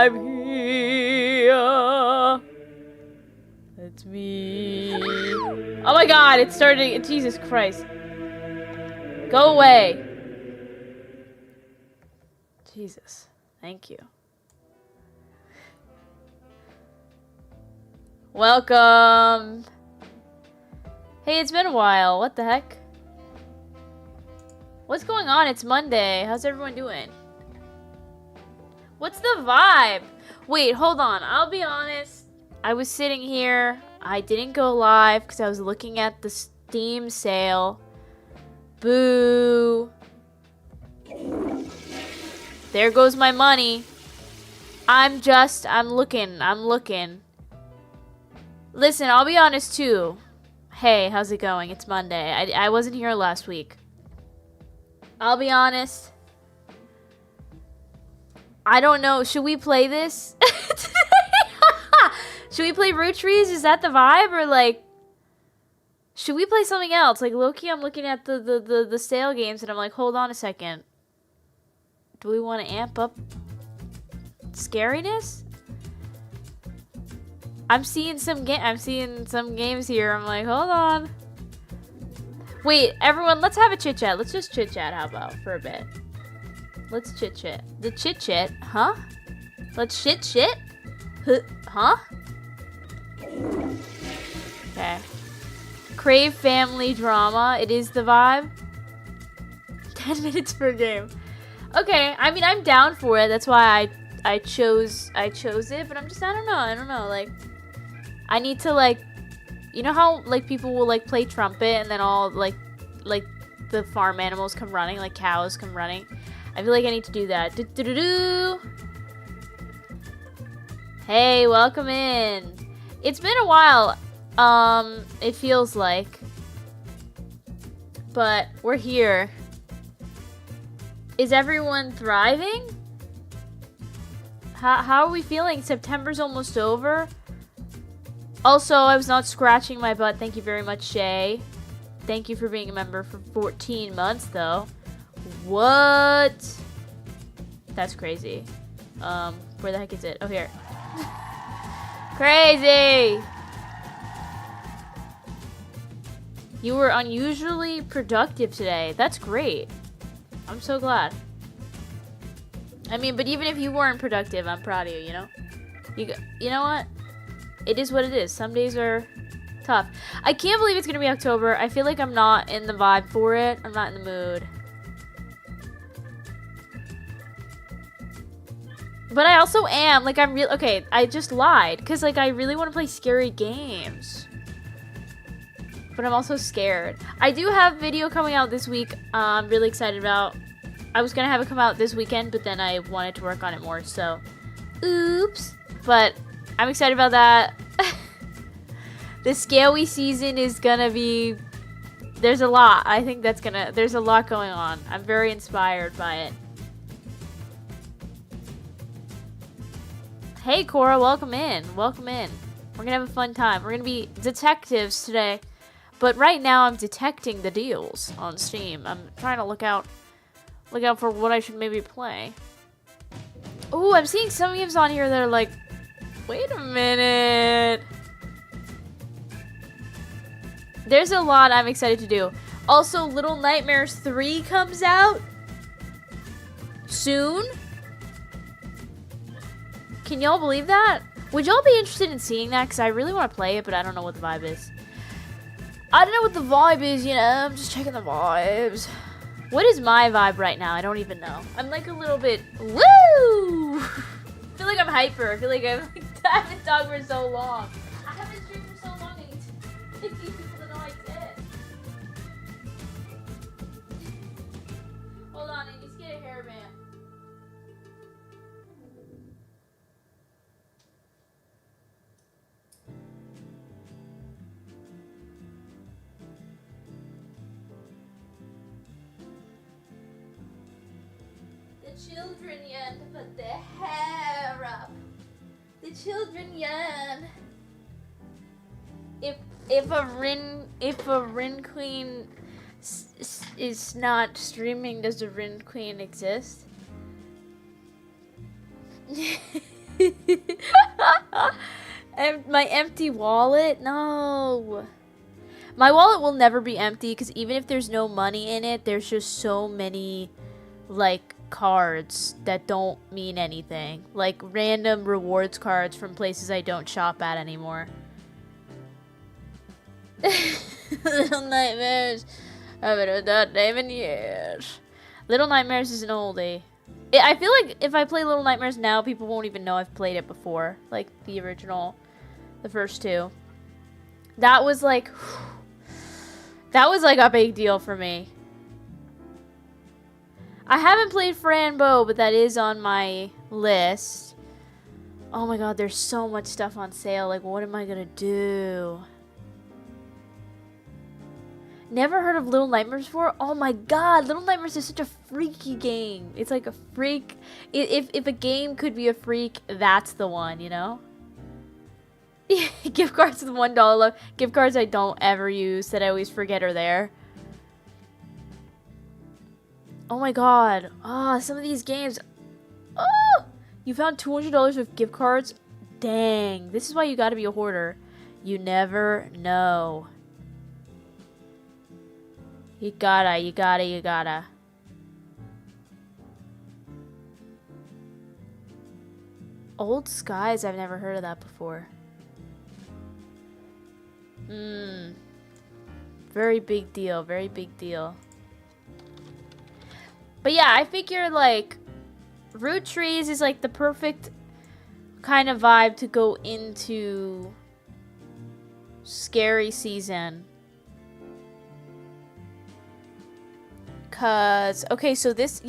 I'm here. It's me. Oh my god, it's starting. Jesus Christ. Go away. Jesus. Thank you. Welcome. Hey, it's been a while. What the heck? What's going on? It's Monday. How's everyone doing? What's the vibe? Wait, hold on. I'll be honest. I was sitting here. I didn't go live because I was looking at the Steam sale. Boo. There goes my money. I'm looking. Listen, I'll be honest too. Hey, how's it going? It's Monday. I wasn't here last week. I'll be honest. I don't know. Should we play this? Should we play Roottrees? Is that the vibe? Or like, should we play something else? Like, low-key, I'm looking at the sale games and I'm like, hold on a second. Do we want to amp up scariness? I'm seeing some games here. I'm like, hold on. Wait, everyone, let's have a chit chat. Let's just chit chat. How about for a bit? Let's chit chat. The chit chat, huh? Let's shit. Huh? Okay. Crave family drama. It is the vibe. 10 minutes per game. Okay. I mean, I'm down for it. That's why I chose it. But I'm just, I don't know. Like, I need to like. You know how, like, people will, like, play trumpet and then all, like, the farm animals come running, like, cows come running? I feel like I need to do that. Do-do-do-do! Hey, welcome in. It's been a while, it feels like. But we're here. Is everyone thriving? How are we feeling? September's almost over. Also, I was not scratching my butt. Thank you very much, Shay. Thank you for being a member for 14 months, though. What? That's crazy. Where the heck is it? Oh, here. Crazy! You were unusually productive today. That's great. I'm so glad. I mean, but even if you weren't productive, I'm proud of you, you know? You know what? It is what it is. Some days are tough. I can't believe it's going to be October. I feel like I'm not in the vibe for it. I'm not in the mood. But I also am. Like, I'm real. Okay, I just lied. Because, like, I really want to play scary games. But I'm also scared. I do have video coming out this week. I'm really excited about. I was going to have it come out this weekend. But then I wanted to work on it more. So, oops. But I'm excited about that. The scaly season is gonna be. There's a lot. I think there's a lot going on. I'm very inspired by it. Hey, Cora, welcome in. Welcome in. We're gonna have a fun time. We're gonna be detectives today. But right now, I'm detecting the deals on Steam. I'm trying to look out for what I should maybe play. Ooh, I'm seeing some games on here that are like. Wait a minute. There's a lot I'm excited to do. Also, Little Nightmares 3 comes out soon. Can y'all believe that? Would y'all be interested in seeing that? Because I really want to play it, but I don't know what the vibe is. I don't know what the vibe is, you know. I'm just checking the vibes. What is my vibe right now? I don't even know. I'm like a little bit. Woo! I feel like I'm hyper. I feel like I haven't talked for so long. I haven't streamed for so long. I need people to know I did. Hold on, I need to get a hairband. The children yearn to put their hair up. The children yearn. If a Rinqueen is not streaming, does a Rinqueen exist? My empty wallet? No. My wallet will never be empty because even if there's no money in it, there's just so many, like, cards that don't mean anything. Like, random rewards cards from places I don't shop at anymore. Little Nightmares. I haven't heard that name in years. Little Nightmares is an oldie. I feel like if I play Little Nightmares now, people won't even know I've played it before. Like, the original, the first two. That was like... That was like a big deal for me. I haven't played Frambo, but that is on my list. Oh my god, there's so much stuff on sale. Like, what am I gonna do? Never heard of Little Nightmares before? Oh my god, Little Nightmares is such a freaky game. It's like a freak. If a game could be a freak, that's the one, you know? Gift cards with $1. Gift cards I don't ever use that I always forget are there. Oh my god. Ah, some of these games. Oh! You found $200 with gift cards? Dang. This is why you gotta be a hoarder. You never know. You gotta. Old Skies, I've never heard of that before. Very big deal, very big deal. But yeah, I figure like Roottrees is like the perfect kind of vibe to go into scary season. Cause okay, so this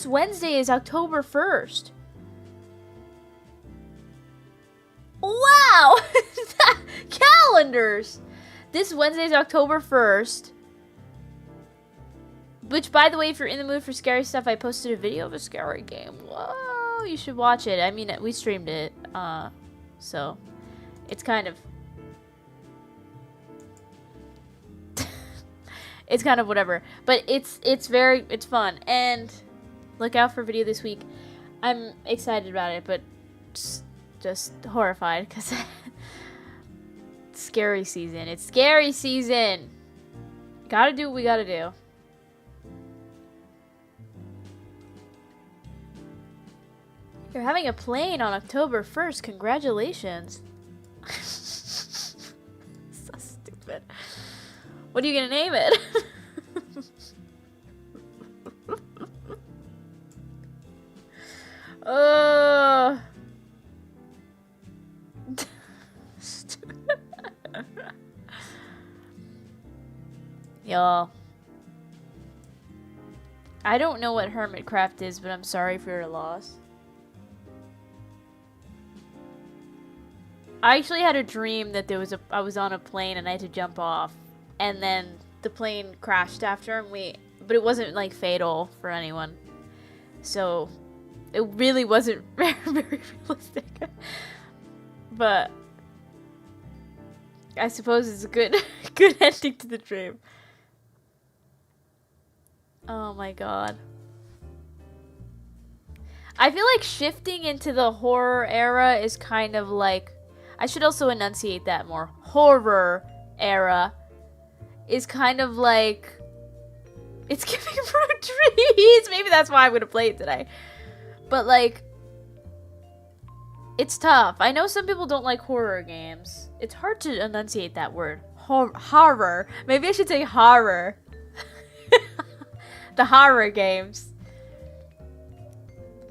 Wednesday is October 1st. Wow! Calendars! This Wednesday is October 1st. Which, by the way, if you're in the mood for scary stuff, I posted a video of a scary game. Whoa, you should watch it. I mean, we streamed it. So, it's kind of... it's kind of whatever. But it's fun. And look out for a video this week. I'm excited about it, but just horrified because scary season. It's scary season. Gotta do what we gotta do. You're having a plane on October 1st. Congratulations. So stupid. What are you gonna name it? Y'all. I don't know what Hermitcraft is, but I'm sorry for your loss. I actually had a dream that I was on a plane and I had to jump off. And then the plane crashed after me, but it wasn't like fatal for anyone. So it really wasn't very, very realistic. But I suppose it's a good ending to the dream. Oh my god. I feel like shifting into the horror era is kind of like... I should also enunciate that more. Horror era is kind of like... It's giving Roottrees! Maybe that's why I'm gonna play it today. But like... It's tough. I know some people don't like horror games. It's hard to enunciate that word. Horror. Maybe I should say horror. The horror games.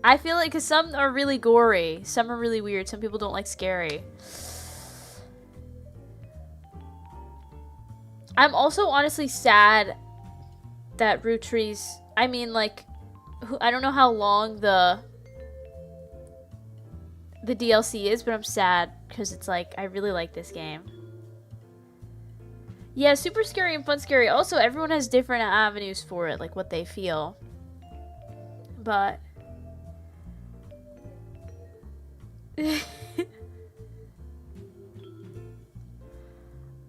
I feel like, because some are really gory. Some are really weird. Some people don't like scary. I'm also honestly sad that Roottrees... I mean, like... I don't know how long the DLC is, but I'm sad. Because it's like, I really like this game. Yeah, super scary and fun scary. Also, everyone has different avenues for it. Like, what they feel. But...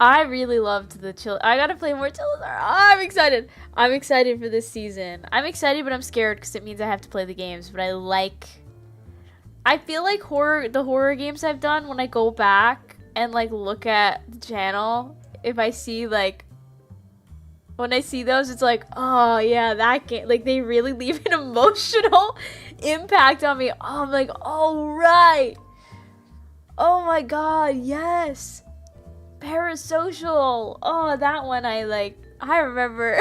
I really loved the chill. I gotta play more Chillazar. Oh, I'm excited. I'm excited for this season. I'm excited, but I'm scared because it means I have to play the games. But I feel like the horror games I've done, when I go back and like look at the channel, if I see like, when I see those, it's like, oh yeah, that game, like they really leave an emotional impact on me. Oh, I'm like, oh right. Oh my god, yes. Parasocial. Oh, that one I remember.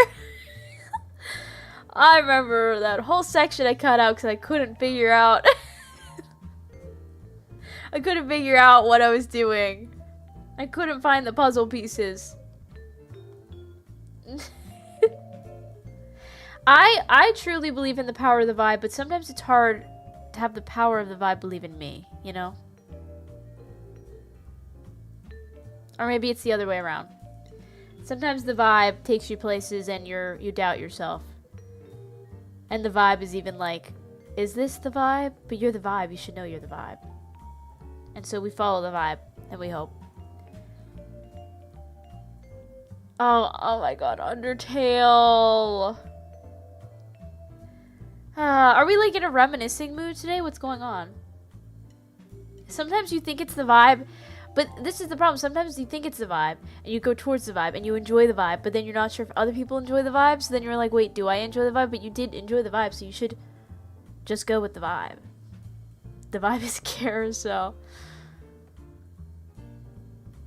I remember that whole section I cut out because I couldn't figure out. I couldn't figure out what I was doing. I couldn't find the puzzle pieces. I truly believe in the power of the vibe, but sometimes it's hard to have the power of the vibe believe in me, you know? Or maybe it's the other way around. Sometimes the vibe takes you places and you doubt yourself. And the vibe is even like, is this the vibe? But you're the vibe, you should know you're the vibe. And so we follow the vibe, and we hope. Oh my god, Undertale. Are we like in a reminiscing mood today? What's going on? Sometimes you think it's the vibe, but this is the problem. Sometimes you think it's the vibe, and you go towards the vibe, and you enjoy the vibe, but then you're not sure if other people enjoy the vibe, so then you're like, wait, do I enjoy the vibe? But you did enjoy the vibe, so you should just go with the vibe. The vibe is carousel.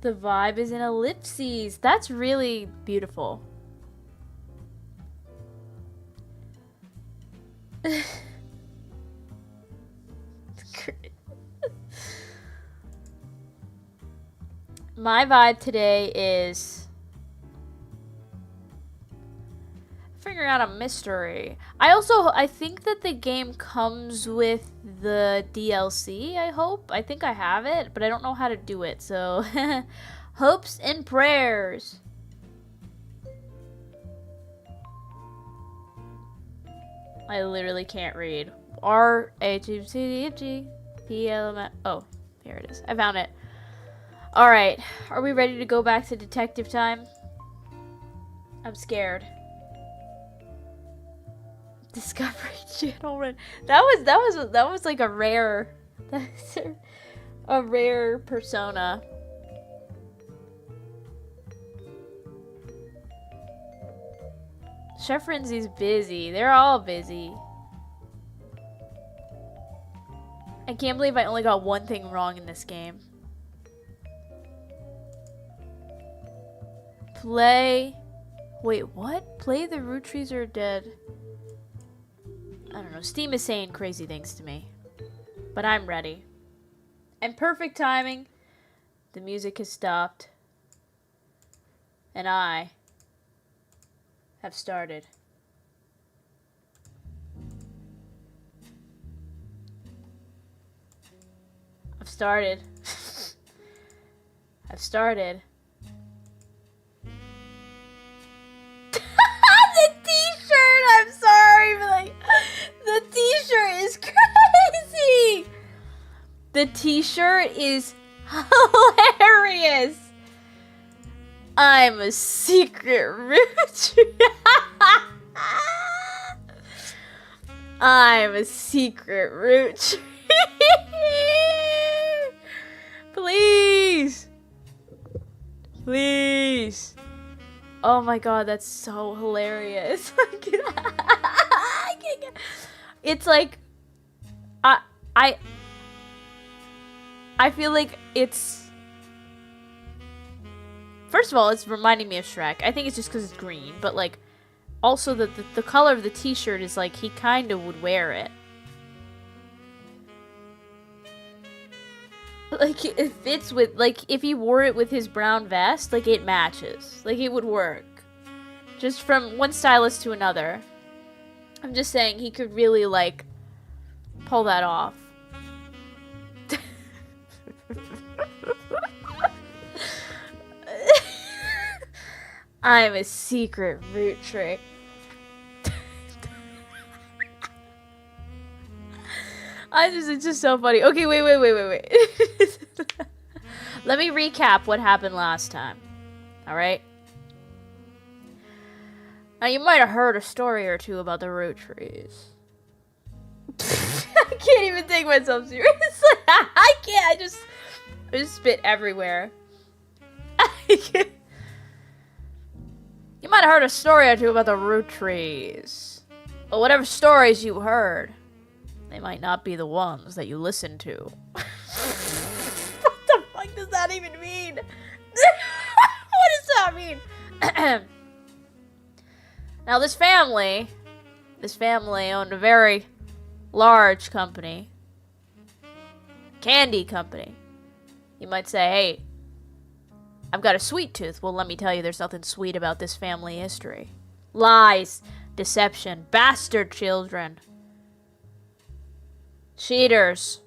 The vibe is in ellipses. That's really beautiful. My vibe today is figuring out a mystery. I think that the game comes with the DLC, I hope. I think I have it, but I don't know how to do it, so hopes and prayers. I literally can't read. R-H-U-C-D-F-G-P-L-M. Oh, here it is. I found it. Alright, are we ready to go back to detective time? I'm scared. Discovery Channel run. That was like a rare persona. Chef Rin'S busy. They're all busy. I can't believe I only got one thing wrong in this game. Play. Wait, what? Play the Roottrees are dead. I don't know. Steam is saying crazy things to me. But I'm ready. And perfect timing. The music has stopped. And I have started. I've started. I've started. The t-shirt! I'm sorry, but like, the t-shirt is crazy! The t-shirt is hilarious! I'm a secret roottree. I'm a secret roottree. Please. Please. Oh my god, that's so hilarious. It's like I feel like it's, first of all, it's reminding me of Shrek. I think it's just because it's green, but like also the color of the t-shirt is like he kind of would wear it. Like it fits with, like if he wore it with his brown vest, like it matches. Like it would work. Just from one stylist to another. I'm just saying he could really like pull that off. I'm a secret roottree. It's just so funny. Okay, wait. Let me recap what happened last time. Alright? Now, you might have heard a story or two about the Roottrees. I can't even take myself seriously. I can't. I just spit everywhere. You might have heard a story or two about the Roottrees. But whatever stories you heard, they might not be the ones that you listen to. What the fuck does that even mean? What does that mean? Now this family owned a very large company. Candy company. You might say, hey, I've got a sweet tooth. Well, let me tell you, there's nothing sweet about this family history. Lies, deception, bastard children, cheaters,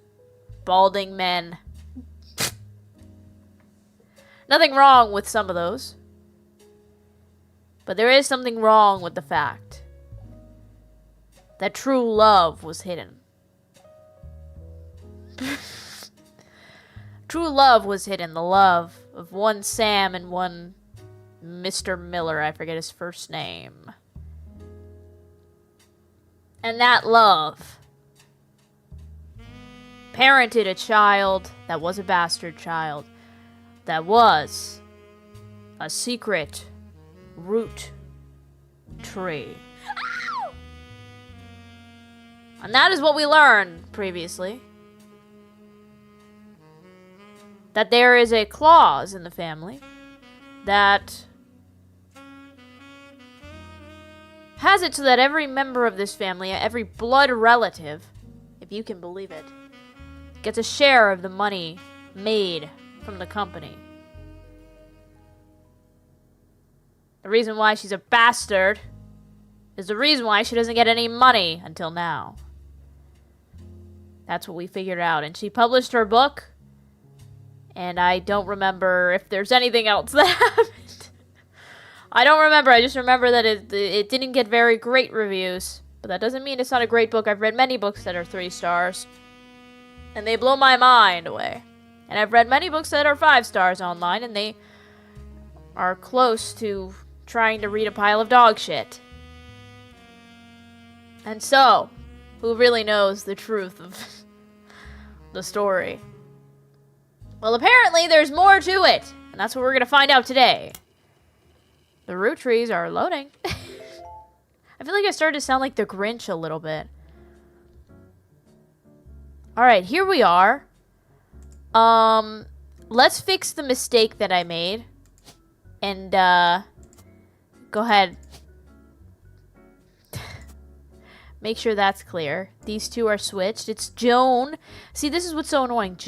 balding men. Nothing wrong with some of those. But there is something wrong with the fact that true love was hidden. True love was hidden. The love of one Sam and one Mr. Miller. I forget his first name. And that love parented a child that was a bastard child. That was a secret root tree. And that is what we learned previously. That there is a clause in the family that has it so that every member of this family, every blood relative, if you can believe it, gets a share of the money made from the company. The reason why she's a bastard is the reason why she doesn't get any money until now. That's what we figured out. And she published her book. And I don't remember if there's anything else that happened. I don't remember. I just remember that it didn't get very great reviews. But that doesn't mean it's not a great book. I've read many books that are 3 stars. And they blow my mind away. And I've read many books that are 5 stars online. And they are close to trying to read a pile of dog shit. And so, who really knows the truth of the story? Well, apparently there's more to it, and that's what we're going to find out today. The Roottrees are loading. I feel like I started to sound like the Grinch a little bit. Alright, here we are. Let's fix the mistake that I made. And, go ahead. Make sure that's clear. These two are switched. It's Joan. See, this is what's so annoying.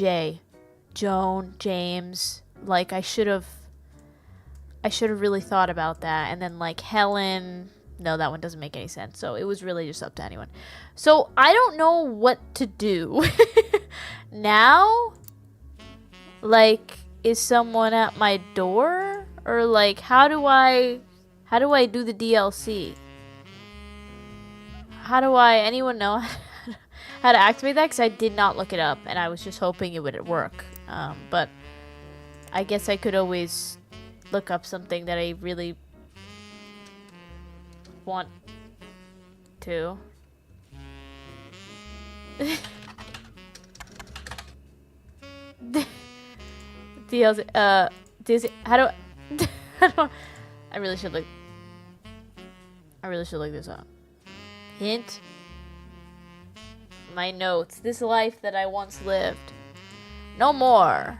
Joan, James, like I should have really thought about that. And then like Helen, no, that one doesn't make any sense. So it was really just up to anyone. So I don't know what to do now. Like, is someone at my door, or like how do I do the DLC? Anyone know how to activate that? Because I did not look it up, and I was just hoping it would work. But I guess I could always look up something that I really want to. DLC, how do I really should look this up. Hint. My notes. This life that I once lived. No more.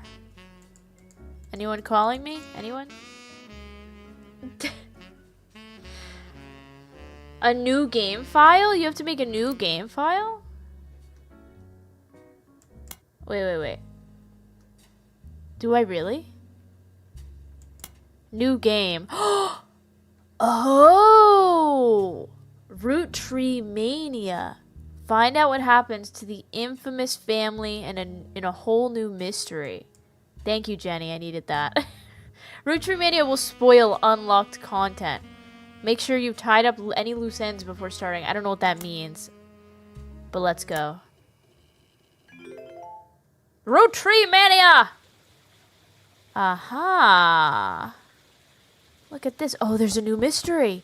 Anyone calling me? Anyone? A new game file? You have to make a new game file? Wait. Do I really? New game. Oh! Roottrees mania. Find out what happens to the infamous family in a whole new mystery. Thank you, Jenny. I needed that. Roottrees mania will spoil unlocked content. Make sure you've tied up any loose ends before starting. I don't know what that means. But let's go. Roottrees mania! Aha! Look at this. Oh, there's a new mystery.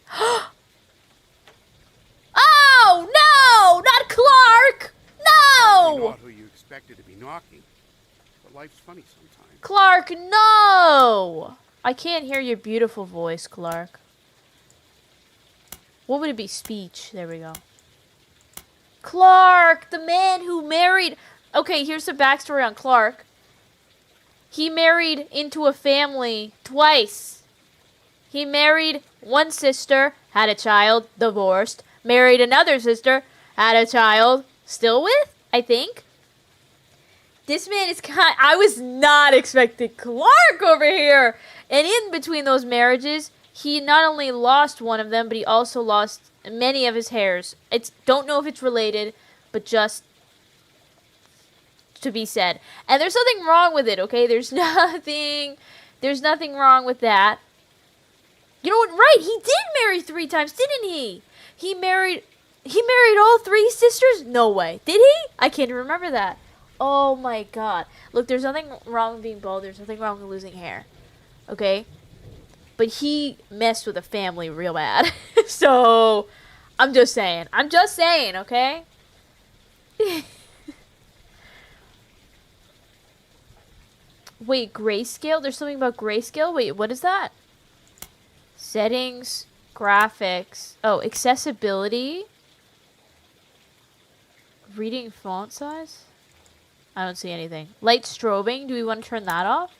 Oh, no! Not Clark! No! Not who you expected to be knocking. But life's funny sometimes. Clark, no! I can't hear your beautiful voice, Clark. What would it be? Speech. There we go. Clark, the man who married... Okay, here's the backstory on Clark. He married into a family twice. He married one sister, had a child, divorced. Married another sister, had a child, still with, I think. This man is kind... I was not expecting Clark over here. And in between those marriages, he not only lost one of them, but he also lost many of his hairs. Don't know if it's related, but just to be said. And there's nothing wrong with it, okay? There's nothing wrong with that. You know what? Right, he did marry 3 times, didn't he? He married all 3 sisters? No way. Did he? I can't remember that. Oh my god. Look, there's nothing wrong with being bald. There's nothing wrong with losing hair. Okay? But he messed with a family real bad. So, I'm just saying, okay? Wait, grayscale? There's something about grayscale? Wait, what is that? Settings, graphics. Oh, accessibility. Reading font size? I don't see anything. Light strobing. Do we want to turn that off?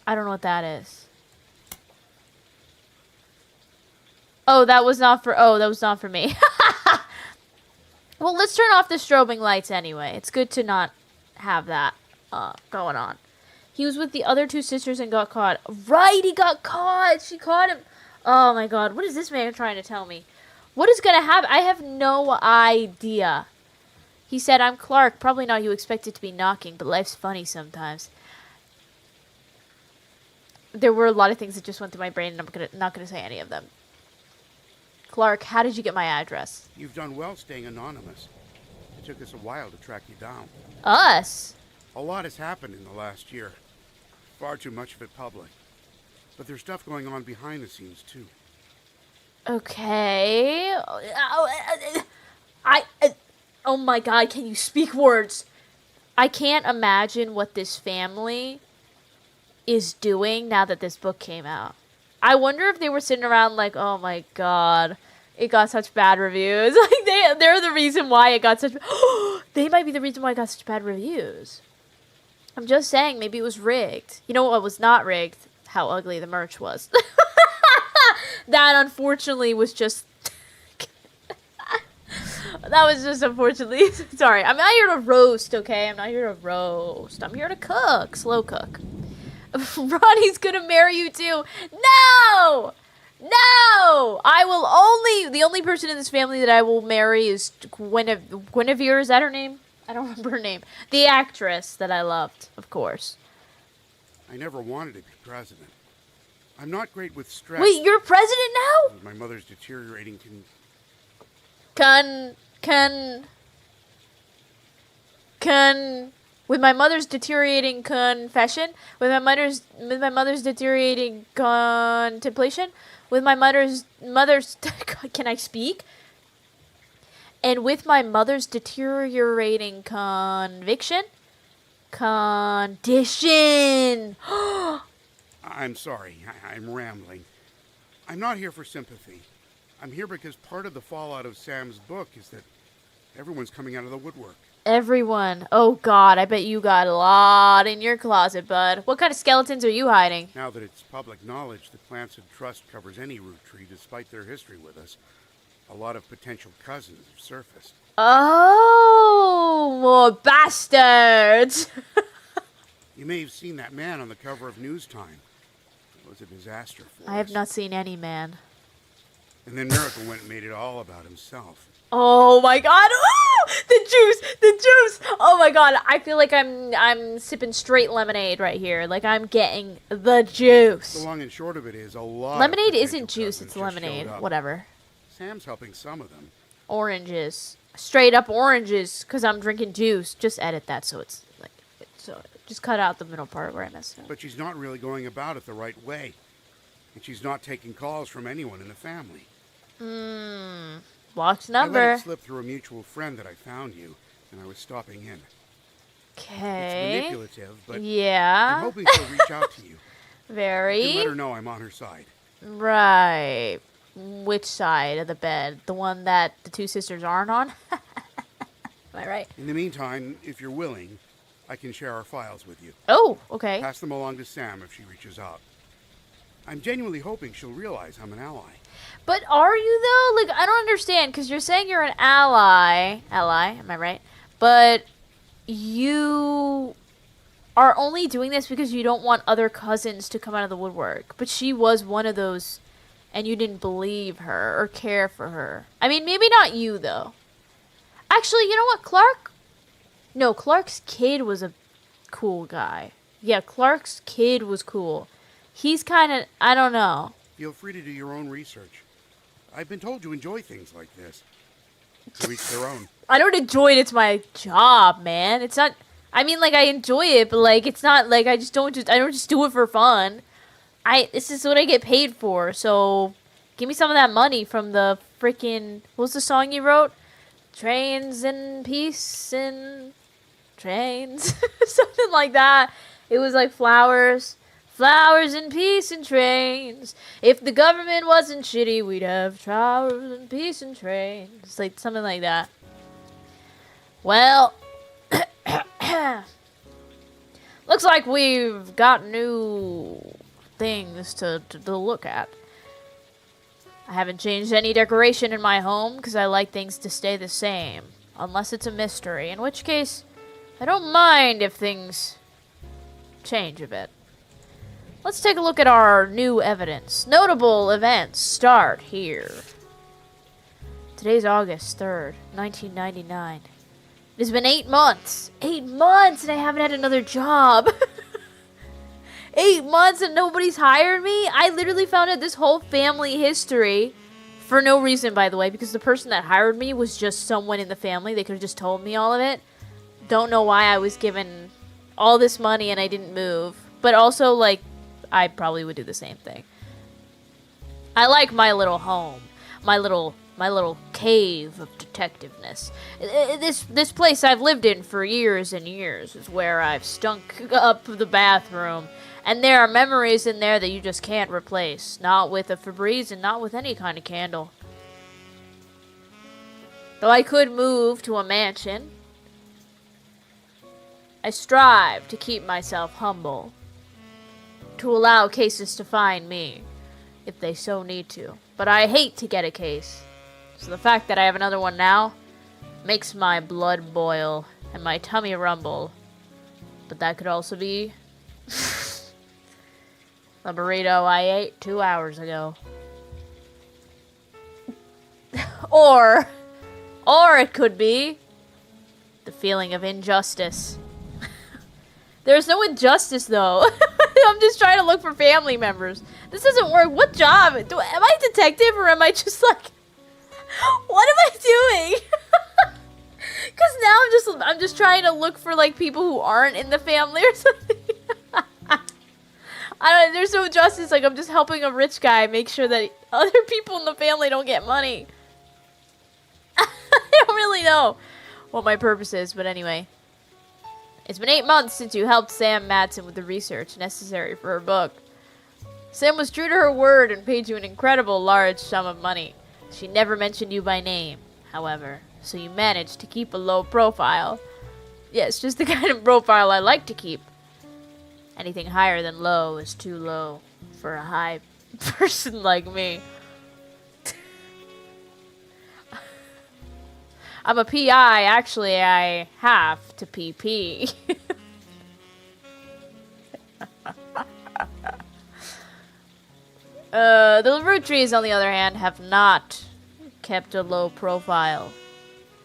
I don't know what that is. Oh, that was not for me. Well, let's turn off the strobing lights anyway. It's good to not have that going on. He was with the other 2 sisters and got caught. Right, he got caught. She caught him. Oh my god, what is this man trying to tell me? What is gonna happen? I have no idea. He said, I'm Clark. Probably not you expected to be knocking, but life's funny sometimes. There were a lot of things that just went through my brain, and I'm not gonna say any of them. Clark, how did you get my address? You've done well staying anonymous. It took us a while to track you down. Us? A lot has happened in the last year. Far too much of it public. But there's stuff going on behind the scenes, too. Okay. Oh my god, can you speak words? I can't imagine what this family is doing now that this book came out. I wonder if they were sitting around like, oh my god, it got such bad reviews. Like they're the reason why it got such... They might be the reason why it got such bad reviews. I'm just saying, maybe it was rigged. You know what was not rigged? How ugly the merch was. That unfortunately was just... That was just unfortunately... Sorry, I'm not here to roast, okay? I'm not here to roast. I'm here to cook. Slow cook. Ronnie's gonna marry you too. No! No! I will only... The only person in this family that I will marry is Guinevere. Is that her name? I don't remember her name. The actress that I loved, of course. I never wanted to be president. I'm not great with stress. Wait, you're president now? My mother's deteriorating with my mother's deteriorating confession, with my mother's deteriorating contemplation, with my mother's can I speak? And with my mother's deteriorating condition. I'm sorry, I'm rambling. I'm not here for sympathy. I'm here because part of the fallout of Sam's book is that everyone's coming out of the woodwork. Everyone. Oh god, I bet you got a lot in your closet, bud. What kind of skeletons are you hiding? Now that it's public knowledge that Planted Trust covers any Roottrie despite their history with us, a lot of potential cousins have surfaced. Oh, more bastards! You may have seen that man on the cover of News Time. It was a disaster for us. I have not seen any man. And then Miracle went and made it all about himself. Oh my god! Oh, the juice! Oh my god! I feel like I'm sipping straight lemonade right here. Like I'm getting the juice. The long and short of it is a lot. Lemonade isn't juice; it's lemonade. Whatever. Sam's helping some of them. Oranges, straight up oranges, because I'm drinking juice. Just edit that so it's like just cut out the middle part where I messed up. But she's not really going about it the right way, and she's not taking calls from anyone in the family. Blocked number. I let it slip through a mutual friend that I found you, and I was stopping in. Okay. It's manipulative, but yeah. I'm hoping she'll reach out to you. Very. You can let her know I'm on her side. Right. Which side of the bed? The one that the two sisters aren't on? Am I right? In the meantime, if you're willing, I can share our files with you. Oh, okay. Pass them along to Sam if she reaches out. I'm genuinely hoping she'll realize I'm an ally. But are you, though? Like, I don't understand, because you're saying you're an ally. Ally, am I right? But you are only doing this because you don't want other cousins to come out of the woodwork. But she was one of those, and you didn't believe her or care for her. I mean, maybe not you, though. Actually, you know what? Clark's kid was a cool guy. Yeah, Clark's kid was cool. He's kind of, I don't know. Feel free to do your own research. I've been told you enjoy things like this. To each their own. I don't enjoy it. It's my job, man. It's not, I mean, like, I enjoy it, but, like, it's not, like, I don't just do it for fun. This is what I get paid for, so give me some of that money from the freaking, what was the song you wrote? Trains in peace and trains. Something like that. It was like flowers and peace and trains. If the government wasn't shitty, we'd have flowers and peace and trains. It's like something like that. Well, looks like we've got new things to look at. I haven't changed any decoration in my home because I like things to stay the same. Unless it's a mystery, in which case, I don't mind if things change a bit. Let's take a look at our new evidence. Notable events start here. Today's August 3rd, 1999. It has been 8 months. 8 months and I haven't had another job. 8 months and nobody's hired me? I literally found out this whole family history for no reason, by the way, because the person that hired me was just someone in the family. They could have just told me all of it. Don't know why I was given all this money and I didn't move. But also, like, I probably would do the same thing. I like my little home. My little cave of detectiveness. This place I've lived in for years and years is where I've stunk up the bathroom. And there are memories in there that you just can't replace. Not with a Febreze and not with any kind of candle. Though I could move to a mansion, I strive to keep myself humble. To allow cases to find me, if they so need to. But I hate to get a case. So the fact that I have another one now makes my blood boil and my tummy rumble. But that could also be the burrito I ate 2 hours ago. Or it could be the feeling of injustice. There's no injustice, though. I'm just trying to look for family members. This doesn't work. What job? Am I a detective or am I just like... What am I doing? Because now I'm just trying to look for, like, people who aren't in the family or something. There's no justice. Like, I'm just helping a rich guy make sure that other people in the family don't get money. I don't really know what my purpose is, but anyway. It's been 8 months since you helped Sam Madsen with the research necessary for her book. Sam was true to her word and paid you an incredible large sum of money. She never mentioned you by name, however, so you managed to keep a low profile. Yes, just the kind of profile I like to keep. Anything higher than low is too low for a high person like me. I'm a PI. Actually, I have to PP. The Roottrees, on the other hand, have not kept a low profile.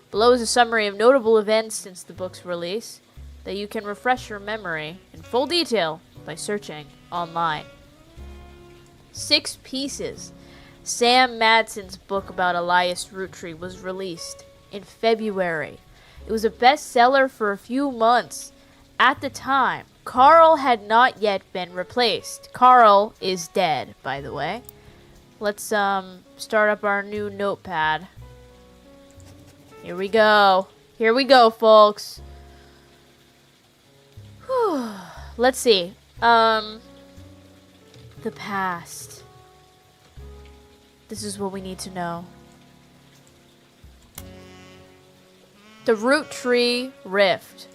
Below is a summary of notable events since the book's release that you can refresh your memory in full detail by searching online. 6 pieces. Sam Madsen's book about Elias Roottrie was released in February. It was a bestseller for a few months. At the time, Carl had not yet been replaced. Carl is dead, by the way. Let's start up our new notepad. Here we go. Here we go, folks. Whew. Let's see. The past. This is what we need to know. The Roottrees rift.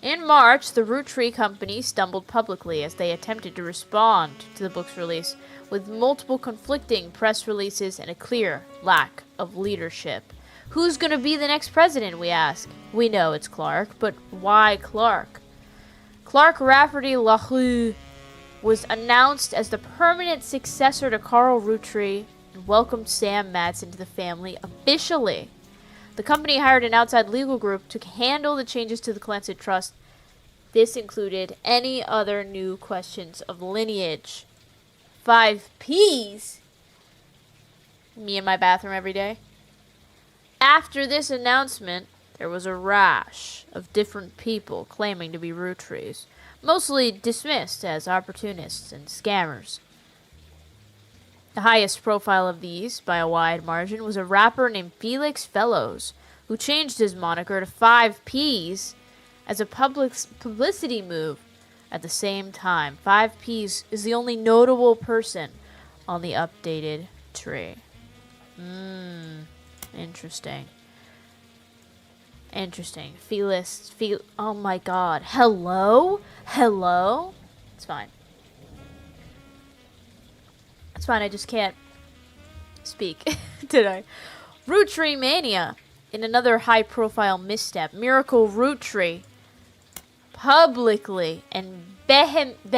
In March, the Roottrees company stumbled publicly as they attempted to respond to the book's release with multiple conflicting press releases and a clear lack of leadership. Who's going to be the next president, we ask? We know it's Clark, but why Clark? Clark Rafferty LaRue was announced as the permanent successor to Carl Roottrees and welcomed Sam Madsen to the family officially. The company hired an outside legal group to handle the changes to the Clancy Trust. This included any other new questions of lineage. 5 Ps? Me in my bathroom every day. After this announcement, there was a rash of different people claiming to be Roottrees, mostly dismissed as opportunists and scammers. The highest profile of these, by a wide margin, was a rapper named Felix Fellows, who changed his moniker to 5 Ps as a publicity move. At the same time, 5 Ps is the only notable person on the updated tree. Interesting. Oh my god. Hello? It's fine. It's fine, I just can't speak today. Roottrees mania. In another high-profile misstep, Miracle Roottrees publicly and vehemently.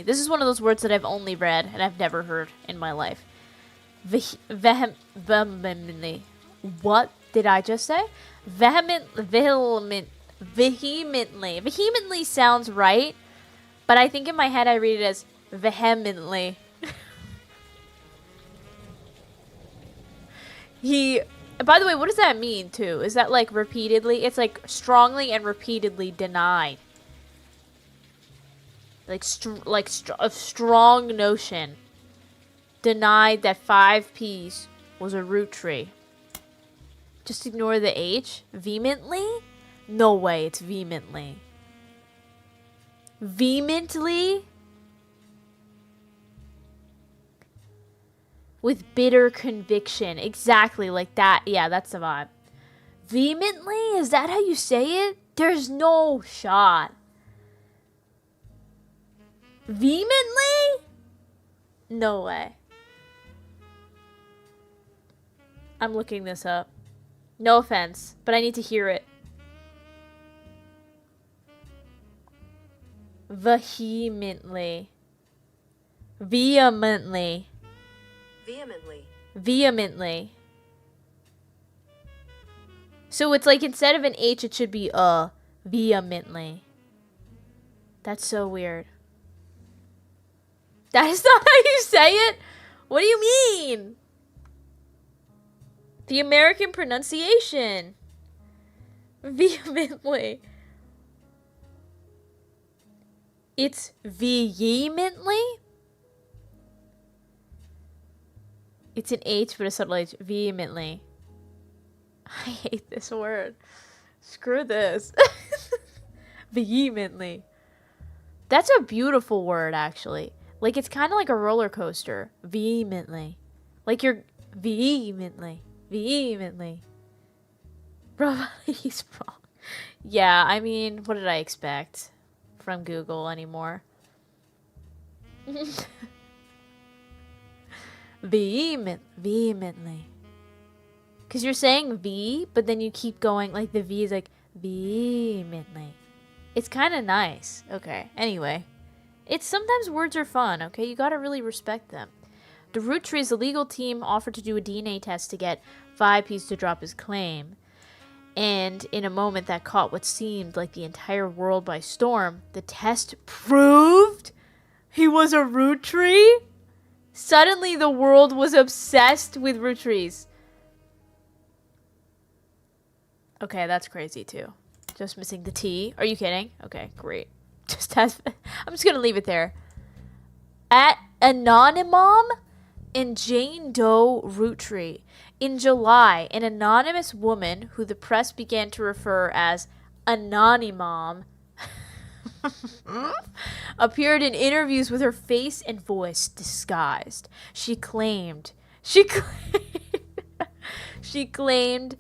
This is one of those words that I've only read and I've never heard in my life. Vehemently. What did I just say? Vehemently. Vehemently sounds right. But I think in my head I read it as vehemently. By the way, what does that mean too? Is that like repeatedly? It's like strongly and repeatedly denied. A strong notion. Denied that 5 Ps was a Roottrees. Just ignore the H. Vehemently? No way, it's vehemently. Vehemently? With bitter conviction. Exactly like that. Yeah, that's the vibe. Vehemently? Is that how you say it? There's no shot. Vehemently? No way. I'm looking this up. No offense, but I need to hear it. Vehemently. Vehemently. Vehemently. Vehemently. So it's like instead of an H, it should be vehemently. That's so weird. That is not how you say it? What do you mean? The American pronunciation. Vehemently. It's vehemently? It's an H, but a subtle H. Vehemently. I hate this word. Screw this. Vehemently. That's a beautiful word, actually. Like, it's kind of like a roller coaster. Vehemently. Like, you're vehemently. Bro, he's wrong. Yeah, I mean, what did I expect from Google anymore? Vehemently. Because you're saying V, but then you keep going, like, the V is like, vehemently. It's kind of nice. Okay, anyway. It's sometimes words are fun, okay? You gotta really respect them. The Roottrees, the legal team, offered to do a DNA test to get 5 Ps to drop his claim. And in a moment that caught what seemed like the entire world by storm, the test proved he was a Roottrees. Suddenly, the world was obsessed with Roottrees. Okay, that's crazy too. Just missing the T. Are you kidding? Okay, great. I'm just gonna leave it there. At Anonymom and Jane Doe Roottrees. In July, an anonymous woman who the press began to refer as Anonymom appeared in interviews with her face and voice disguised. She claimed she claimed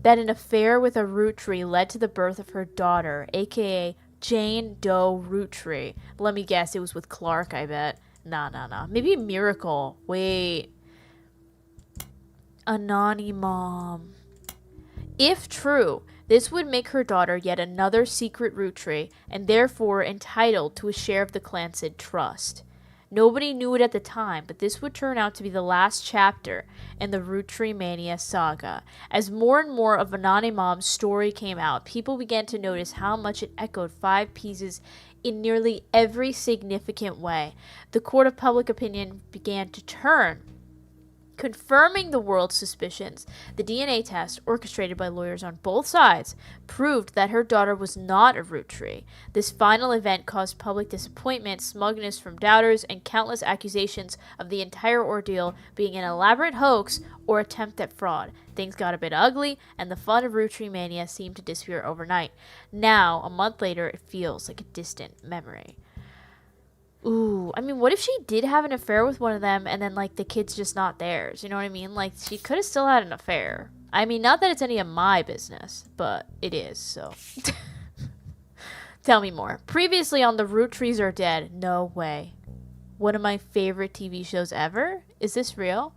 that an affair with a rootree led to the birth of her daughter, aka Jane Doe Roottrees. Let me guess, it was with Clark, I bet. Nah. Maybe Miracle. Wait. Anonymom. If true, this would make her daughter yet another secret rootree, and therefore entitled to a share of the Clancid trust. Nobody knew it at the time, but this would turn out to be the last chapter in the Rootree Mania saga. As more and more of Anonymom's story came out, people began to notice how much it echoed Five Pieces in nearly every significant way. The court of public opinion began to turn. Confirming the world's suspicions, the DNA test, orchestrated by lawyers on both sides, proved that her daughter was not a rootree. This final event caused public disappointment, smugness from doubters, and countless accusations of the entire ordeal being an elaborate hoax or attempt at fraud. Things got a bit ugly, and the fun of Rootree Mania seemed to disappear overnight. Now, a month later, it feels like a distant memory. Ooh, I mean, what if she did have an affair with one of them and then, like, the kid's just not theirs? You know what I mean? Like, she could have still had an affair. I mean, not that it's any of my business, but it is, so. Tell me more. Previously on The Rootrees Are Dead. No way. One of my favorite TV shows ever? Is this real?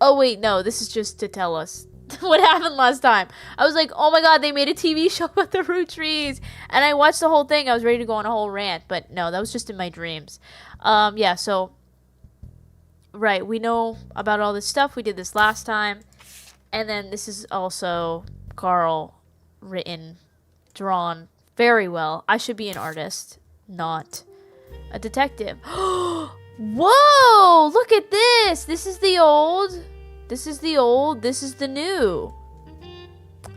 Oh, wait, no, this is just to tell us what happened last time. I was like, oh my god, they made a TV show about the Rootrees, and I watched the whole thing. I was ready to go on a whole rant, but no, that was just in my dreams. Yeah, so right, we know about all this stuff. We did this last time, and then this is also Carl written, drawn very well. I should be an artist, not a detective. Whoa, look at this. This is the old. This is the old, this is the new.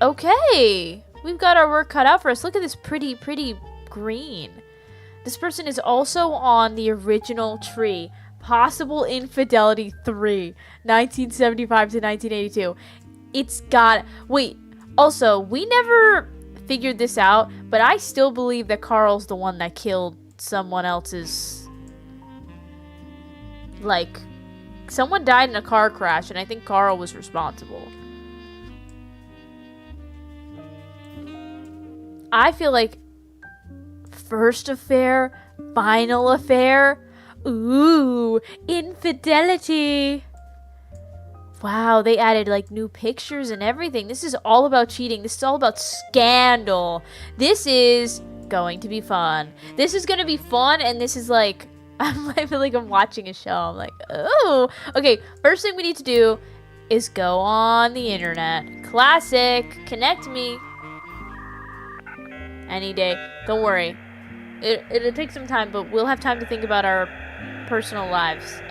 Okay, we've got our work cut out for us. Look at this pretty green. This person is also on the original tree. Possible Infidelity 3, 1975 to 1982. It's got, wait, also, we never figured this out, but I still believe that Carl's the one that killed someone else's, like, someone died in a car crash, and I think Carl was responsible. I feel like first affair, final affair. Ooh, infidelity. Wow, they added like new pictures and everything. This is all about cheating. This is all about scandal. This is going to be fun. This is going to be fun, and this is like, I feel like I'm watching a show. I'm like, oh. Okay, first thing we need to do is go on the internet. Classic. Connect me. Any day. Don't worry. It'll take some time, but we'll have time to think about our personal lives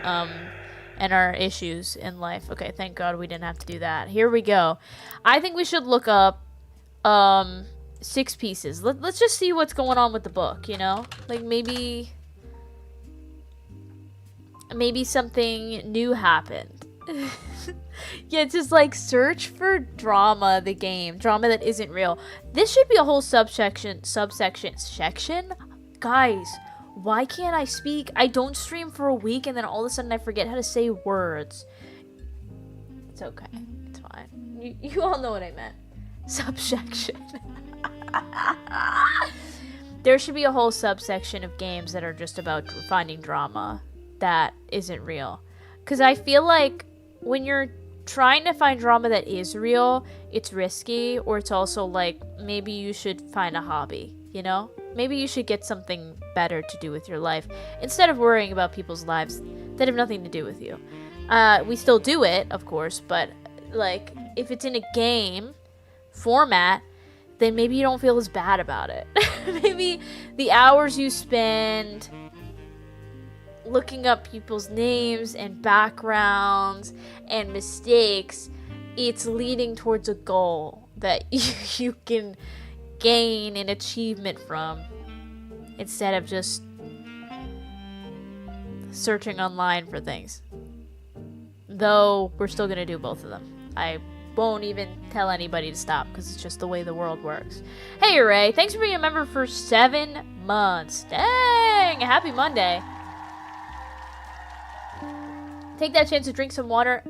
and our issues in life. Okay, thank God we didn't have to do that. Here we go. I think we should look up 6 pieces. Let's just see what's going on with the book, you know? Like maybe something new happened. Yeah, just like search for drama, the game. Drama that isn't real. This should be a whole section. Guys, why can't I speak? I don't stream for a week and then all of a sudden I forget how to say words. It's okay. It's fine. You all know what I meant. Subsection. There should be a whole subsection of games that are just about finding drama that isn't real. Because I feel like when you're trying to find drama that is real, it's risky, or it's also like maybe you should find a hobby, you know? Maybe you should get something better to do with your life instead of worrying about people's lives that have nothing to do with you. We still do it, of course, but like if it's in a game format, then maybe you don't feel as bad about it. Maybe the hours you spend looking up people's names and backgrounds and mistakes, it's leading towards a goal that you can gain an achievement from instead of just searching online for things. Though we're still gonna do both of them. I won't even tell anybody to stop because it's just the way the world works. Hey Ray, thanks for being a member for 7 months. Dang! Happy Monday. Take that chance to drink some water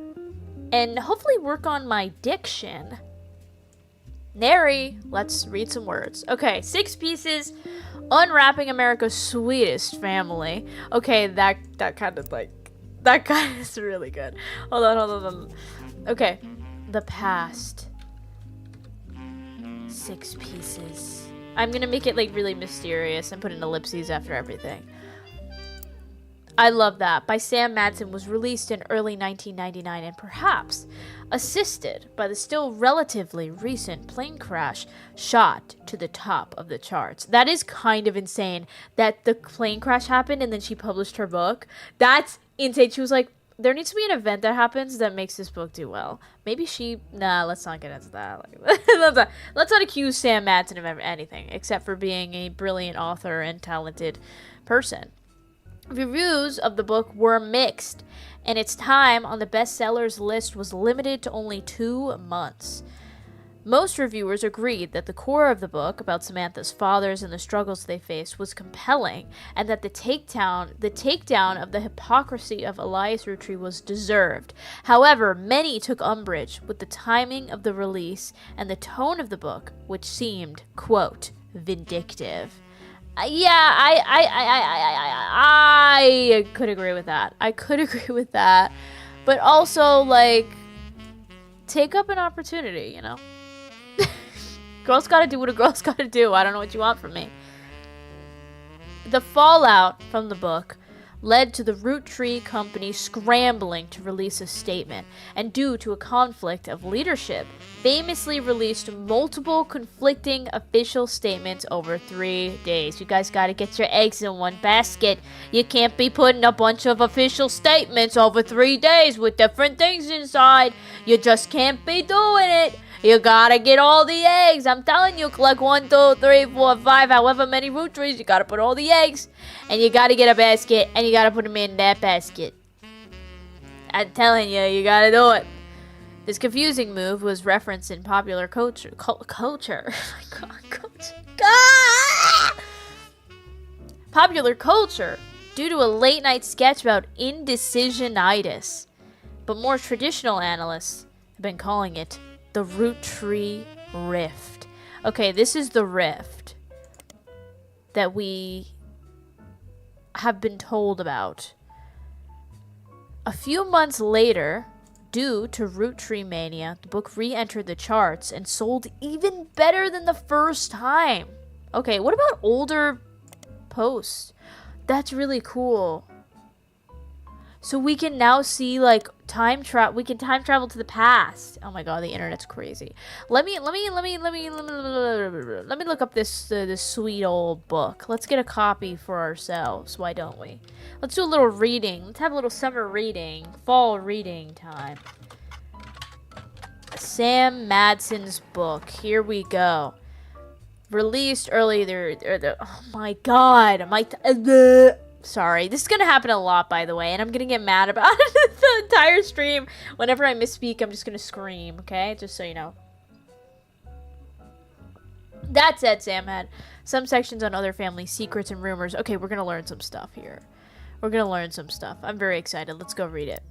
and hopefully work on my diction. Nary, let's read some words. Okay, 6 pieces. Unwrapping America's sweetest family. Okay, that kind of is really good. Hold on. Okay, the past. 6 pieces. I'm gonna make it like really mysterious and put an ellipses after everything. I love that. By Sam Madsen, was released in early 1999 and perhaps assisted by the still relatively recent plane crash shot to the top of the charts. That is kind of insane that the plane crash happened and then she published her book. That's insane. She was like, there needs to be an event that happens that makes this book do well. Maybe let's not get into that. Let's not accuse Sam Madsen of anything except for being a brilliant author and talented person. Reviews of the book were mixed, and its time on the bestsellers list was limited to only 2 months. Most reviewers agreed that the core of the book, about Samantha's fathers and the struggles they faced, was compelling, and that the takedown of the hypocrisy of Elias Roottrees was deserved. However, many took umbrage with the timing of the release and the tone of the book, which seemed, quote, vindictive. I could agree with that. But also, like, take up an opportunity, you know? Girls gotta do what a girl's gotta do. I don't know what you want from me. The fallout from the book led to the Roottrees company scrambling to release a statement, and due to a conflict of leadership, famously released multiple conflicting official statements over 3 days. You guys gotta get your eggs in one basket. You can't be putting a bunch of official statements over 3 days with different things inside. You just can't be doing it. You gotta get all the eggs. I'm telling you, collect 1, 2, 3, 4, 5, however many Roottrees. You gotta put all the eggs. And you gotta get a basket, and you gotta put them in that basket. I'm telling you, you gotta do it. This confusing move was referenced in popular culture. Popular culture due to a late-night sketch about indecisionitis. But more traditional analysts have been calling it the Roottrees rift. Okay, this is the rift that we have been told about. A few months later, due to Roottrees mania, the book re-entered the charts and sold even better than the first time. Okay, what about older posts? That's really cool. So we can now see, like, we can time travel to the past. Oh my god, the internet's crazy. Let me look up this sweet old book. Let's get a copy for ourselves. Why don't we? Let's do a little reading. Let's have a little summer reading, fall reading time. Sam Madsen's book. Here we go. Released earlier. Oh my god. Sorry, this is gonna happen a lot, by the way, and I'm gonna get mad about it the entire stream. Whenever I misspeak, I'm just gonna scream, okay? Just so you know. That said, Sam had some sections on other family secrets and rumors. Okay, we're gonna learn some stuff here. We're gonna learn some stuff. I'm very excited. Let's go read it.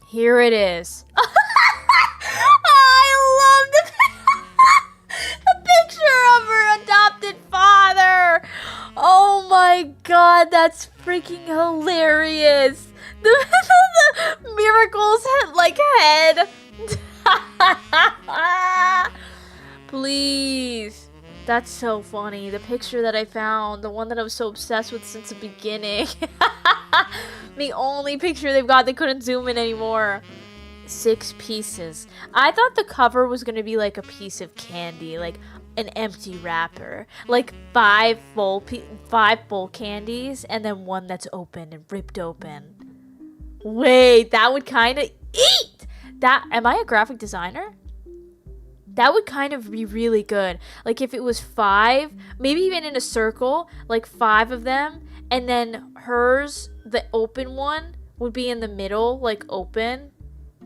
Here it is. I love the picture of her adopted father. Oh my god, that's freaking hilarious. The miracles head. Please. That's so funny. The picture that I found, the one that I was so obsessed with since the beginning. The only picture they've got, they couldn't zoom in anymore. 6 pieces. I thought the cover was gonna be like a piece of candy, like an empty wrapper, like 5 full candies, and then one that's open and ripped open. Wait, that would kind of eat. That, am I a graphic designer? That would kind of be really good. Like if it was 5, maybe even in a circle, like 5 of them, and then hers, the open one, would be in the middle, like open,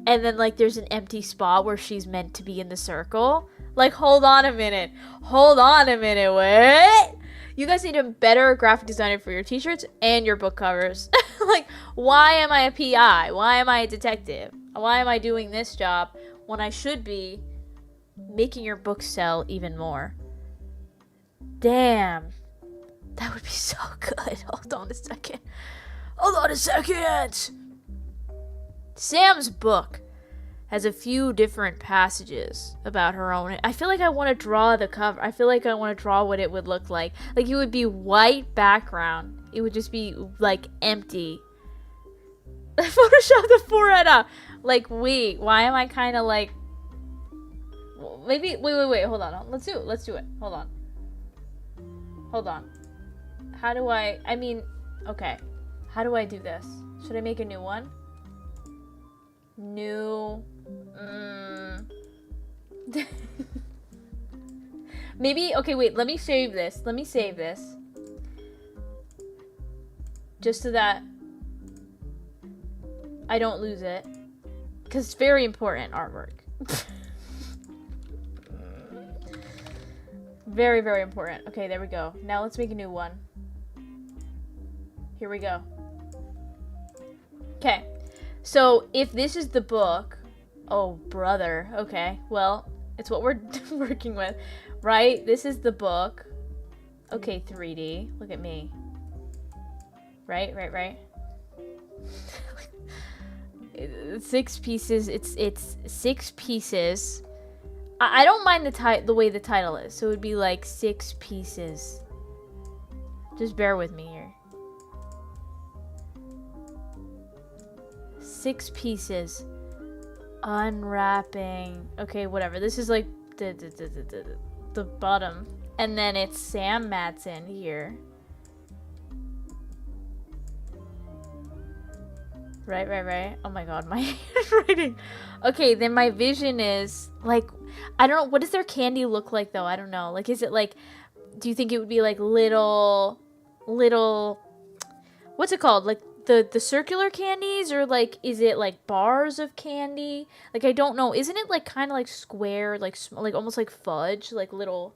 and then like there's an empty spot where she's meant to be in the circle. Like, hold on a minute, wait. You guys need a better graphic designer for your t-shirts and your book covers. Like, why am I a PI? Why am I a detective? Why am I doing this job when I should be making your book sell even more? Damn. That would be so good. Hold on a second. Hold on a second! Sam's book has a few different passages about her own. I feel like I want to draw the cover. I feel like I want to draw what it would look like. Like, it would be white background. It would just be, like, empty. Photoshop the forehead up. Like, wait, why am I kind of like... Maybe, wait, hold on. Let's do it. Hold on. How do I mean, okay. How do I do this? Should I make a new one? New... Maybe, okay, wait, let me save this. Just so that I don't lose it. Because it's very important artwork. Very, very important. Okay, there we go. Now let's make a new one. Here we go. Okay. So, if this is the book... Oh, brother. Okay, well, it's what we're working with. Right? This is the book. Okay, 3D. Look at me. Right? It's 6 pieces. It's 6 pieces. I don't mind the way the title is. So it would be like 6 pieces. Just bear with me here. 6 pieces. Unwrapping. Okay, whatever. This is like the bottom. And then it's Sam Madsen here. Right. Oh my god, my handwriting. Okay, then my vision is like, I don't know, what does their candy look like though? I don't know. Like, is it like, do you think it would be like little, what's it called? Like the circular candies, or like, is it like bars of candy? Like, I don't know. Isn't it like kind of like square, like almost like fudge, like little,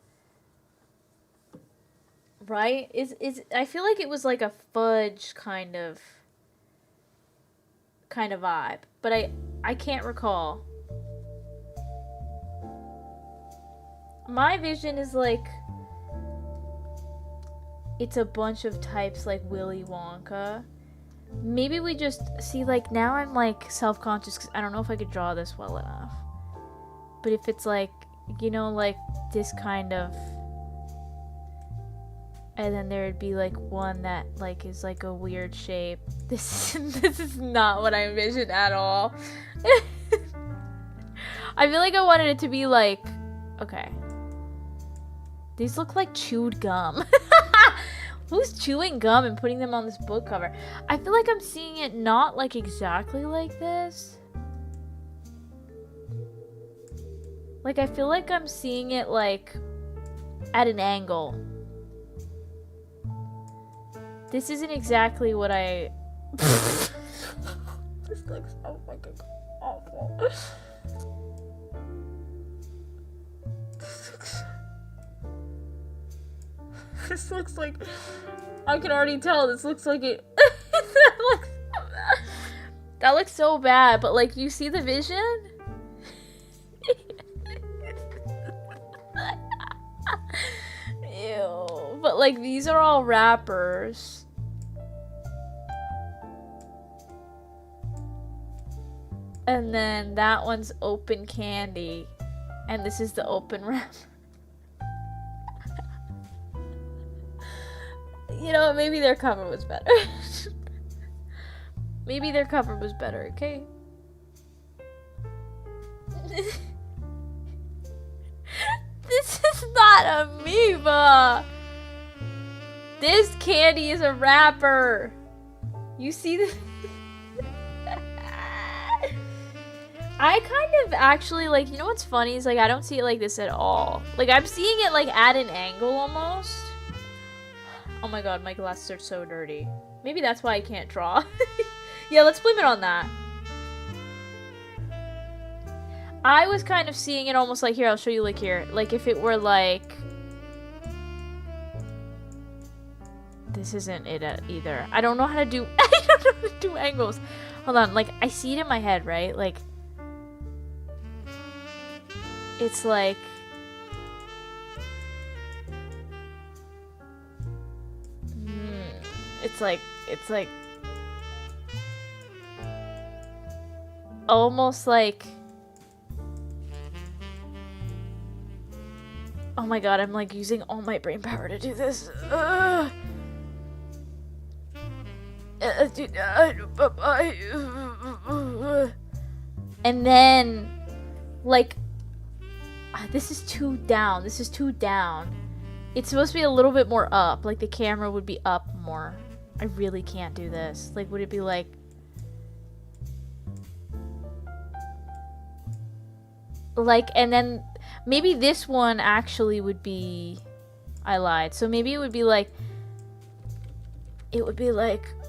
right? Is I feel like it was like a fudge kind of vibe, but I can't recall. My vision is like, it's a bunch of types like Willy Wonka. Maybe we just see, like, now I'm like self-conscious because I don't know if I could draw this well enough. But if it's like, you know, like this kind of, and then there would be like one that like is like a weird shape. This is not what I envisioned at all. I feel like I wanted it to be like, okay, these look like chewed gum. Who's chewing gum and putting them on this book cover? I feel like I'm seeing it not like exactly like this. Like, I feel like I'm seeing it like at an angle. This isn't exactly what I... This looks so fucking awful. This looks like... I can already tell this looks like it... That looks so bad, but like, you see the vision? Ew. But like, these are all wrappers. And then that one's open candy. And this is the open wrap. You know, maybe their cover was better. Maybe their cover was better, okay? This is not amoeba! This candy is a wrapper! You see the... I kind of actually, like, you know what's funny is, like, I don't see it like this at all. Like, I'm seeing it, like, at an angle almost. Oh my god, my glasses are so dirty. Maybe that's why I can't draw. Yeah, let's blame it on that. I was kind of seeing it almost like, here, I'll show you, like, here. Like, if it were, like... This isn't it either. I don't know how to do I don't know how to do angles. Hold on, like I see it in my head, right? Like it's like it's like almost like, oh my god, I'm like using all my brain power to do this. And then like this is too down. This is too down. It's supposed to be a little bit more up. Like the camera would be up more. I really can't do this. Like would it be like and then maybe this one actually would be, I lied. So maybe it would be like,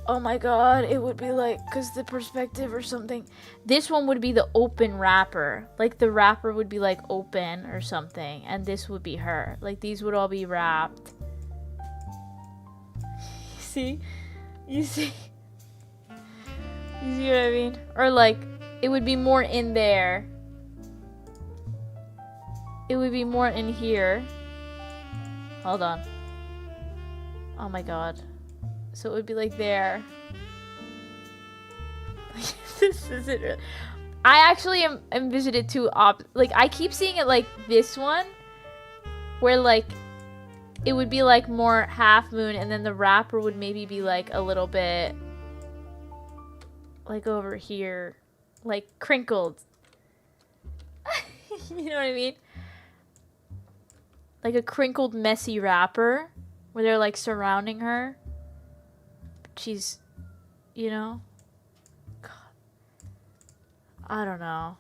oh my god, it would be like, cause the perspective or something. This one would be the open wrapper. Like the wrapper would be like open or something. And this would be her. Like these would all be wrapped. See? You see? You see what I mean? Or like, it would be more in there. It would be more in here. Hold on. Oh my god. So it would be like there. This isn't real. I actually envisioned it too like I keep seeing it like this one. Where like it would be like more half moon and then the wrapper would maybe be like a little bit like over here. Like crinkled. You know what I mean? Like a crinkled, messy wrapper where they're like surrounding her. She's, you know? God. I don't know.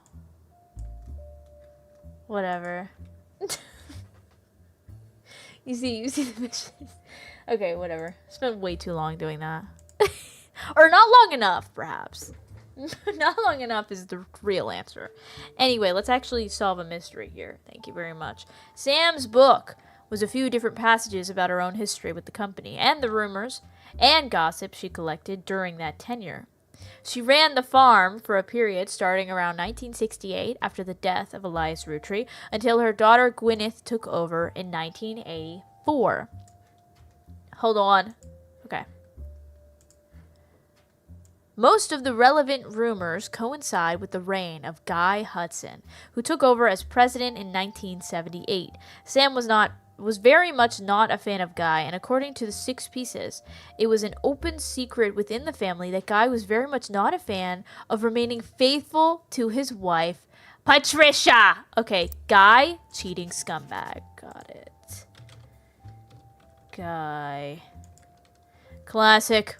Whatever. You see the mission. Okay, whatever. Spent way too long doing that. Or not long enough, perhaps. Not long enough is the real answer. Anyway, let's actually solve a mystery here. Thank you very much. Sam's book was a few different passages about her own history with the company and the rumors and gossip she collected during that tenure. She ran the farm for a period starting around 1968 after the death of Elias Roottrees until her daughter Gwyneth took over in 1984. Hold on. Okay. Most of the relevant rumors coincide with the reign of Guy Hudson, who took over as president in 1978. Sam was very much not a fan of Guy, and according to the 6 Pieces, it was an open secret within the family that Guy was very much not a fan of remaining faithful to his wife, Patricia. Okay, Guy, cheating scumbag. Got it. Guy. Classic.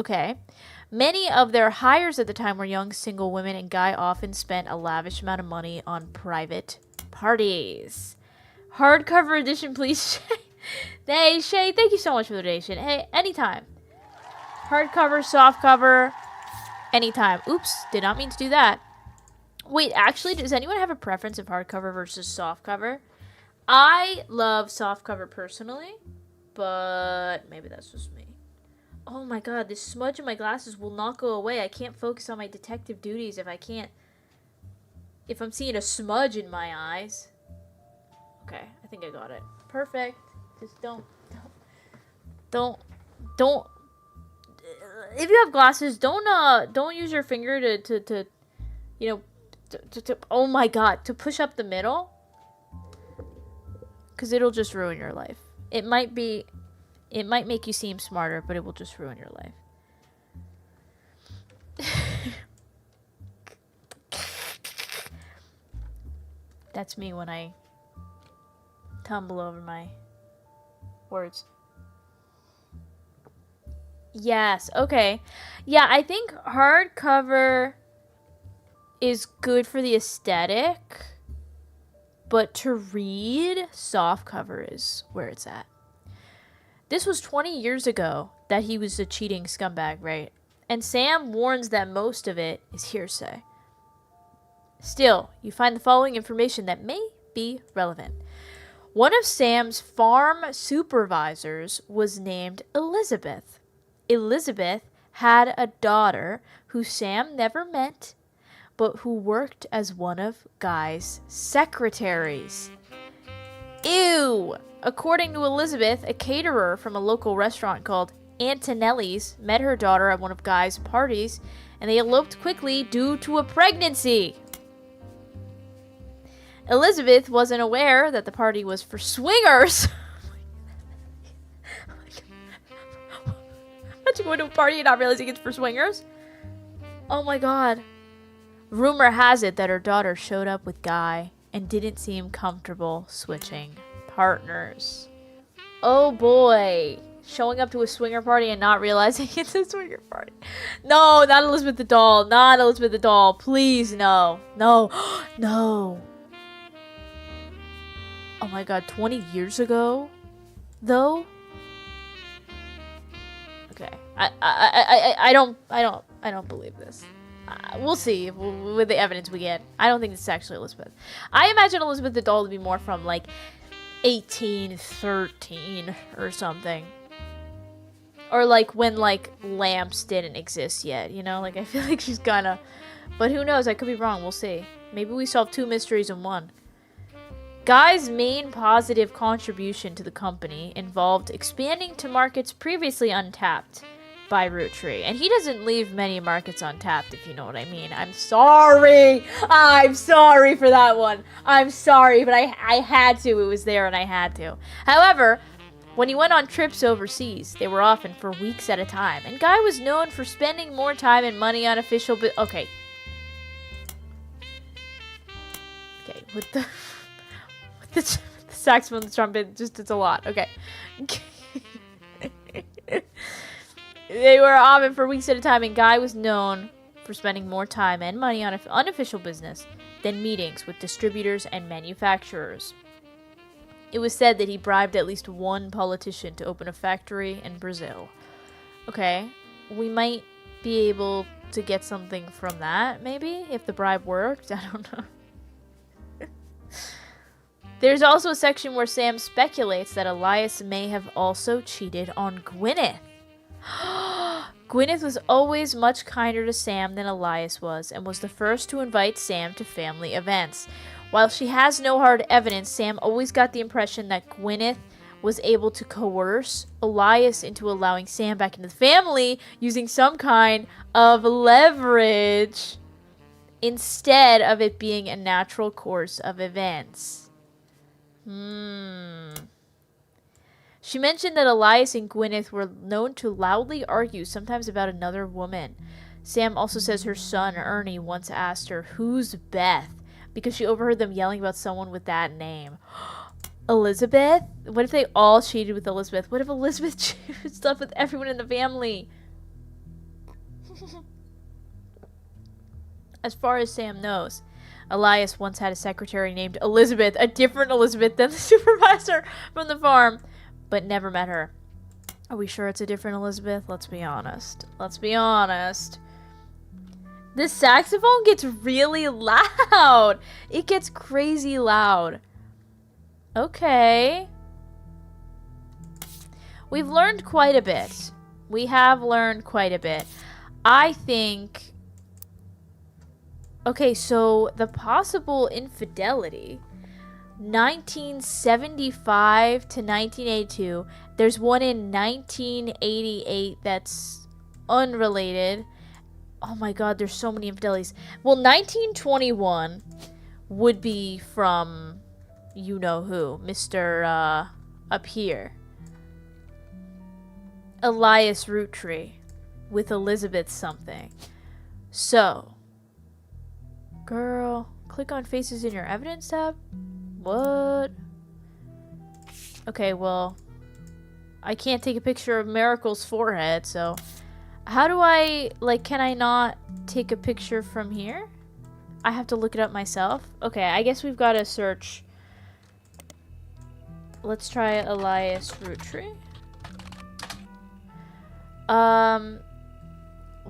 Okay. Many of their hires at the time were young single women, and Guy often spent a lavish amount of money on private parties. Hardcover edition, please. Hey, Shay, thank you so much for the donation. Hey, anytime. Hardcover, softcover, anytime. Oops, did not mean to do that. Wait, actually, does anyone have a preference of hardcover versus softcover? I love softcover personally, but maybe that's just me. Oh my god, this smudge in my glasses will not go away. I can't focus on my detective duties if I'm seeing a smudge in my eyes. Okay, I think I got it. Perfect. Just don't. If you have glasses, don't use your finger to oh my god, to push up the middle. Because it'll just ruin your life. It might make you seem smarter, but it will just ruin your life. That's me when I tumble over my words. Yes, okay. Yeah, I think hardcover is good for the aesthetic, but to read, softcover is where it's at. This was 20 years ago that he was a cheating scumbag, right? And Sam warns that most of it is hearsay. Still, you find the following information that may be relevant. One of Sam's farm supervisors was named Elizabeth. Elizabeth had a daughter who Sam never met, but who worked as one of Guy's secretaries. Ew! According to Elizabeth, a caterer from a local restaurant called Antonelli's met her daughter at one of Guy's parties, and they eloped quickly due to a pregnancy. Elizabeth wasn't aware that the party was for swingers. Imagine going to a party and not realizing it's for swingers. Oh my god. Rumor has it that her daughter showed up with Guy and didn't seem comfortable switching partners. Oh boy. Showing up to a swinger party and not realizing it's a swinger party. No, not Elizabeth the doll. Not Elizabeth the doll. Please, no. No. No. Oh my god, 20 years ago? Though? Okay. I don't believe this. We'll see with the evidence we get. I don't think this is actually Elizabeth. I imagine Elizabeth the doll to be more from like 1813 or something. Or like when like lamps didn't exist yet, you know? Like I feel like she's gonna... But who knows? I could be wrong. We'll see. Maybe we solved 2 mysteries in one. Guy's main positive contribution to the company involved expanding to markets previously untapped by Roottrees. And he doesn't leave many markets untapped, if you know what I mean. I'm sorry! I'm sorry for that one. I'm sorry, but I had to. It was there and I had to. However, when he went on trips overseas, they were often for weeks at a time. And Guy was known for spending more time and money on official... Okay. Okay, with the... The saxophone, the trumpet, just it's a lot. Okay. They were often for weeks at a time, and Guy was known for spending more time and money on unofficial business than meetings with distributors and manufacturers. It was said that he bribed at least one politician to open a factory in Brazil. Okay, we might be able to get something from that, maybe, if the bribe worked. I don't know. There's also a section where Sam speculates that Elias may have also cheated on Gwyneth. Gwyneth was always much kinder to Sam than Elias was, and was the first to invite Sam to family events. While she has no hard evidence, Sam always got the impression that Gwyneth was able to coerce Elias into allowing Sam back into the family using some kind of leverage instead of it being a natural course of events. She mentioned that Elias and Gwyneth were known to loudly argue, sometimes about another woman. Sam also says her son, Ernie, once asked her, "Who's Beth?" because she overheard them yelling about someone with that name. Elizabeth? What if they all cheated with Elizabeth? What if Elizabeth cheated stuff with everyone in the family? As far as Sam knows, Elias once had a secretary named Elizabeth, a different Elizabeth than the supervisor from the farm, but never met her. Are we sure it's a different Elizabeth? Let's be honest. Let's be honest. This saxophone gets really loud. It gets crazy loud. Okay. We've learned quite a bit. We have learned quite a bit. I think... Okay, so the possible infidelity, 1975 to 1982. There's one in 1988 that's unrelated. Oh my god, there's so many infidelities. Well, 1921 would be from you know who, Mr. Up here. Elias Roottrees with Elizabeth something. So... Girl, click on faces in your evidence tab? What? Okay, well, I can't take a picture of Miracle's forehead, so... How do I, like, can I not take a picture from here? I have to look it up myself? Okay, I guess we've got to search... Let's try Elias Roottrees.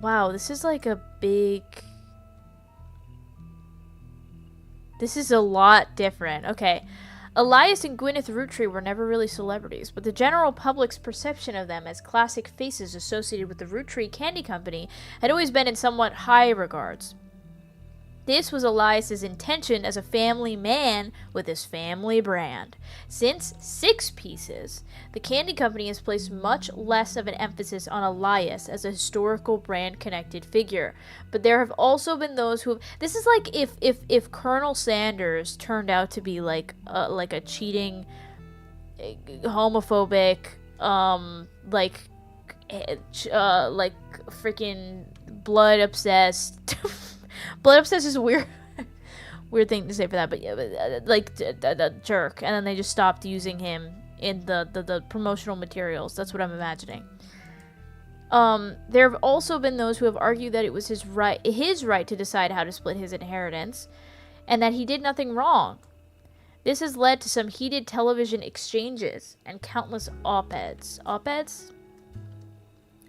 Wow, this is like a big... This is a lot different. Okay. Elias and Gwyneth Roottrees were never really celebrities, but the general public's perception of them as classic faces associated with the Roottrees Candy Company had always been in somewhat high regards. This was Elias's intention as a family man with his family brand. Since 6 pieces, the candy company has placed much less of an emphasis on Elias as a historical brand-connected figure. But there have also been those who have... This is like if Colonel Sanders turned out to be like a cheating, homophobic, like freaking blood-obsessed... Blood-obsessed is a weird thing to say for that, but yeah, like a jerk, and then they just stopped using him in the promotional materials. That's what I'm imagining. There have also been those who have argued that it was his right to decide how to split his inheritance, and that he did nothing wrong. This has led to some heated television exchanges and countless op-eds. Op-eds?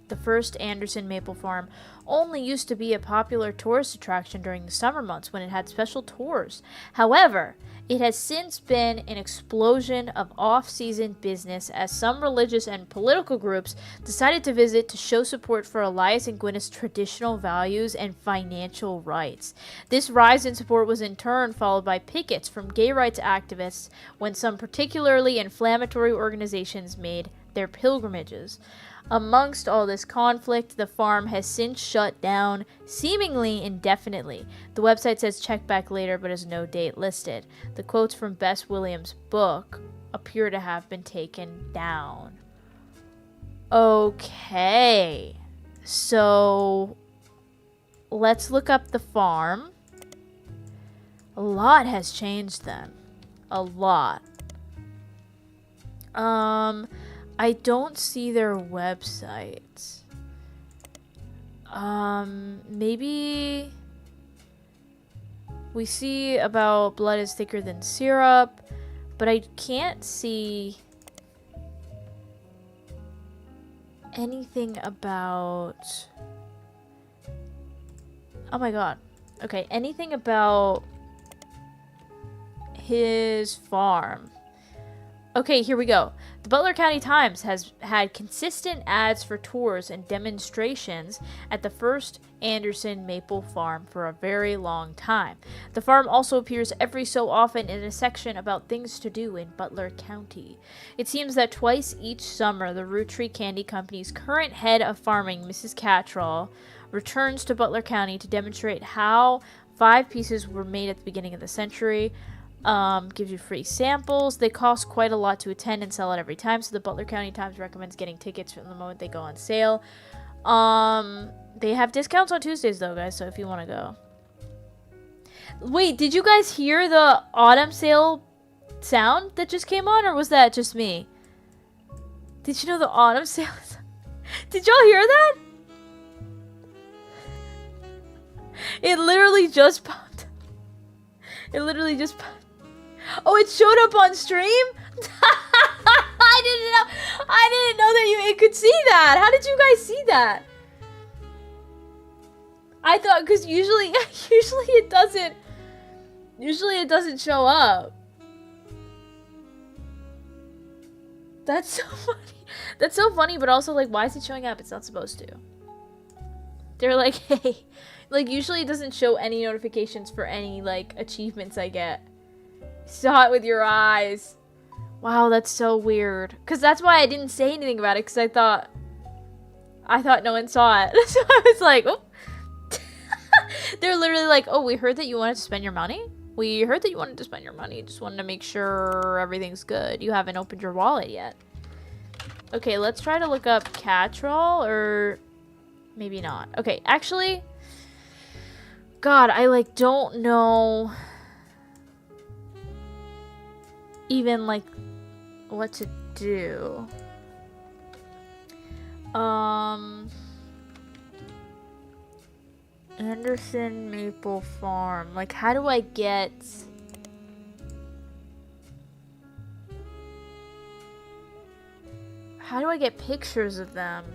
The first Anderson Maple Farm only used to be a popular tourist attraction during the summer months when it had special tours. However, it has since been an explosion of off-season business as some religious and political groups decided to visit to show support for Elias and Gwyneth's traditional values and financial rights. This rise in support was in turn followed by pickets from gay rights activists when some particularly inflammatory organizations made their pilgrimages. Amongst all this conflict, the farm has since shut down, seemingly indefinitely. The website says check back later, but has no date listed. The quotes from Bess Williams' book appear to have been taken down. Okay, so let's look up the farm. A lot has changed then. A lot. I don't see their website. Maybe we see about blood is thicker than syrup, but I can't see anything about... Oh my god. Okay, anything about his farm. Okay, here we go. The Butler County Times has had consistent ads for tours and demonstrations at the first Anderson Maple Farm for a very long time. The farm also appears every so often in a section about things to do in Butler County. It seems that twice each summer, the Roottrees Candy Company's current head of farming, Mrs. Cattrall, returns to Butler County to demonstrate how 5 pieces were made at the beginning of the century. Gives you free samples. They cost quite a lot to attend and sell it every time, so the Butler County Times recommends getting tickets from the moment they go on sale. They have discounts on Tuesdays though, guys, so if you want to go. Wait, did you guys hear the autumn sale sound that just came on, or was that just me? Did you know the autumn sale is... Did y'all hear that? It literally just popped. It literally just popped. Oh, it showed up on stream? I didn't know that it could see that. How did you guys see that? I thought, because usually it doesn't show up. That's so funny. That's so funny, but also, like, why is it showing up? It's not supposed to. They're like, hey, like, usually it doesn't show any notifications for any, like, achievements I get. Saw it with your eyes. Wow, that's so weird. Because that's why I didn't say anything about it, because I thought no one saw it. So I was like, oh. They're literally like, oh, we heard that you wanted to spend your money? We heard that you wanted to spend your money. Just wanted to make sure everything's good. You haven't opened your wallet yet. Okay, let's try to look up Cattrall, or maybe not. Okay, actually, God, I, like, don't know even, like, what to do. Anderson Maple Farm. Like, how do I get... How do I get pictures of them?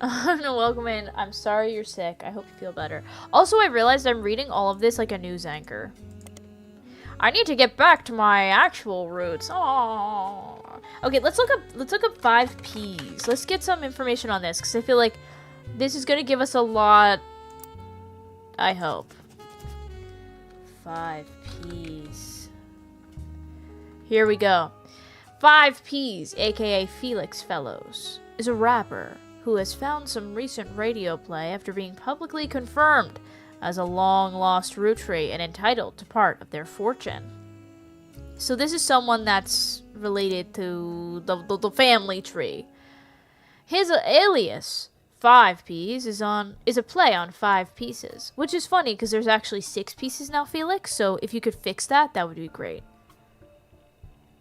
No, welcome in. I'm sorry you're sick. I hope you feel better. Also, I realized I'm reading all of this like a news anchor. I need to get back to my actual roots. Aww. Okay, let's look up 5 Ps. Let's get some information on this, because I feel like this is going to give us a lot, I hope. 5 Ps. Here we go. 5 Ps, aka Felix Fellows, is a rapper who has found some recent radio play after being publicly confirmed as a long-lost roottree and entitled to part of their fortune. So this is someone that's related to the family tree. His alias, 5 Ps, is a play on 5 pieces, which is funny because there's actually 6 pieces now, Felix, so if you could fix that, that would be great.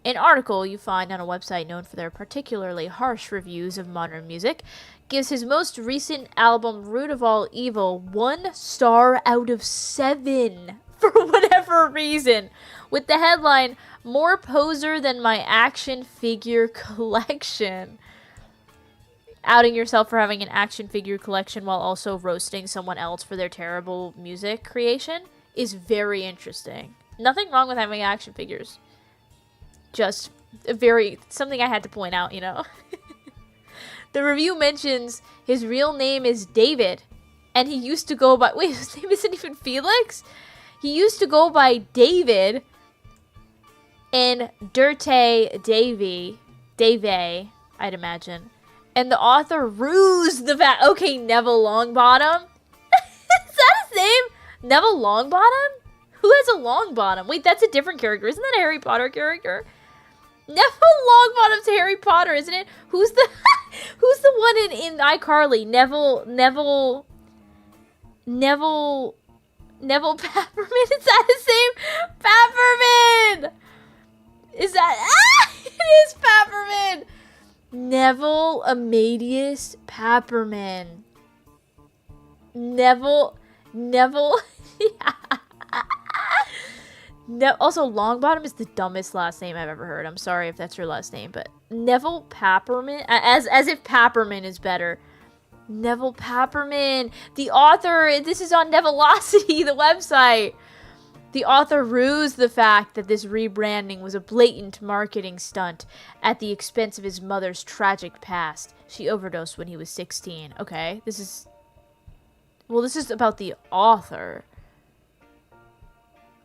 An article you find on a website known for their particularly harsh reviews of modern music gives his most recent album, Root of All Evil, 1 star out of 7 for whatever reason, with the headline, "More poser than my action figure collection." Outing yourself for having an action figure collection while also roasting someone else for their terrible music creation is very interesting. Nothing wrong with having action figures. Just something I had to point out, you know. The review mentions his real name is David, and he used to go by, wait, his name isn't even Felix? He used to go by David and Dirte Dave, I'd imagine. And the author rues the fact, okay, Neville Longbottom? Is that his name? Neville Longbottom? Who has a Longbottom? Wait, that's a different character. Isn't that a Harry Potter character? Neville Longbottom's Harry Potter, isn't it? Who's the one in iCarly? Neville Peppermint? Is that his name? Peppermint! Is that it is Peppermint! Neville Amadeus Peppermint. Neville also, Longbottom is the dumbest last name I've ever heard. I'm sorry if that's your last name, but Neville Peppermint, as if Peppermint is better. Neville Peppermint, the author. This is on Nevelocity, the website. The author rues the fact that this rebranding was a blatant marketing stunt at the expense of his mother's tragic past. She overdosed when he was 16. Okay, this is about the author.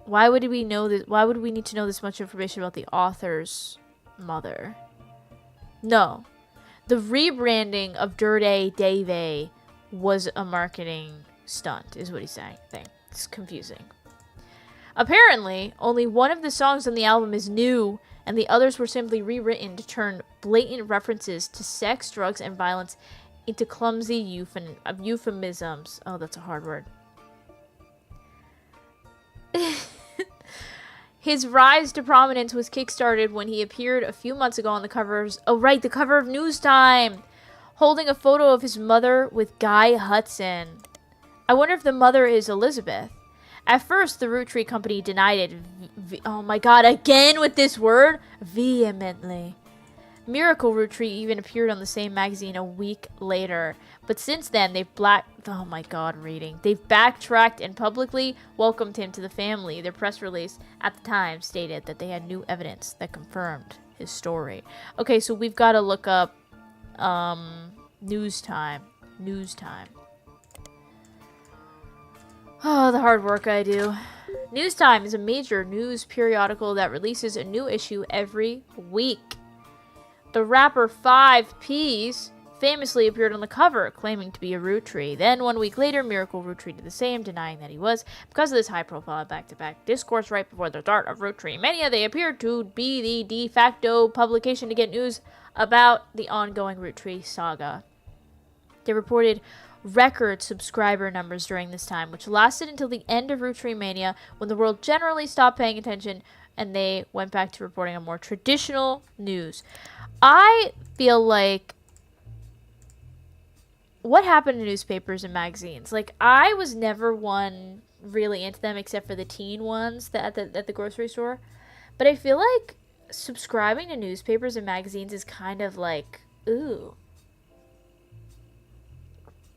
Why would we know this? Why would we need to know this much information about the author's mother? No. The rebranding of Dirty Dave was a marketing stunt, is what he's saying. It's confusing. Apparently, only one of the songs on the album is new, and the others were simply rewritten to turn blatant references to sex, drugs, and violence into clumsy euphemisms. Oh, that's a hard word. His rise to prominence was kickstarted when he appeared a few months ago on the the cover of News Time, holding a photo of his mother with Guy Hudson. I wonder if the mother is Elizabeth. At first, the Roottrees company denied it. Oh my god, again with this word? Vehemently. Miracle Roottrees even appeared on the same magazine a week later. But since then, they've backtracked and publicly welcomed him to the family. Their press release at the time stated that they had new evidence that confirmed his story. Okay, so we've got to look up News Time. Oh, the hard work I do. News Time is a major news periodical that releases a new issue every week. The rapper 5 Ps famously appeared on the cover, claiming to be a Roottrees. Then, 1 week later, Miracle Roottrees did the same, denying that he was. Because of this high-profile back-to-back discourse right before the start of Roottrees Mania, they appeared to be the de facto publication to get news about the ongoing Roottrees saga. They reported record subscriber numbers during this time, which lasted until the end of Roottrees Mania, when the world generally stopped paying attention and they went back to reporting on more traditional news. I feel like what happened to newspapers and magazines? Like, I was never one really into them except for the teen ones at the grocery store. But I feel like subscribing to newspapers and magazines is kind of like, ooh.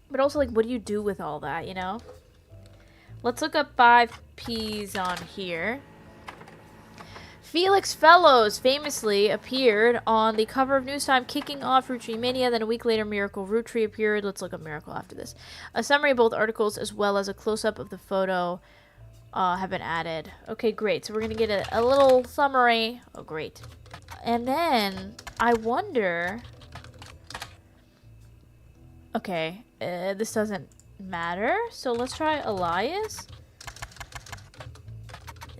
But also, like, what do you do with all that, you know? Let's look up 5 Ps on here. Felix Fellows famously appeared on the cover of Newstime, kicking off Roottrees Mania. Then a week later, Miracle Roottrees appeared. Let's look up Miracle after this. A summary of both articles as well as a close-up of the photo have been added. Okay, great. So we're going to get a little summary. Oh, great. And then I wonder... Okay, this doesn't matter. So let's try Elias.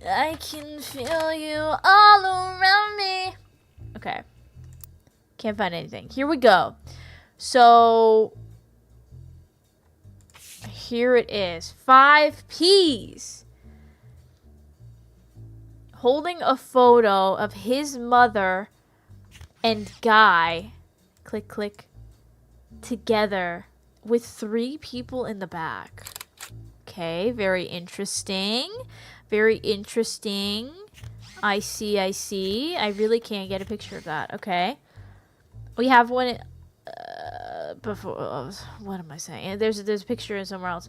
I can feel you all around me. Okay. Can't find anything. Here we go. So, here it is. 5 Ps. Holding a photo of his mother and Guy. Click, click. Together with 3 people in the back. Okay, very interesting. Very interesting. I see. I really can't get a picture of that. Okay. We have one before. What am I saying? There's a picture somewhere else.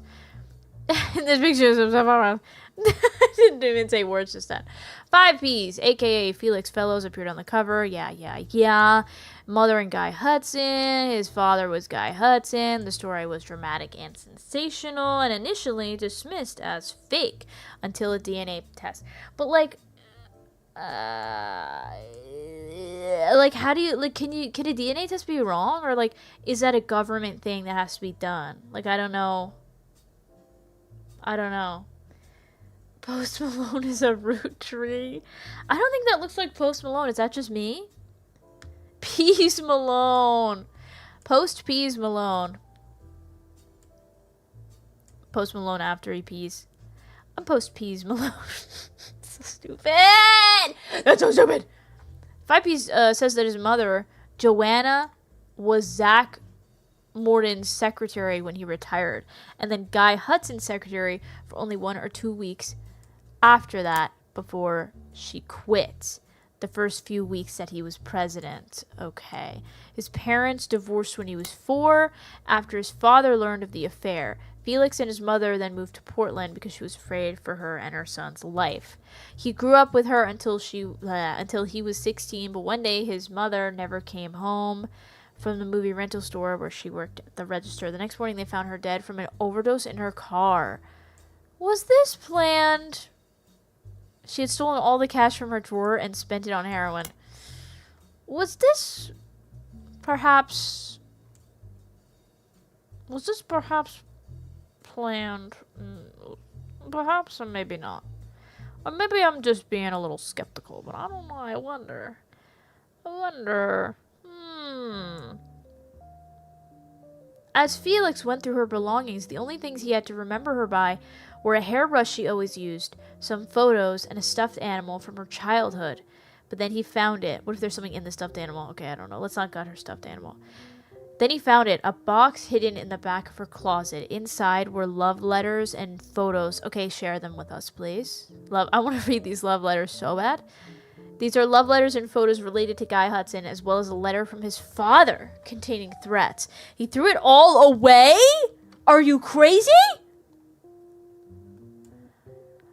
There's pictures of somewhere else. I didn't even say words just then. 5 Ps, aka Felix Fellows, appeared on the cover. Yeah. Mother and Guy Hudson. His father was Guy Hudson. The story was dramatic and sensational, and initially dismissed as fake until a DNA test. But like, how do you can a DNA test be wrong, or like, is that a government thing that has to be done? Like, I don't know. Post Malone is a Roottrees. I don't think that looks like Post Malone. Is that just me? Peas Malone. Post Peas Malone. Post Malone after he pees. I'm Post Peas Malone. So stupid. That's so stupid. 5 Ps says that his mother, Joanna, was Zach Morton's secretary when he retired, and then Guy Hudson's secretary for only 1 or 2 weeks after that before she quit. The first few weeks that he was president. Okay. His parents divorced when he was 4 after his father learned of the affair. Felix and his mother then moved to Portland because she was afraid for her and her son's life. He grew up with her until he was 16, but one day his mother never came home from the movie rental store where she worked at the register. The next morning they found her dead from an overdose in her car. Was this planned? She had stolen all the cash from her drawer and spent it on heroin. Was this perhaps planned? Perhaps, or maybe not. Or maybe I'm just being a little skeptical, but I don't know. I wonder. As Felix went through her belongings, the only things he had to remember her by were a hairbrush she always used, some photos, and a stuffed animal from her childhood. But then he found it. What if there's something in the stuffed animal? Okay, I don't know. Let's not gut her stuffed animal. Then he found it, a box hidden in the back of her closet. Inside were love letters and photos. Okay, share them with us, please. I want to read these love letters so bad. These are love letters and photos related to Guy Hudson, as well as a letter from his father containing threats. He threw it all away? Are you crazy?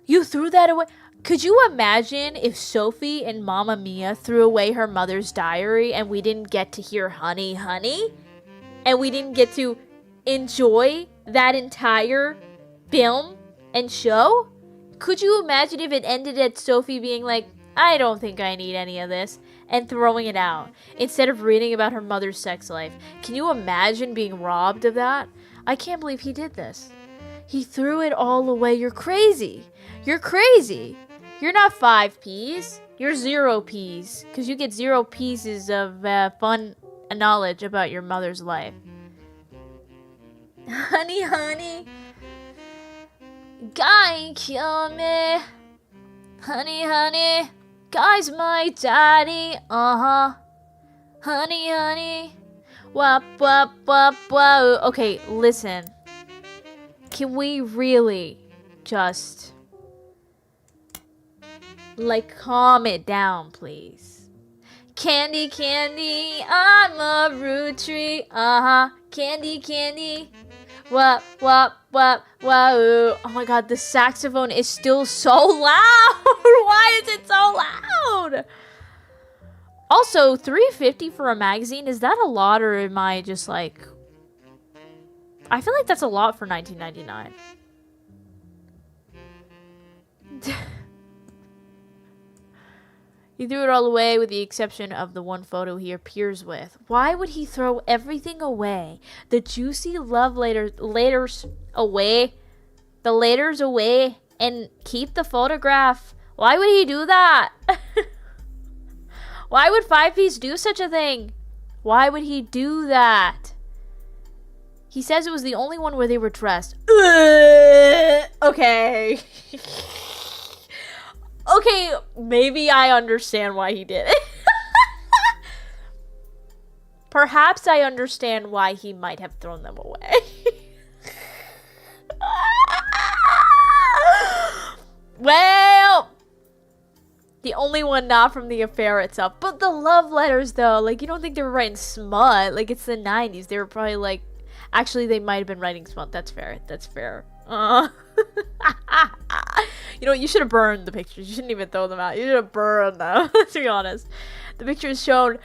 You threw that away? Could you imagine if Sophie and Mamma Mia threw away her mother's diary and we didn't get to hear Honey, Honey? And we didn't get to enjoy that entire film and show? Could you imagine if it ended at Sophie being like, I don't think I need any of this, and throwing it out, instead of reading about her mother's sex life? Can you imagine being robbed of that? I can't believe he did this. He threw it all away. You're crazy. You're crazy. You're not 5 Ps. You're 0 Ps, because you get 0 pieces of fun knowledge about your mother's life. Honey, honey, Guy kill me. Honey, honey, Guy's my daddy. Honey, honey, wap, wap, wap, wap. Okay, listen. Can we really just, like, calm it down, please? Candy, candy, I'm a Roottrees. Candy, candy. Wap, wap, wap, wow. Oh my god, the saxophone is still so loud. Why is it so loud? Also, $3.50 for a magazine, is that a lot, or am I just like... I feel like that's a lot for 1999. He threw it all away with the exception of the one photo he appears with. Why would he throw everything away? The juicy love letters away? The letters away and keep the photograph? Why would he do that? Why would 5Ps do such a thing? Why would he do that? He says it was the only one where they were dressed. Okay. Okay, maybe I understand why he did it. Perhaps I understand why he might have thrown them away. Well, the only one not from the affair itself. But the love letters, though, like, you don't think they were writing smut? Like, it's the 90s. They were probably like... Actually, they might have been writing smut. That's fair. That's fair. You know what? You should have burned the pictures. You shouldn't even throw them out. You should have burned them, to be honest. The picture is shown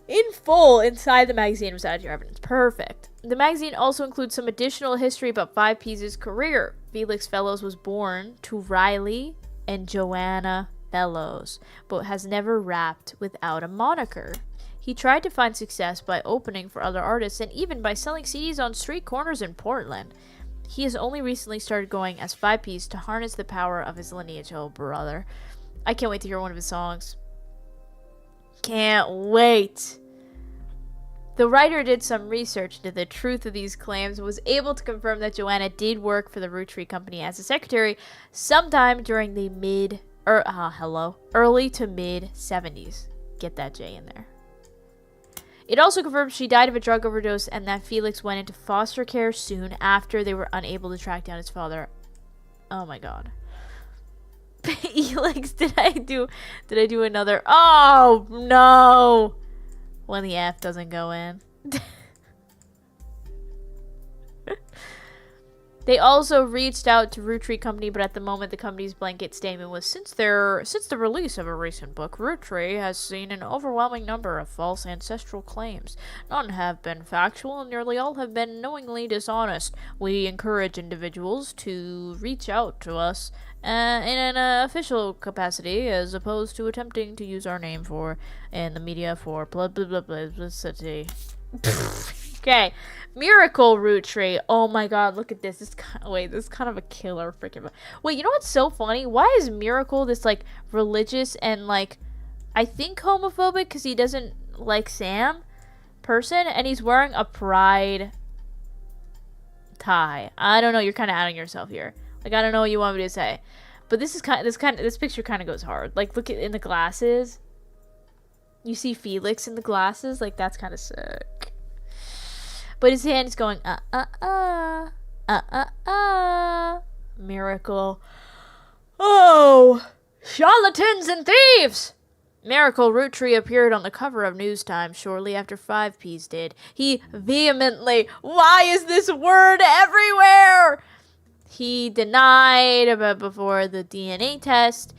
in full inside the magazine beside your evidence. Perfect. The magazine also includes some additional history about 5P's career. Felix Fellows was born to Riley and Joanna Fellows, but has never rapped without a moniker. He tried to find success by opening for other artists and even by selling CDs on street corners in Portland. He has only recently started going as 5Ps to harness the power of his lineage. Oh, brother. I can't wait to hear one of his songs. Can't wait. The writer did some research into the truth of these claims and was able to confirm that Joanna did work for the Roottrees company as a secretary sometime during the early to mid 70s. Get that J in there. It also confirms she died of a drug overdose and that Felix went into foster care soon after they were unable to track down his father. Oh my god. Felix, did I do another? Oh no! When the F doesn't go in. They also reached out to Roottrees Company, but at the moment the company's blanket statement was, since the release of a recent book, Roottrees has seen an overwhelming number of false ancestral claims. None have been factual, and nearly all have been knowingly dishonest. We encourage individuals to reach out to us in an official capacity, as opposed to attempting to use our name in the media for blah blah blah publicity. Okay. Miracle Roottrees. Oh my god, look at this. This is kind of a killer freaking... Wait, you know what's so funny? Why is Miracle this, like, religious and, like, I think homophobic because he doesn't like Sam person, and he's wearing a pride tie. I don't know, you're kind of outing yourself here. Like, I don't know what you want me to say. But this picture kind of goes hard. Like, look at in the glasses. You see Felix in the glasses? Like, that's kind of sick. But his hand is going, Miracle. Oh, charlatans and thieves! Miracle Roottrees appeared on the cover of News Time shortly after 5Ps did. He vehemently, why is this word everywhere? He denied before the DNA test.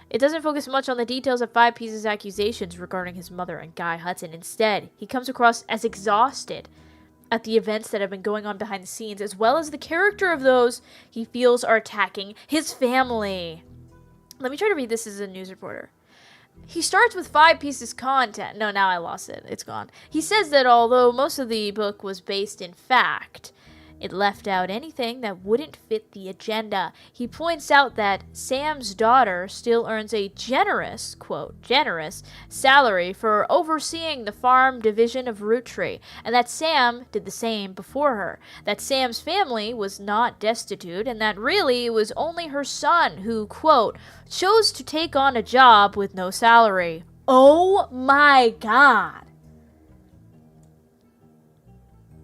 It doesn't focus much on the details of 5Ps' accusations regarding his mother and Guy Hudson. Instead, he comes across as exhausted at the events that have been going on behind the scenes, as well as the character of those he feels are attacking his family. Let me try to read this as a news reporter. He starts with 5Ps' content. No, now I lost it. It's gone. He says that although most of the book was based in fact, it left out anything that wouldn't fit the agenda. He points out that Sam's daughter still earns a generous, quote, generous salary for overseeing the farm division of Roottrees, and that Sam did the same before her. That Sam's family was not destitute, and that really it was only her son who, quote, chose to take on a job with no salary. Oh my god.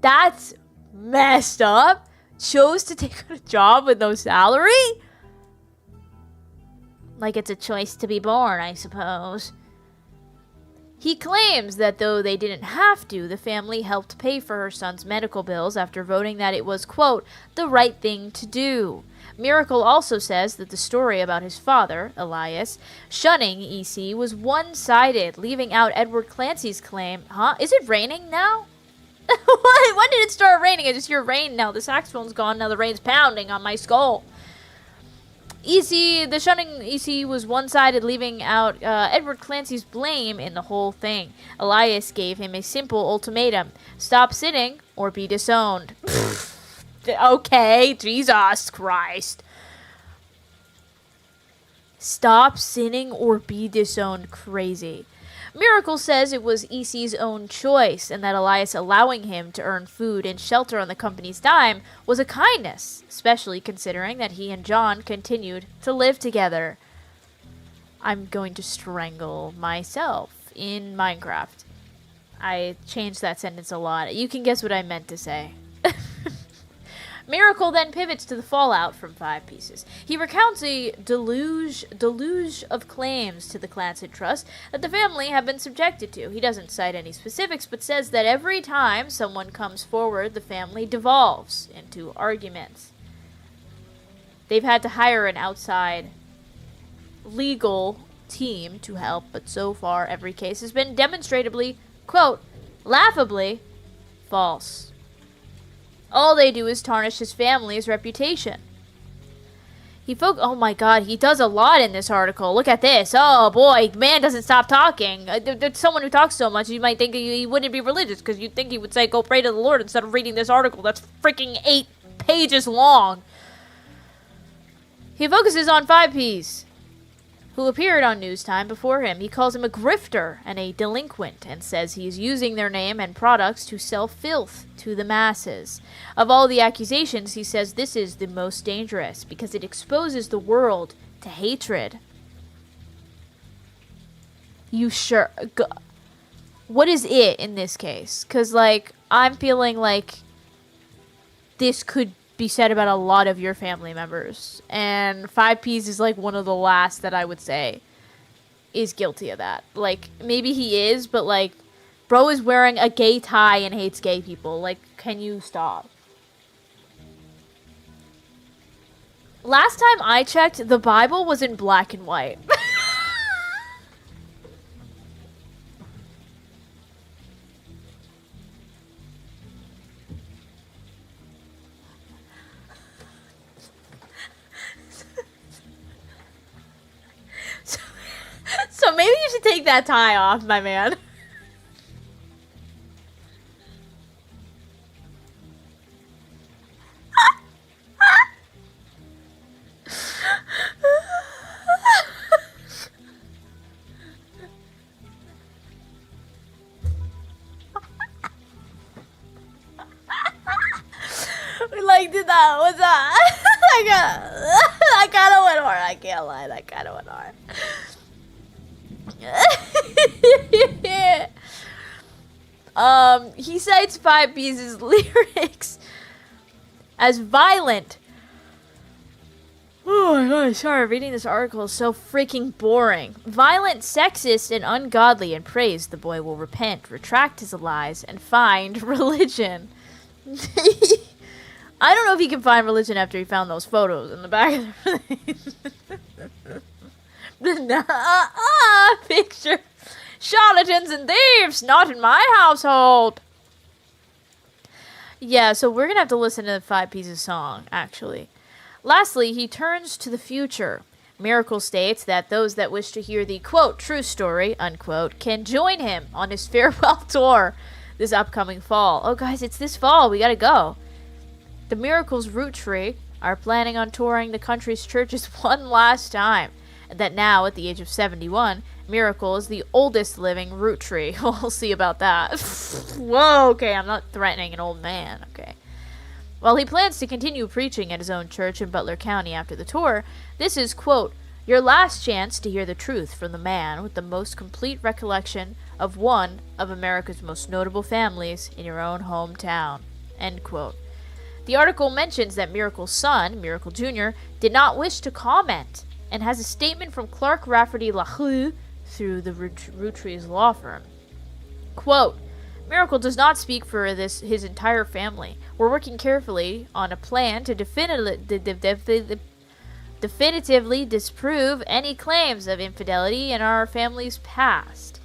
That's messed up. Chose to take on a job with no salary? Like it's a choice to be born, I suppose. He claims that though they didn't have to, the family helped pay for her son's medical bills after voting that it was, quote, the right thing to do. Miracle also says that the story about his father, Elias, shunning EC was one-sided, leaving out Edward Clancy's claim. Huh? Is it raining now? When did it start raining? I just hear rain now. The saxophone's gone. Now the rain's pounding on my skull. The shunning EC was one-sided, leaving out Edward Clancy's blame in the whole thing. Elias gave him a simple ultimatum. Stop sitting or be disowned. Okay, Jesus Christ. Stop sinning or be disowned. Crazy. Miracle says it was EC's own choice and that Elias allowing him to earn food and shelter on the company's dime was a kindness, especially considering that he and John continued to live together. I'm going to strangle myself in Minecraft. I changed that sentence a lot. You can guess what I meant to say. Miracle then pivots to the fallout from 5 Pieces. He recounts a deluge of claims to the Clancy Trust that the family have been subjected to. He doesn't cite any specifics, but says that every time someone comes forward, the family devolves into arguments. They've had to hire an outside legal team to help, but so far every case has been demonstrably, quote, laughably false. All they do is tarnish his family's reputation. Oh my god, he does a lot in this article. Look at this. Oh boy, man doesn't stop talking. There's someone who talks so much, you might think he wouldn't be religious, because you'd think he would say, go pray to the Lord instead of reading this article. That's freaking 8 pages long. He focuses on 5Ps, who appeared on News Time before him. He calls him a grifter and a delinquent and says he is using their name and products to sell filth to the masses. Of all the accusations, he says this is the most dangerous because it exposes the world to hatred. You sure? What is it in this case? Because, like, I'm feeling like this could be said about a lot of your family members, and 5Ps is like one of the last that I would say is guilty of that. Like, maybe he is, but like, bro is wearing a gay tie and hates gay people. Like, can you stop? Last time I checked, the Bible was in black and white. So maybe you should take that tie off, my man. We liked it. That was that. That kind of went hard. I can't lie. That kind of went hard. He cites 5P's lyrics as violent. Oh my god, sorry, reading this article is so freaking boring. Violent, sexist, and ungodly, and prays the boy will repent, retract his lies, and find religion. I don't know if he can find religion after he found those photos in the back of the picture. Charlatans and thieves, not in my household. Yeah, so we're gonna have to listen to the 5P's song, actually. Lastly, he turns to the future. Miracle states that those that wish to hear the, quote, true story, unquote, can join him on his farewell tour this upcoming fall. Oh, guys, it's this fall. We gotta go. The Miracle's Roottrees are planning on touring the country's churches one last time. And that now, at the age of 71, Miracle is the oldest living Roottrees. We'll see about that. Whoa, okay, I'm not threatening an old man, okay. While he plans to continue preaching at his own church in Butler County after the tour, this is, quote, your last chance to hear the truth from the man with the most complete recollection of one of America's most notable families in your own hometown, end quote. The article mentions that Miracle's son, Miracle Jr., did not wish to comment, and has a statement from Clark Rafferty LaRue, through the Roottrees law firm. Quote, Miracle does not speak for his entire family. We're working carefully on a plan to definitively disprove any claims of infidelity in our family's past.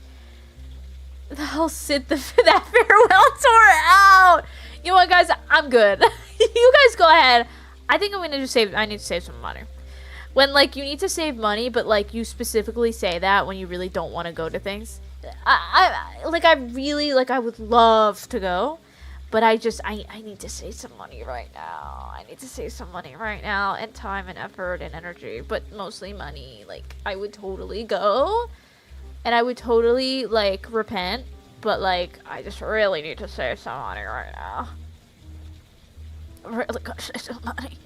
I'll sit that farewell tour out. You know what, guys? I'm good. You guys go ahead. I think I'm gonna just save. I need to save some money. When like you need to save money, but like you specifically say that when you really don't want to go to things. I would love to go, but I need to save some money right now. I need to save some money right now, and time and effort and energy, but mostly money. Like I would totally go. And I would totally, like, repent, but, like, I just really need to save some money right now. I really gotta save some money.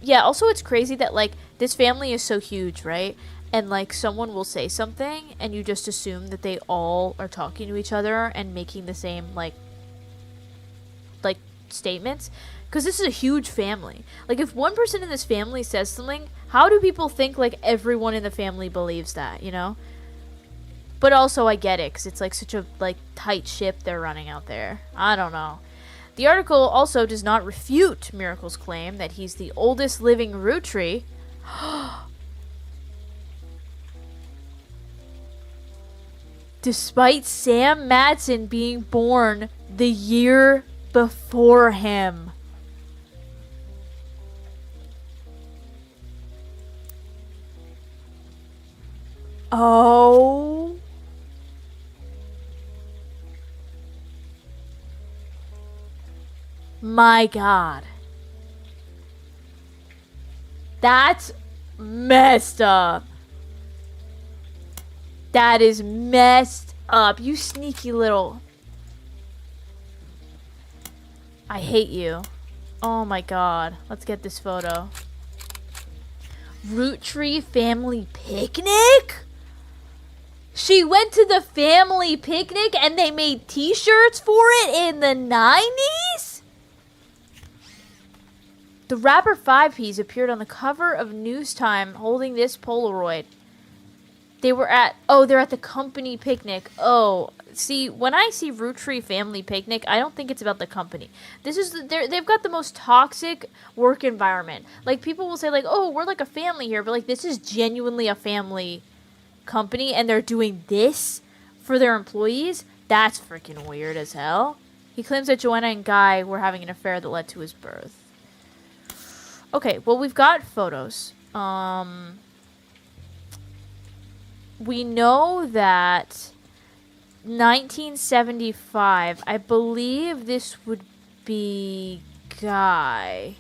Yeah, also it's crazy that, like, this family is so huge, right? And, like, someone will say something, and you just assume that they all are talking to each other and making the same, like statements. Because this is a huge family. Like, if one person in this family says something, how do people think, like, everyone in the family believes that, you know? But also I get it, because it's like such a like tight ship they're running out there. I don't know. The article also does not refute Miracle's claim that he's the oldest living rootree. Despite Sam Madsen being born the year before him. Oh. My God. That's messed up. That is messed up. You sneaky little... I hate you. Oh my God. Let's get this photo. Rootree family picnic? She went to the family picnic and they made t-shirts for it in the 90s? The rapper 5Ps appeared on the cover of News Time holding this Polaroid. They're at the company picnic. Oh, see, when I see Rootree family picnic, I don't think it's about the company. They've got the most toxic work environment. Like, people will say, like, oh, we're like a family here, but like, this is genuinely a family company, and they're doing this for their employees. That's freaking weird as hell. He claims that Joanna and Guy were having an affair that led to his birth. Okay, well, we've got photos. We know that 1975, I believe this would be Guy.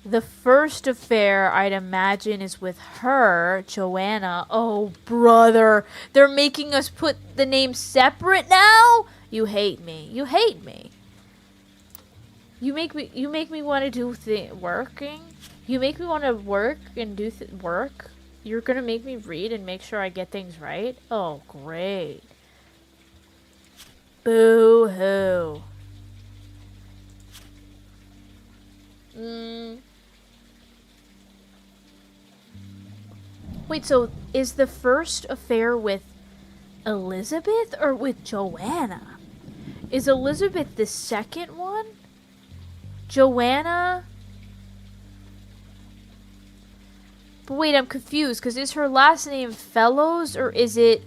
The first affair, I'd imagine, is with her, Joanna. Oh, brother. They're making us put the names separate now? You hate me. You hate me. You make me want to do working. You make me want to work and do work. You're gonna make me read and make sure I get things right? Oh, great. Boo-hoo. Wait, so is the first affair with Elizabeth or with Joanna? Is Elizabeth the second one? Joanna? But wait, I'm confused, because is her last name Fellows, or is it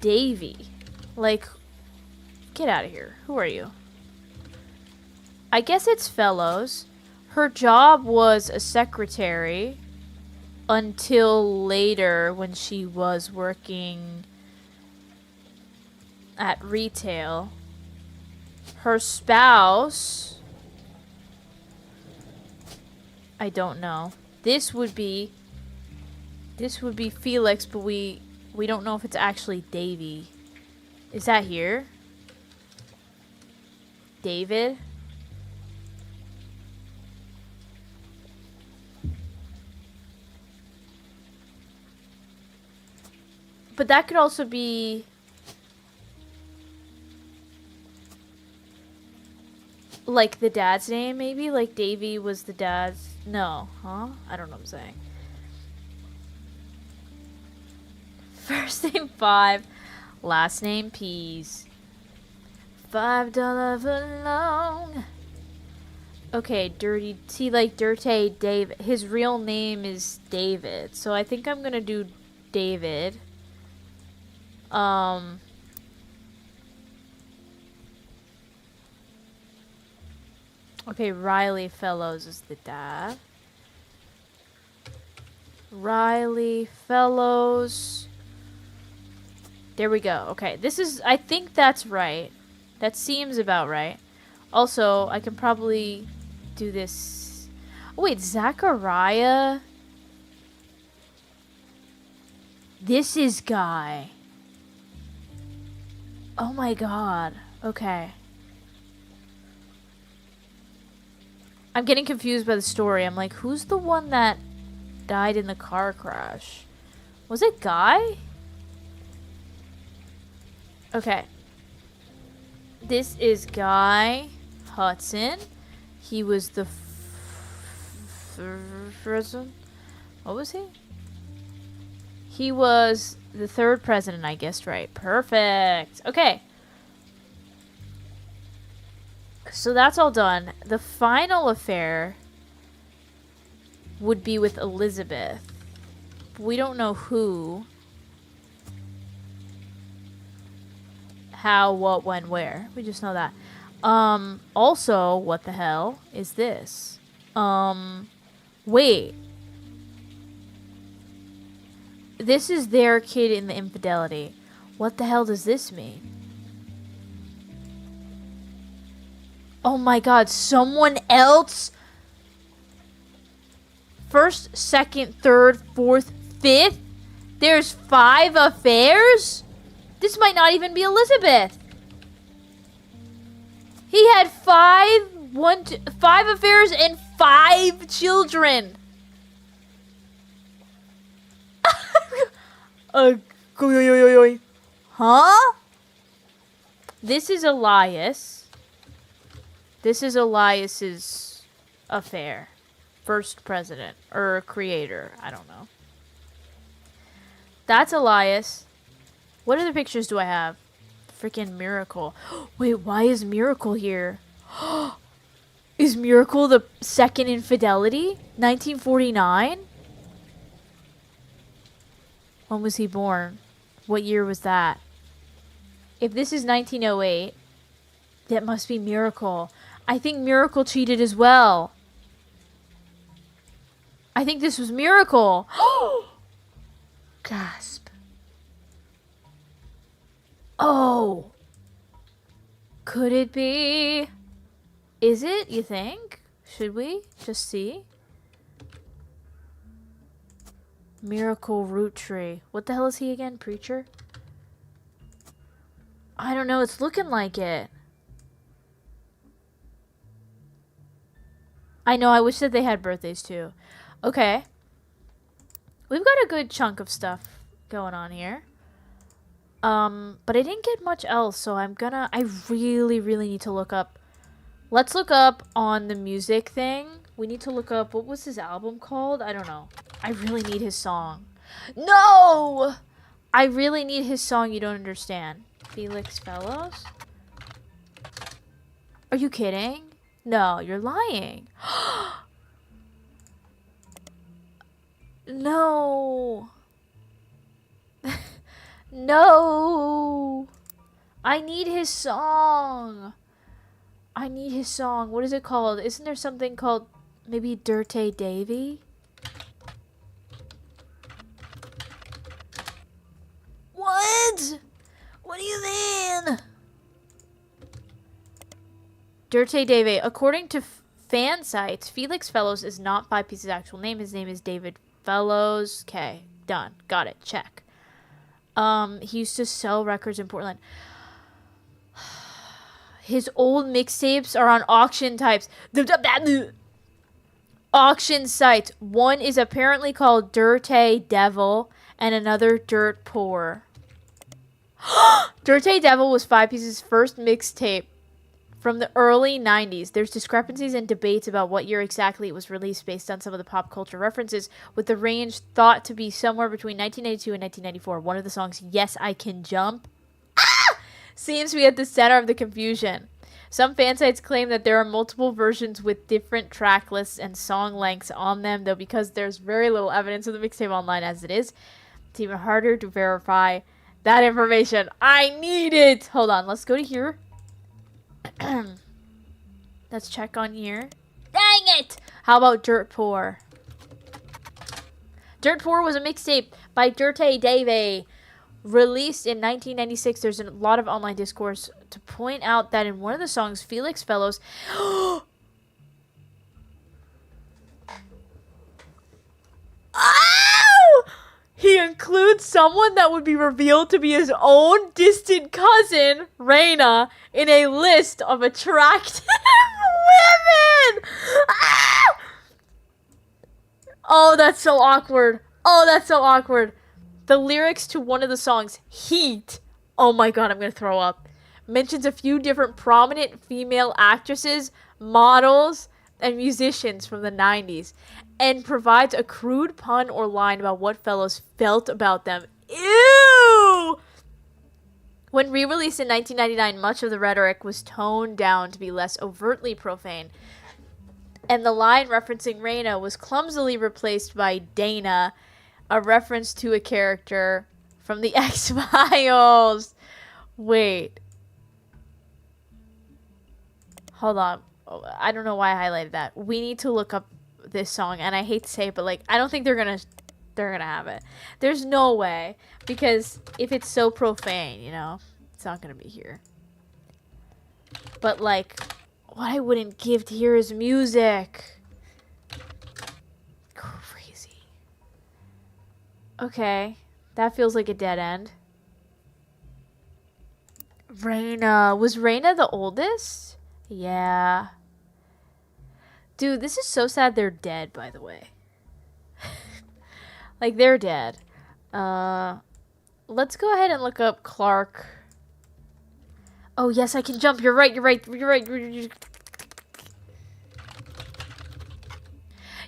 Davy? Like, get out of here. Who are you? I guess it's Fellows. Her job was a secretary until later when she was working at retail. Her spouse... I don't know. This would be Felix, but we don't know if it's actually Davy. Is that here? David? But that could also be like the dad's name, maybe? Like Davy was the dad's... No, huh? I don't know what I'm saying. First name 5, last name Peas. $5 for long. Okay, Dirty. See, like Dirty Dave. His real name is David, so I think I'm gonna do David. Okay, Riley Fellows is the dad. Riley Fellows. There we go. Okay, this is, I think that's right. That seems about right. Also, I can probably do this. Oh, wait, Zachariah. This is Guy. Oh my god. Okay. I'm getting confused by the story. I'm like, who's the one that died in the car crash? Was it Guy? Okay. This is Guy Hudson. He was the what was he? He was the 3rd president, I guessed right. Perfect. Okay. So that's all done. The final affair would be with Elizabeth. We don't know who, how, what, when, where. We just know that. Also, what the hell is this? Wait. This is their kid in the infidelity. What the hell does this mean? Oh my god, someone else? 1st, 2nd, 3rd, 4th, 5th? There's 5 affairs? This might not even be Elizabeth. He had 5 affairs and 5 children. Huh? This is Elias. This is Elias's affair. 1st president. Or creator. I don't know. That's Elias. What other pictures do I have? Freaking Miracle. Wait, why is Miracle here? Is Miracle the 2nd infidelity? 1949? When was he born? What year was that? If this is 1908, that must be Miracle. I think Miracle cheated as well. I think this was Miracle. Gasp. Oh. Could it be? Is it, you think? Should we just see? Miracle Roottrees. What the hell is he again? Preacher? I don't know. It's looking like it. I know. I wish that they had birthdays too. Okay. We've got a good chunk of stuff going on here. But I didn't get much else, so I really need to look up. Let's look up on the music thing. We need to look up, what was his album called? I don't know. I really need his song. No! I really need his song, you don't understand. Felix Fellows? Are you kidding? No, you're lying. No. No. I need his song. I need his song. What is it called? Isn't there something called maybe Dirty Davy? What? What do you mean? Dirty Davy. According to fan sites, Felix Fellows is not 5Piece's actual name. His name is David Fellows. Okay, done. Got it. Check. He used to sell records in Portland. His old mixtapes are on auction types. Auction sites. One is apparently called Dirty Devil and another Dirt Poor. Dirty Devil was 5Piece's first mixtape from the early 90s. There's discrepancies and debates about what year exactly it was released based on some of the pop culture references, with the range thought to be somewhere between 1992 and 1994. One of the songs, Yes, I Can Jump, seems to be at the center of the confusion. Some fan sites claim that there are multiple versions with different track lists and song lengths on them, though because there's very little evidence of the mixtape online as it is, it's even harder to verify that information. I need it! Hold on, let's go to here. Let's check on here. Dang it! How about Dirt Poor? Dirt Poor was a mixtape by Dirty Davey, released in 1996. There's a lot of online discourse to point out that in one of the songs, Felix Fellows he includes someone that would be revealed to be his own distant cousin, Raina, in a list of attractive women. Oh, that's so awkward. Oh, that's so awkward. The lyrics to one of the songs, Heat, oh my god, I'm gonna throw up, mentions a few different prominent female actresses, models, and musicians from the 90s, and provides a crude pun or line about what Fellows felt about them. Ew! When re-released in 1999, much of the rhetoric was toned down to be less overtly profane, and the line referencing Raina was clumsily replaced by Dana, a reference to a character from the X-Files. Wait. Hold on. I don't know why I highlighted that. We need to look up this song, and I hate to say it, but like, I don't think they're gonna have it. There's no way, because if it's so profane, you know, it's not gonna be here. But like, what I wouldn't give to hear is music. Crazy. Okay, that feels like a dead end. Raina. Was Raina the oldest? Yeah. Dude, this is so sad they're dead, by the way. Like, they're dead. Let's go ahead and look up Clark. Oh, yes, I can jump. You're right.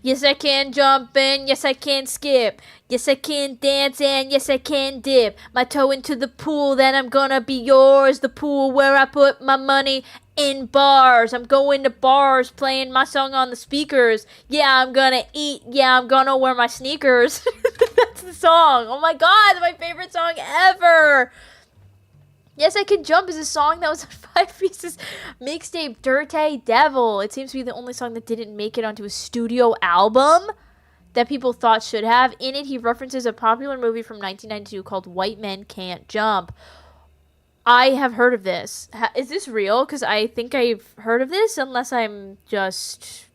Yes, I can jump and yes, I can skip. Yes, I can dance and yes, I can dip my toe into the pool. Then I'm gonna be yours. The pool where I put my money in bars. I'm going to bars, playing my song on the speakers. Yeah, I'm gonna eat. Yeah, I'm gonna wear my sneakers. That's the song. Oh my god, my favorite song ever. Yes, I Can Jump is a song that was on 5 Pieces mixtape Dirty Devil. It seems to be the only song that didn't make it onto a studio album that people thought should have. In it, he references a popular movie from 1992 called White Men Can't Jump. I have heard of this. Is this real? Because I think I've heard of this, unless I'm just...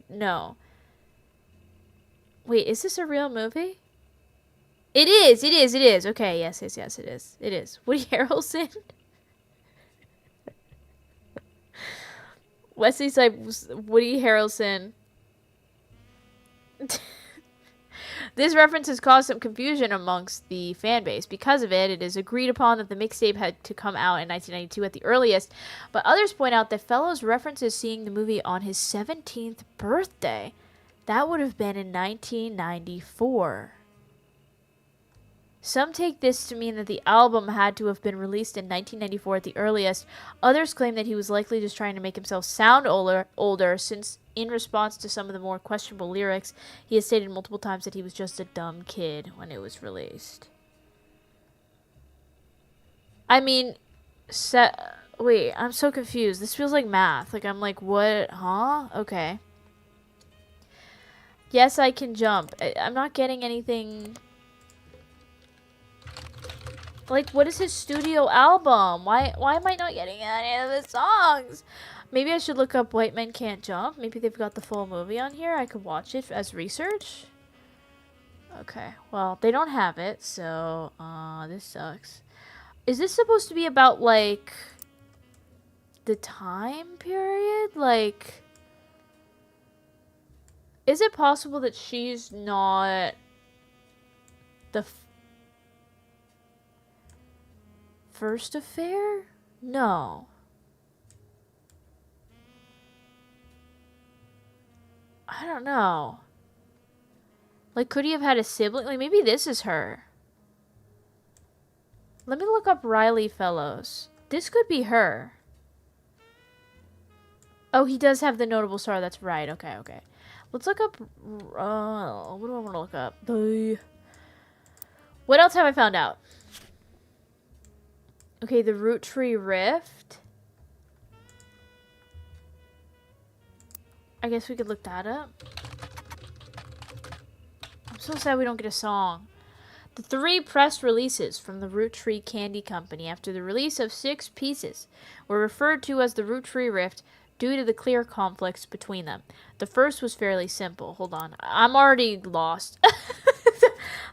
No. Wait, is this a real movie? It is. Okay, yes, it is. It is. Woody Harrelson? Wesley Snipes, Woody Harrelson. This reference has caused some confusion amongst the fan base. Because of it, it is agreed upon that the mixtape had to come out in 1992 at the earliest, but others point out that Fellows references seeing the movie on his 17th birthday. That would have been in 1994. Some take this to mean that the album had to have been released in 1994 at the earliest. Others claim that he was likely just trying to make himself sound older, since in response to some of the more questionable lyrics, he has stated multiple times that he was just a dumb kid when it was released. I mean, wait, I'm so confused. This feels like math. Like, I'm like, what? Huh? Okay. Yes, I Can Jump. I'm not getting anything... Like, what is his studio album? Why am I not getting any of the songs? Maybe I should look up White Men Can't Jump. Maybe they've got the full movie on here. I could watch it as research. Okay, well, they don't have it, so, this sucks. Is this supposed to be about, like, the time period? Like, is it possible that she's not the first affair? No. I don't know. Like, could he have had a sibling? Like, maybe this is her. Let me look up Riley Fellows. This could be her. Oh, he does have the notable star. That's right. Okay, okay. Let's look up... what do I want to look up? What else have I found out? Okay, the Roottrees rift. I guess we could look that up. I'm so sad we don't get a song. The 3 press releases from the Roottrees Candy Company after the release of 6 pieces were referred to as the Roottrees rift due to the clear conflicts between them. The first was fairly simple. Hold on. I'm already lost.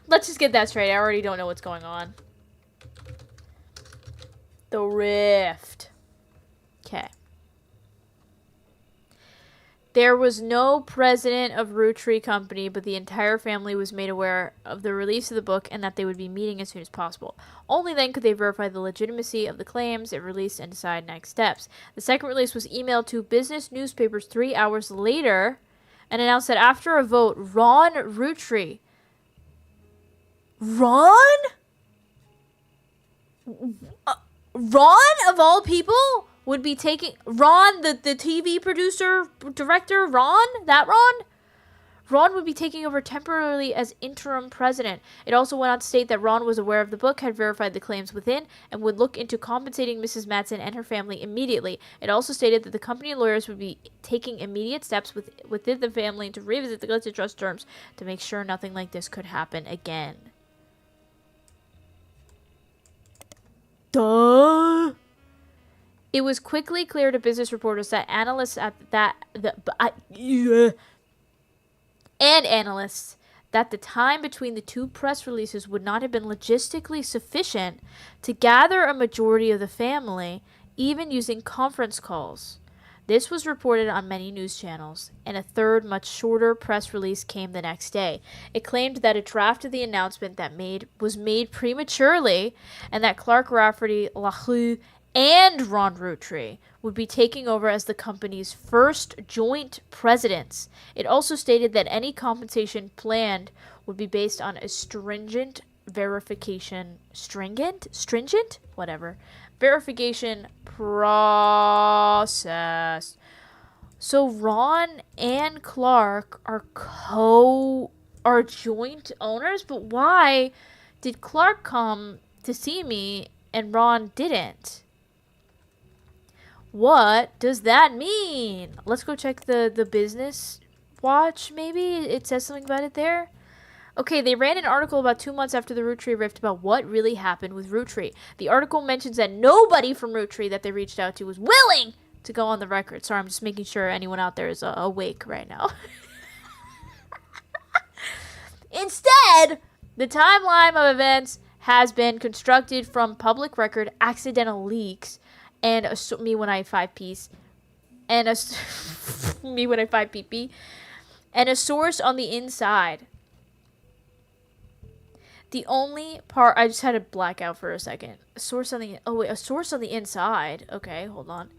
Let's just get that straight. I already don't know what's going on. The rift. Okay. There was no president of Roottrees Company, but the entire family was made aware of the release of the book and that they would be meeting as soon as possible. Only then could they verify the legitimacy of the claims it released and decide next steps. The second release was emailed to business newspapers 3 hours later and announced that after a vote, Ron Roottrees... Ron? Ron, of all people, would be taking... Ron, the TV producer, director, Ron? That Ron? Ron would be taking over temporarily as interim president. It also went on to state that Ron was aware of the book, had verified the claims within, and would look into compensating Mrs. Madsen and her family immediately. It also stated that the company lawyers would be taking immediate steps within the family to revisit the glitch trust terms to make sure nothing like this could happen again. Duh! It was quickly clear to business reporters that analysts at analysts that the time between the 2 press releases would not have been logistically sufficient to gather a majority of the family, even using conference calls. This was reported on many news channels, and a third, much shorter press release came the next day. It claimed that a draft of the announcement was made prematurely, and that Clark Rafferty, LaRue, and Ron Roottrees would be taking over as the company's first joint presidents. It also stated that any compensation planned would be based on a stringent verification process. So Ron and Clark are joint owners, but why did Clark come to see me and Ron didn't? What does that mean? Let's go check the business watch, maybe? It says something about it there. Okay, they ran an article about 2 months after the Roottrees rift about what really happened with Roottrees. The article mentions that nobody from Roottrees that they reached out to was willing to go on the record. Sorry, I'm just making sure anyone out there is awake right now. Instead, the timeline of events has been constructed from public record, accidental leaks, and me when I 5-piece, and me when I 5-pp, and a source on the inside. The only part... I just had a blackout for a second. A source on the... Oh, wait. A source on the inside. Okay, hold on.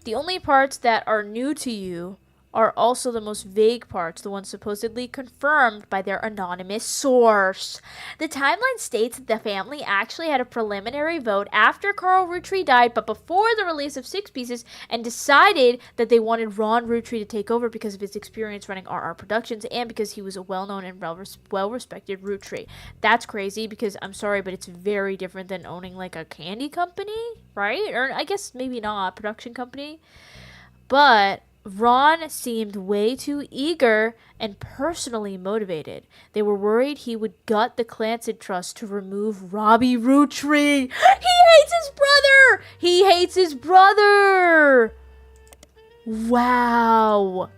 The only parts that are new to you are also the most vague parts, the ones supposedly confirmed by their anonymous source. The timeline states that the family actually had a preliminary vote after Carl Roottrees died, but before the release of 6 pieces, and decided that they wanted Ron Roottrees to take over because of his experience running RR Productions and because he was a well-known and well-respected Roottrees. That's crazy because, I'm sorry, but it's very different than owning like a candy company, right? Or I guess maybe not, production company. But Ron seemed way too eager and personally motivated. They were worried he would gut the Clancy Trust to remove Robbie Roottrees. He hates his brother! He hates his brother! Wow.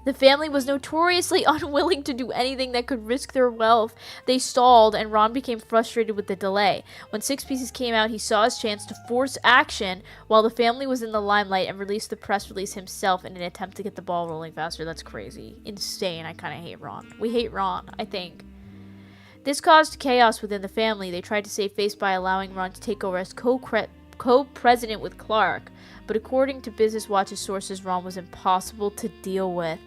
The family was notoriously unwilling to do anything that could risk their wealth. They stalled, and Ron became frustrated with the delay. When 6 pieces came out, he saw his chance to force action while the family was in the limelight and released the press release himself in an attempt to get the ball rolling faster. That's crazy. Insane. I kind of hate Ron. We hate Ron, I think. This caused chaos within the family. They tried to save face by allowing Ron to take over as co-president with Clark. But according to Business Watch's sources, Ron was impossible to deal with.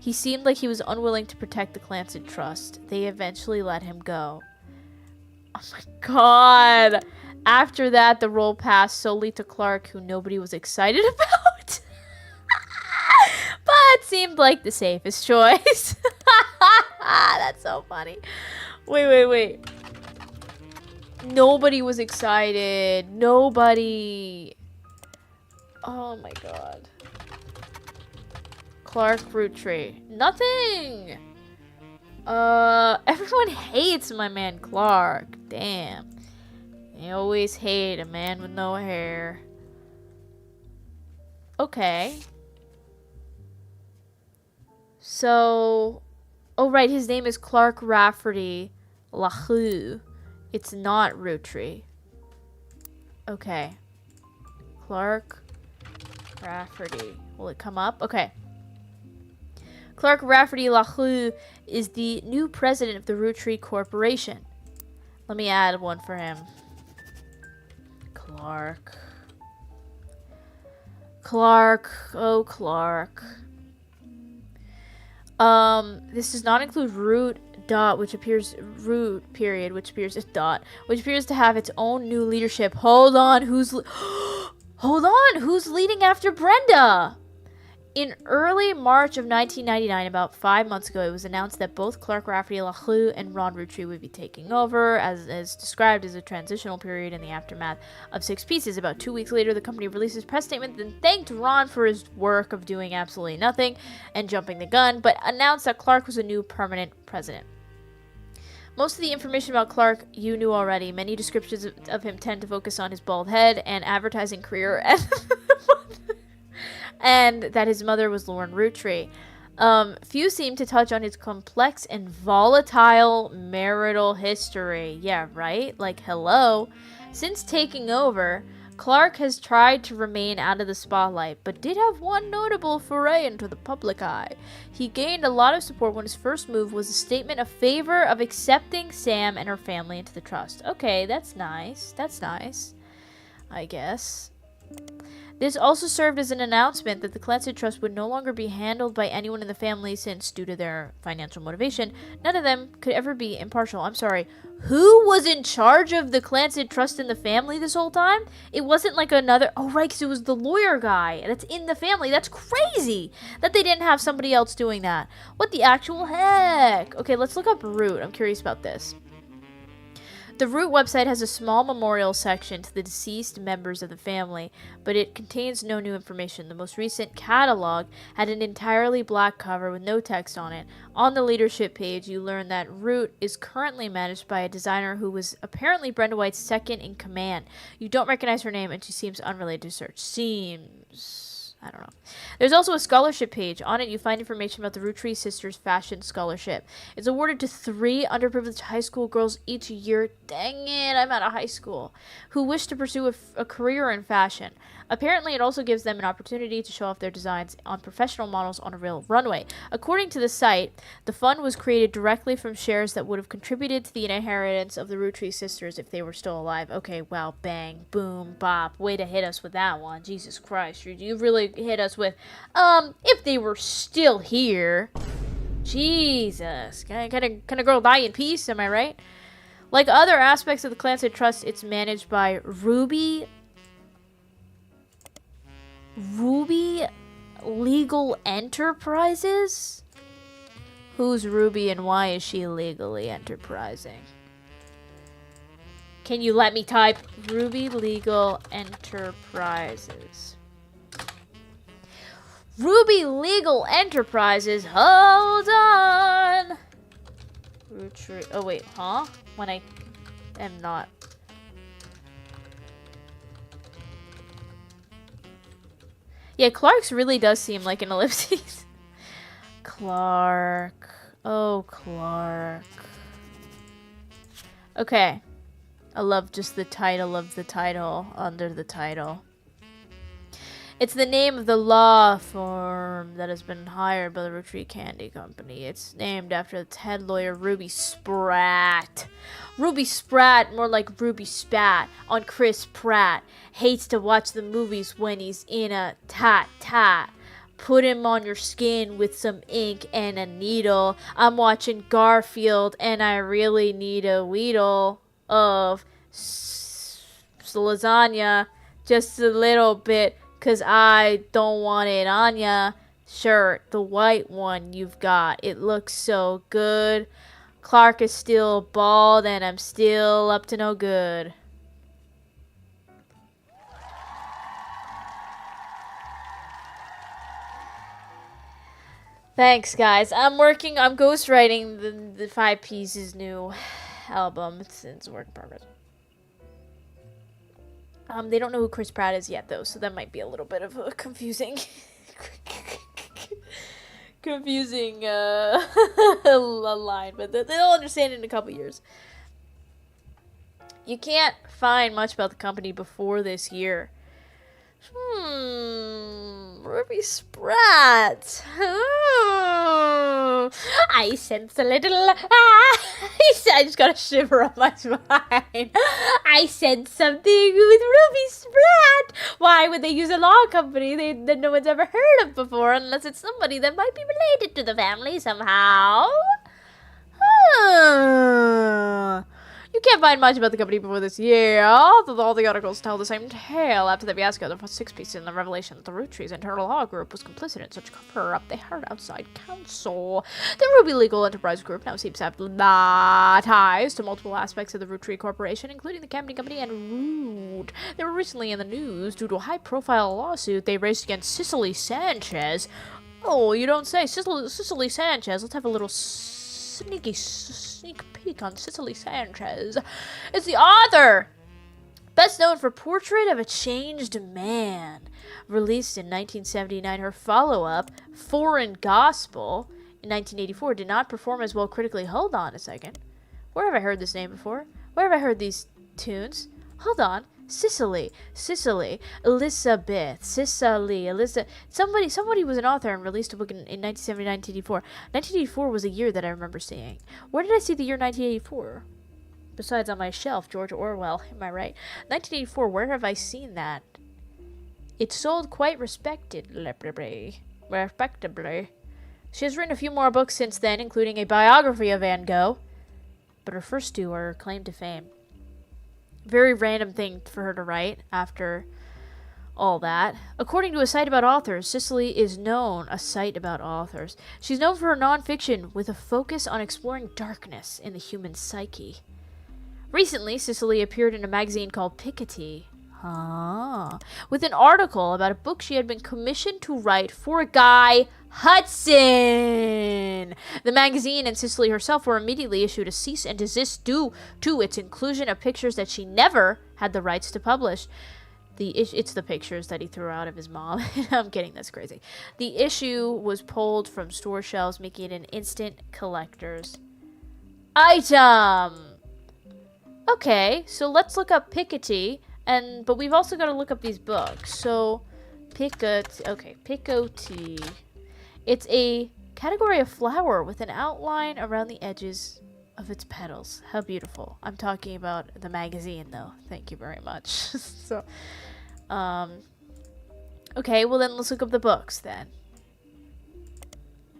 He seemed like he was unwilling to protect the Clancy Trust. They eventually let him go. Oh my god. After that, the role passed solely to Clark, who nobody was excited about. But seemed like the safest choice. That's so funny. Wait. Nobody was excited. Nobody. Oh my god. Clark Roottrees. Nothing. Everyone hates my man Clark. Damn. They always hate a man with no hair. Okay. So, oh right, his name is Clark Rafferty Lahu. It's not Roottrees. Okay. Clark Rafferty. Will it come up? Okay. Clark Rafferty Lahu is the new president of the Roottrees Corporation. Let me add one for him. Clark. Oh, Clark. This does not include root dot, which appears root period, which appears as dot, which appears to have its own new leadership. Hold on, who's leading after Brenda? In early March of 1999, about 5 months ago, it was announced that both Clark Rafferty Lahu and Ron Roottrees would be taking over, as described as a transitional period in the aftermath of Six Pieces. About 2 weeks later, the company released its press statement and thanked Ron for his work of doing absolutely nothing and jumping the gun, but announced that Clark was a new permanent president. Most of the information about Clark you knew already. Many descriptions of him tend to focus on his bald head and advertising career and that his mother was Lauren Roottrees. Few seem to touch on his complex and volatile marital history. Yeah, right? Like, hello. Since taking over, Clark has tried to remain out of the spotlight, but did have one notable foray into the public eye. He gained a lot of support when his first move was a statement of favor of accepting Sam and her family into the trust. Okay, that's nice. That's nice, I guess. This also served as an announcement that the Clancy Trust would no longer be handled by anyone in the family since, due to their financial motivation, none of them could ever be impartial. I'm sorry, who was in charge of the Clancy Trust in the family this whole time? It wasn't like another... Oh, right, because it was the lawyer guy that's in the family. That's crazy that they didn't have somebody else doing that. What the actual heck? Okay, let's look up Root. I'm curious about this. The Root website has a small memorial section to the deceased members of the family, but it contains no new information. The most recent catalog had an entirely black cover with no text on it. On the leadership page, you learn that Root is currently managed by a designer who was apparently Brenda White's second in command. You don't recognize her name, and she seems unrelated to search. I don't know. There's also a scholarship page. On it, you find information about the Roottrees Sisters Fashion Scholarship. It's awarded to 3 underprivileged high school girls each year. Dang it, I'm out of high school. Who wish to pursue a career in fashion. Apparently, it also gives them an opportunity to show off their designs on professional models on a real runway. According to the site, the fund was created directly from shares that would have contributed to the inheritance of the Roottrees sisters if they were still alive. Okay, wow, bang, boom, bop. Way to hit us with that one. Jesus Christ, you really hit us with, if they were still here. Jesus. Can a girl die in peace, am I right? Like other aspects of the Clancy Trust, it's managed by Ruby Legal Enterprises? Who's Ruby and why is she legally enterprising? Can you let me type Ruby Legal Enterprises? Ruby Legal Enterprises, hold on! Roottrees. Oh wait, huh? When I am not. Yeah, Clark's really does seem like an ellipses. Clark. Oh, Clark. Okay. I love just the title of the title under the title. It's the name of the law firm that has been hired by the Roottrees Candy Company. It's named after its head lawyer, Ruby Spratt. Ruby Spratt, more like Ruby Spat, on Chris Pratt. Hates to watch the movies when he's in a tat-tat. put him on your skin with some ink and a needle. I'm watching Garfield and I really need a wheedle of lasagna. Just a little bit, 'cause I don't want it on ya. Sure, the white one you've got. It looks so good. Clark is still bald and I'm still up to no good. Thanks, guys. I'm ghostwriting the 5 Pieces new album. It's a work in progress. They don't know who Chris Pratt is yet, though, so that might be a little bit of a confusing line, but they'll understand it in a couple years. You can't find much about the company before this year. Ruby Sprat. I sense a little. I just got a shiver up my spine. I sense something with Ruby Sprat. Why would they use a law company that no one's ever heard of before, unless it's somebody that might be related to the family somehow? You can't find much about the company before this year, although all the articles tell the same tale. After the fiasco of the 6 Pieces and the revelation that the Roottrees internal law group was complicit in such cover-up, they hired outside counsel. The Ruby Legal Enterprise Group now seems to have ties to multiple aspects of the Rootree Corporation, including the company and Root. They were recently in the news due to a high-profile lawsuit they raised against Cicely Sanchez. Oh, you don't say. Cicely Sanchez. Let's have a little sneak peek on Cicely Sanchez. It's the author, best known for Portrait of a Changed Man. Released in 1979, her follow-up, Foreign Gospel, in 1984, did not perform as well critically. Hold on a second. Where have I heard this name before? Where have I heard these tunes? Hold on. Cicely, Elizabeth. Somebody was an author and released a book in 1979, 1984. 1984 was a year that I remember seeing. Where did I see the year 1984? Besides on my shelf, George Orwell, am I right? 1984, where have I seen that? It sold quite respectably. She has written a few more books since then, including a biography of Van Gogh, but her first 2 are her claim to fame. Very random thing for her to write after all that. According to a site about authors, Cicely is a site about authors. She's known for her nonfiction with a focus on exploring darkness in the human psyche. Recently, Cicely appeared in a magazine called Piketty, with an article about a book she had been commissioned to write for a guy, Hudson. The magazine and Cicely herself were immediately issued a cease and desist due to its inclusion of pictures that she never had the rights to publish. It's the pictures that he threw out of his mom. I'm kidding, that's crazy. The issue was pulled from store shelves, making it an instant collector's item. Okay, so let's look up Piketty. But we've also got to look up these books. So, Piketty. It's a category of flower with an outline around the edges of its petals. How beautiful. I'm talking about the magazine, though. Thank you very much. So, okay, well then let's look up the books, then.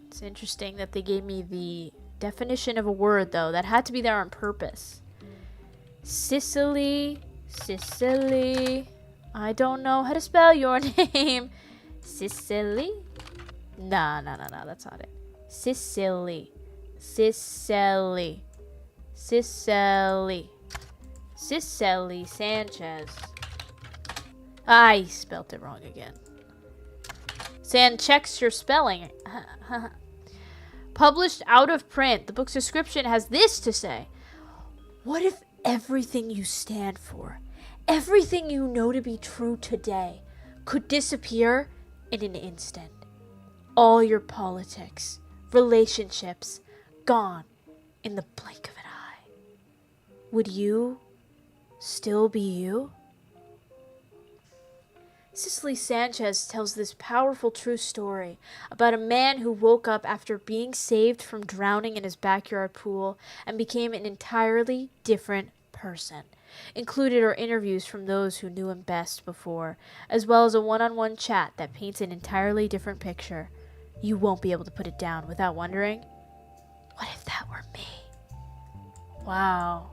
It's interesting that they gave me the definition of a word, though. That had to be there on purpose. Cicely. I don't know how to spell your name. Cicely? No, that's not it. Cicely Sanchez. I spelt it wrong again. San checks your spelling. Published out of print. The book's description has this to say. What if everything you stand for, everything you know to be true today, could disappear in an instant? All your politics, relationships, gone in the blink of an eye. Would you still be you? Cicely Sanchez tells this powerful true story about a man who woke up after being saved from drowning in his backyard pool and became an entirely different person. Included are interviews from those who knew him best before, as well as a one-on-one chat that paints an entirely different picture. You won't be able to put it down without wondering, what if that were me? Wow.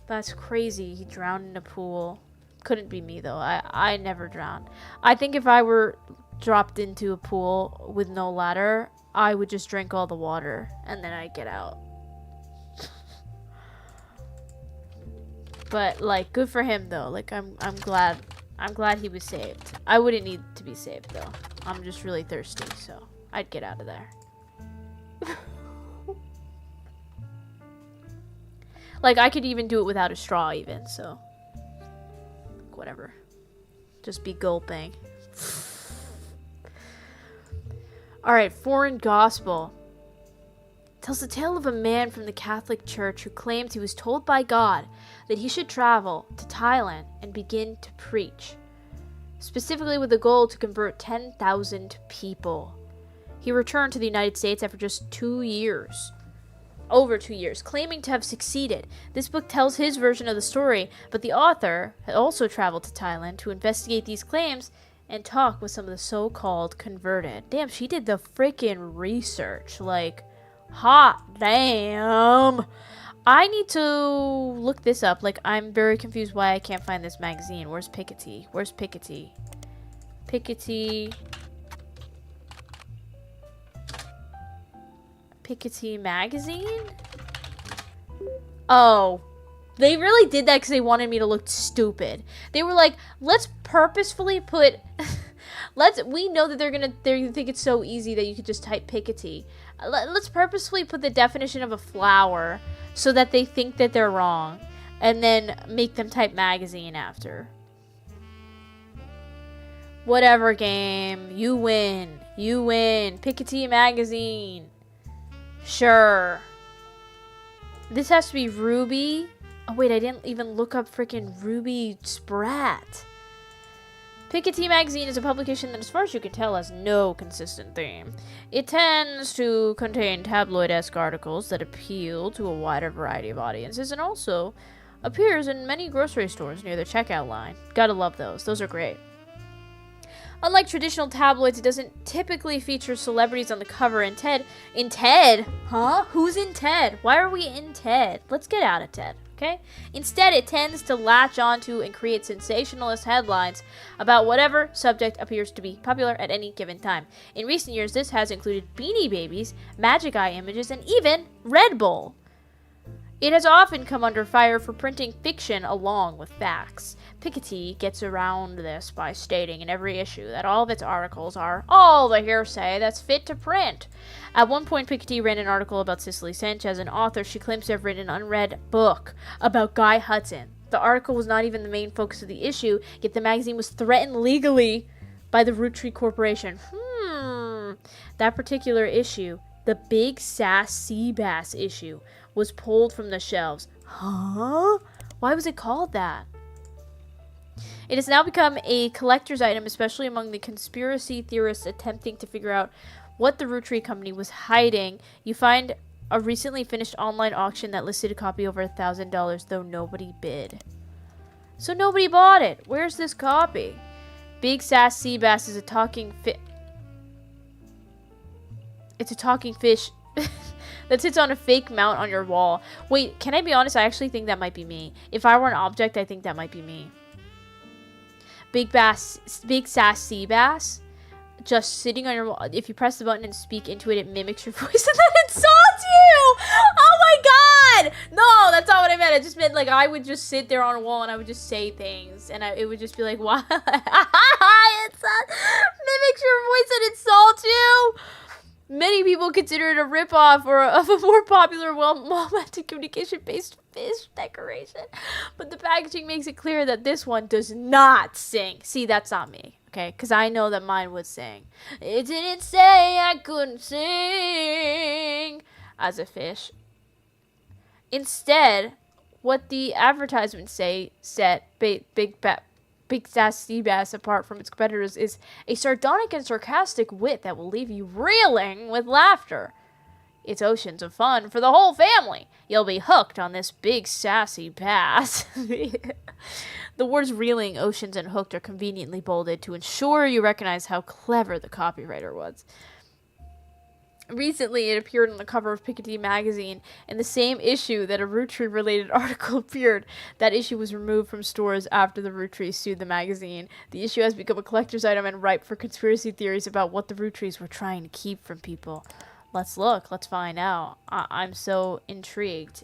That's crazy. He drowned in a pool. Couldn't be me, though. I never drowned. I think if I were dropped into a pool with no ladder, I would just drink all the water, and then I'd get out. But, like, good for him, though. Like, I'm glad he was saved. I wouldn't need to be saved, though. I'm just really thirsty, so I'd get out of there. Like, I could even do it without a straw, even, so. Whatever. Just be gulping. Alright, foreign gospel. Tells the tale of a man from the Catholic Church who claimed he was told by God that he should travel to Thailand and begin to preach, specifically with the goal to convert 10,000 people. He returned to the United States after just 2 years. Over 2 years, claiming to have succeeded. This book tells his version of the story, but the author had also traveled to Thailand to investigate these claims and talk with some of the so-called converted. Damn, she did the freaking research. Like, hot damn. I need to look this up. Like, I'm very confused why I can't find this magazine. Where's Piketty? Where's Piketty? Piketty. Piketty magazine? Oh. They really did that because they wanted me to look stupid. They were like, let's purposefully put... we know that they're gonna think it's so easy that you could just type Piketty. Let's purposefully put the definition of a flower so that they think that they're wrong. And then make them type magazine after. Whatever, game. You win. You win. Piketty magazine. Sure. This has to be Ruby. Oh, wait, I didn't even look up freaking Ruby Sprat. Piketty magazine is a publication that, as far as you can tell, has no consistent theme. It tends to contain tabloid-esque articles that appeal to a wider variety of audiences and also appears in many grocery stores near the checkout line. Gotta love those. Those are great. Unlike traditional tabloids, it doesn't typically feature celebrities on the cover. In TED? Huh? Who's in TED? Why are we in TED? Let's get out of TED, okay? Instead, it tends to latch onto and create sensationalist headlines about whatever subject appears to be popular at any given time. In recent years, this has included Beanie Babies, Magic Eye images, and even Red Bull. It has often come under fire for printing fiction along with facts. Piketty gets around this by stating in every issue that all of its articles are all the hearsay that's fit to print. At one point, Piketty ran an article about Cicely Sanchez, an author she claims to have written an unread book about Guy Hudson. The article was not even the main focus of the issue, yet the magazine was threatened legally by the Roottrees Corporation. That particular issue, the Big Sass Sea Bass issue, was pulled from the shelves. Huh? Why was it called that? It has now become a collector's item, especially among the conspiracy theorists attempting to figure out what the Roottrees company was hiding. You find a recently finished online auction that listed a copy over $1,000, though nobody bid. So nobody bought it. Where's this copy? Big Sass Sea Bass is a talking It's a talking fish that sits on a fake mount on your wall. Wait, can I be honest? I actually think that might be me. If I were an object, I think that might be me. Big Sass Sea Bass, just sitting on your wall. If you press the button and speak into it, it mimics your voice and then insults you! Oh my god! No, that's not what I meant. I just meant, like, I would just sit there on a wall and I would just say things. And it would just be like, wow. It mimics your voice and insults you! Many people consider it a ripoff of a more popular, well-meant communication-based fish decoration. But the packaging makes it clear that this one does not sing. See, that's not me, okay? Because I know that mine would sing. It didn't say I couldn't sing as a fish. Instead, what the advertisement set Big Sass Sea Bass apart from its competitors is a sardonic and sarcastic wit that will leave you reeling with laughter. It's oceans of fun for the whole family. You'll be hooked on this big sassy bass. The words reeling, oceans, and hooked are conveniently bolded to ensure you recognize how clever the copywriter was. Recently, it appeared on the cover of Piketty magazine in the same issue that a Roottrees-related article appeared. That issue was removed from stores after the Roottrees sued the magazine. The issue has become a collector's item and ripe for conspiracy theories about what the Roottrees were trying to keep from people. Let's look. Let's find out. I'm so intrigued.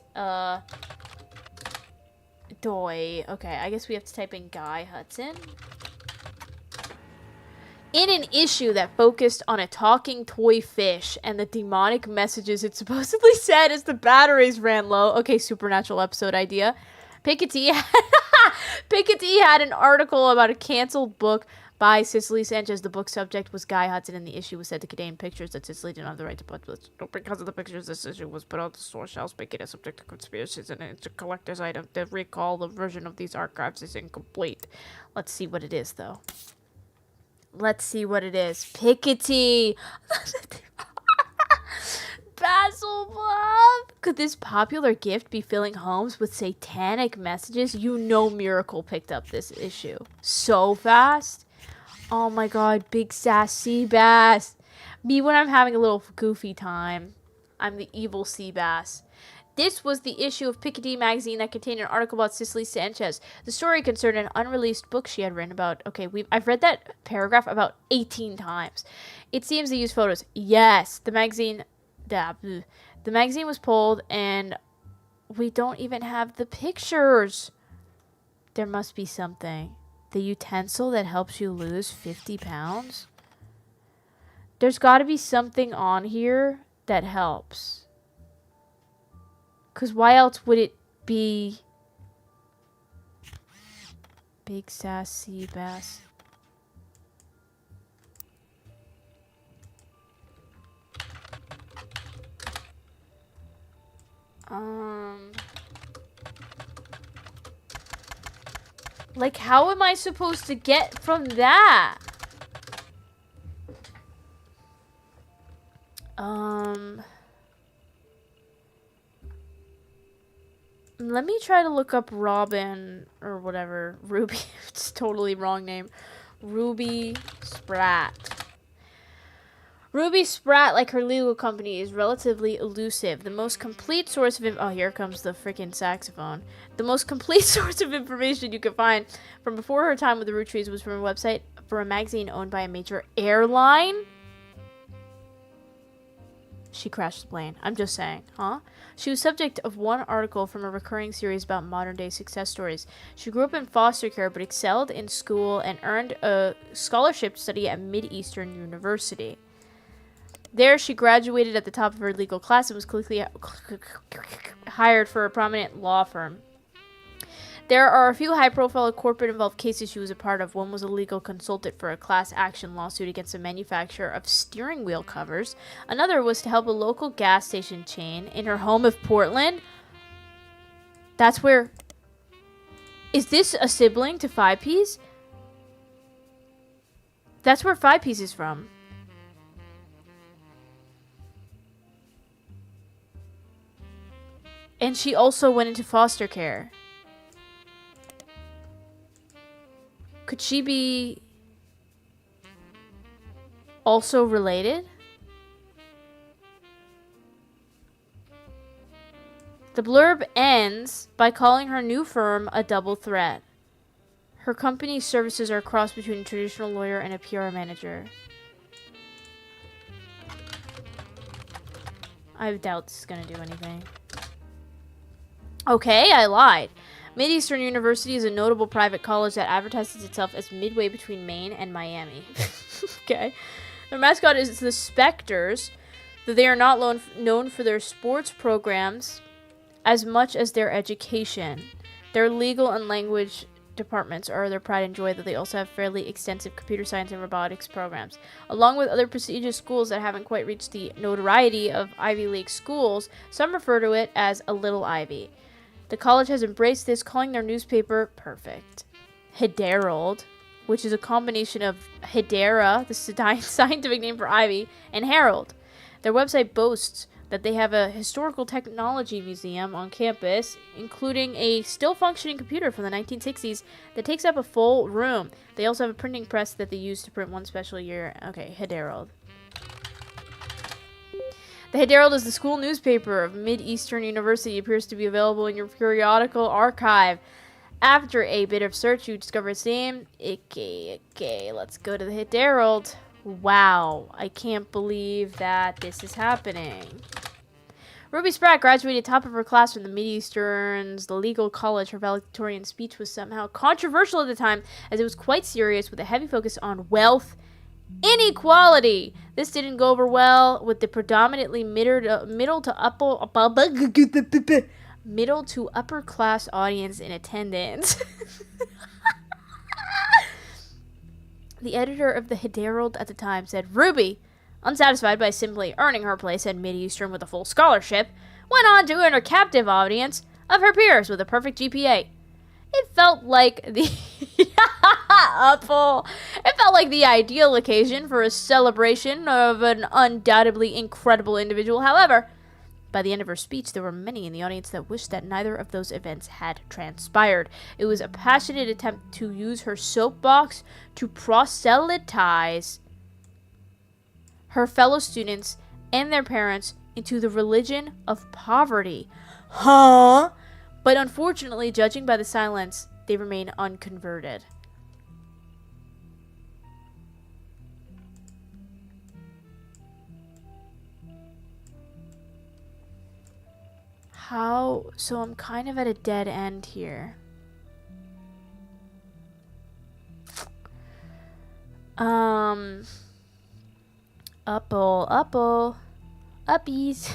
Doy. Okay, I guess we have to type in Guy Hudson. In an issue that focused on a talking toy fish and the demonic messages it supposedly said as the batteries ran low. Okay, supernatural episode idea. Piketty had an article about a canceled book by Cicely Sanchez. The book subject was Guy Hudson, and the issue was said to contain pictures that Cicely did not have the right to publish. Because of the pictures, this issue was put on the store shelves, making it subject to conspiracies, and it's a collector's item. To recall, the version of these archives is incomplete. Let's see what it is, though. Let's see what it is. Piketty. Basil Bob. Could this popular gift be filling homes with satanic messages? You know Miracle picked up this issue so fast. Oh my god, big sass sea bass. Me when I'm having a little goofy time. I'm the evil sea bass. This was the issue of Piketty magazine that contained an article about Cicely Sanchez. The story concerned an unreleased book she had written about. Okay, I've read that paragraph about 18 times. It seems they used photos. Yes, the magazine was pulled, and we don't even have the pictures. There must be something. The utensil that helps you lose 50 pounds? There's got to be something on here that helps. Because why else would it be big sass sea bass? Like, how am I supposed to get from that? Let me try to look up Robin or whatever. Ruby. It's totally wrong name. Ruby Spratt. Ruby Spratt, like her legal company, is relatively elusive. The most complete source of oh, here comes the freaking saxophone. The most complete source of information you could find from before her time with the Roottrees was from a website for a magazine owned by a major airline. She crashed the plane. I'm just saying, huh? She was subject of one article from a recurring series about modern-day success stories. She grew up in foster care but excelled in school and earned a scholarship to study at Mid-Eastern University. There, she graduated at the top of her legal class and was quickly hired for a prominent law firm. There are a few high-profile corporate-involved cases she was a part of. One was a legal consultant for a class action lawsuit against a manufacturer of steering wheel covers. Another was to help a local gas station chain in her home of Portland. That's where... Is this a sibling to Five Piece? That's where Five Piece is from. And she also went into foster care. Could she be also related? The blurb ends by calling her new firm a double threat. Her company's services are a cross between a traditional lawyer and a PR manager. I doubt this is going to do anything. Okay, I lied. Mid-Eastern University is a notable private college that advertises itself as midway between Maine and Miami. Okay. Their mascot is the Spectres, though they are not known for their sports programs as much as their education. Their legal and language departments are their pride and joy, though they also have fairly extensive computer science and robotics programs. Along with other prestigious schools that haven't quite reached the notoriety of Ivy League schools, some refer to it as a Little Ivy. The college has embraced this, calling their newspaper perfect. Hiderald, which is a combination of Hedera, the scientific name for ivy, and Herald. Their website boasts that they have a historical technology museum on campus, including a still functioning computer from the 1960s that takes up a full room. They also have a printing press that they use to print one special year. Okay, Herald. The Herald is the school newspaper of Mid-Eastern University. It appears to be available in your periodical archive. After a bit of search, you discover its name. Okay, let's go to the Herald. Wow, I can't believe that this is happening. Ruby Spratt graduated top of her class from the Mid-Eastern's the legal college. Her valedictorian speech was somehow controversial at the time, as it was quite serious with a heavy focus on wealth inequality. This didn't go over well with the predominantly middle to upper class audience in attendance. The editor of the Herald at the time said, Ruby, unsatisfied by simply earning her place at Mid-Eastern with a full scholarship, went on to earn a captive audience of her peers with a perfect GPA. It felt like the It felt like the ideal occasion for a celebration of an undoubtedly incredible individual. However, by the end of her speech, there were many in the audience that wished that neither of those events had transpired. It was a passionate attempt to use her soapbox to proselytize her fellow students and their parents into the religion of poverty. Huh? But unfortunately, judging by the silence, they remain unconverted. So I'm kind of at a dead end here. Uppies.